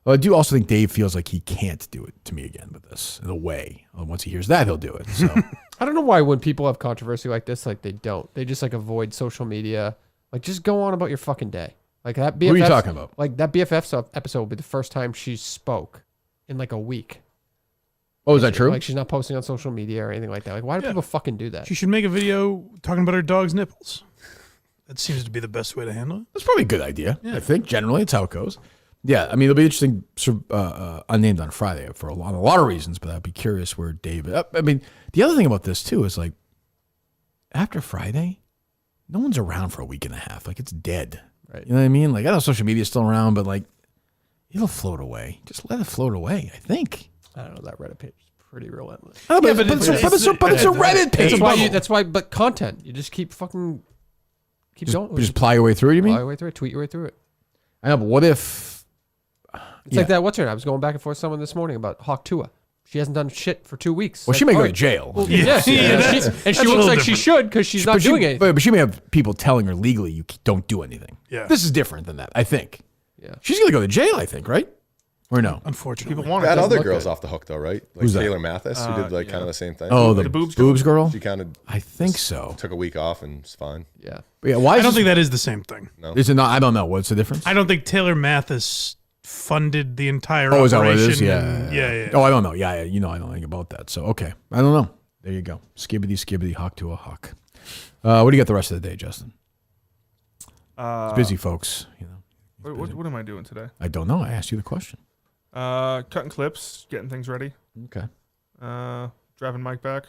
Well, I do also think Dave feels like he can't do it to me again with this in a way. Once he hears that, he'll do it. So I don't know why when people have controversy like this, like they don't. They just like avoid social media. Like just go on about your fucking day. Like that BFF. Who are you talking about? Like that BFF episode will be the first time she spoke in like a week. Oh, is that true? Like she's not posting on social media or anything like that. Like why do people fucking do that? She should make a video talking about her dog's nipples. That seems to be the best way to handle it. That's probably a good idea. Yeah. I think generally it's how it goes. Yeah, I mean, it'll be interesting. Unnamed on Friday for a lot of reasons, but I'd be curious where Dave. I mean, the other thing about this too is like after Friday, no one's around for a week and a half. Like it's dead. Right. You know what I mean? Like I know social media's still around, but like it'll float away. Just let it float away. I think. I don't know. That Reddit page is pretty relentless. Oh, but it's a Reddit page. That's why. But content, you just keep going. Just ply your way through it. You mean? Ply your way through it. Tweet your way through it. I know, but what if? It's like that. What's her name? I was going back and forth with someone this morning about Hawk Tua. She hasn't done shit for 2 weeks. Well, she may go to jail. Well, and she looks like she should because she's not doing anything. But she may have people telling her legally you don't do anything. Yeah. This is different than that, I think. Yeah. She's going to go to jail, I think, right? Or no? Unfortunately. People want That other look girl's good. off the hook though, right? Like Who's that? Taylor Mathis, who did like kind of the same thing. Oh, the boobs girl? She kind of, I think so. Took a week off and it's fine. Yeah. But yeah, why? I don't think that is the same thing. No. Is it not? I don't know. What's the difference? I don't think Taylor Mathis funded the entire Oh, is that operation. what it is? Yeah. Oh, I don't know. Yeah, you know I don't think about that. So, okay. I don't know. There you go. Skibbity, hawk to a hawk. What do you got the rest of the day, Justin? It's busy, folks. You know. What am I doing today? I don't know. I asked you the question. Cutting clips, getting things ready. Okay. Driving Mike back.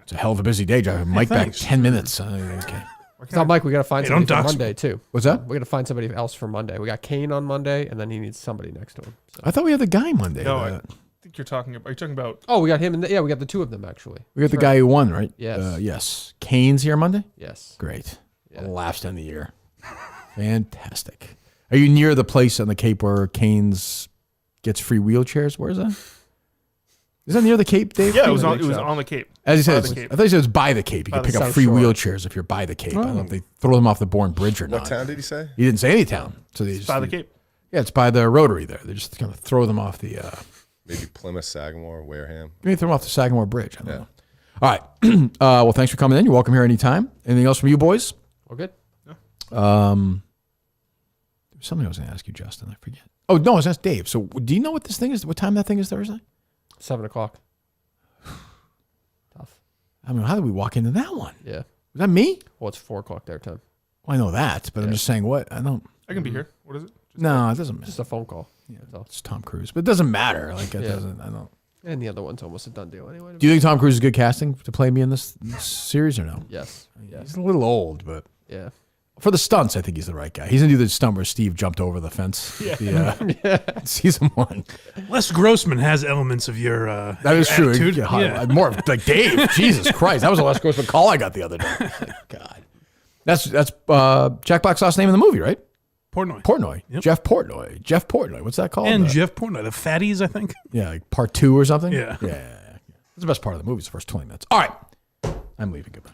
It's a hell of a busy day driving Mike back 10 minutes. Okay. It's not Mike. We got to find somebody for dox Monday too. What's that? We got to find somebody else for Monday. We got Kane on Monday, and then he needs somebody next to him. So. I thought we had the guy Monday. No, I think you're talking about. Are you talking about? Oh, we got him. Yeah, we got the two of them actually. We got the guy who won, right? Yes. Yes. Kane's here Monday? Yes. Great. Yeah. Last end of the year. Fantastic. Are you near the place on the Cape where Kane's gets free wheelchairs? Where is that? Is that near the Cape, Dave? Yeah, it was on the Cape. As you said, the Cape. I thought you said it was by the Cape. You can pick up free wheelchairs if you're by the Cape. I don't know if they throw them off the Bourne Bridge or not. What town did he say? He didn't say any town. So they just, By the Cape. Yeah, it's by the Rotary there. They just kind of throw them off the... Maybe Plymouth, Sagamore, Wareham. Maybe throw them off the Sagamore Bridge. I don't know. All right. Well, thanks for coming in. You're welcome here anytime. Anything else from you boys? We're good. Yeah. There was something I was going to ask you, Justin. I forget. Oh, no, I was asking Dave. So do you know what this thing is? What time that thing is Thursday? 7:00. Tough. I mean, how did we walk into that one? Yeah. Was that me? Well, it's 4:00 their time. Well, I know that, but I'm just saying what? I don't. I can be here. What is it? No, it doesn't matter. Just a phone call. Yeah, it's Tom Cruise. But it doesn't matter. Like, it doesn't, I don't. And the other one's almost a done deal anyway. Do you think Tom Cruise is good casting to play me in this series or no? Yes. He's a little old, but yeah. For the stunts, I think he's the right guy. He's gonna do the stunt where Steve jumped over the fence. Yeah. Season 1. Les Grossman has elements of your that is true. attitude. Yeah. More like Dave. Jesus Christ, that was a Les Grossman call I got the other day. Like, God, that's Jack Black's last name in the movie, right? Portnoy. Yep. Jeff Portnoy. What's that called? And Jeff Portnoy, the fatties, I think. Yeah, like part 2 or something. Yeah. That's the best part of the movie. Is the first 20 minutes. All right, I'm leaving. Goodbye.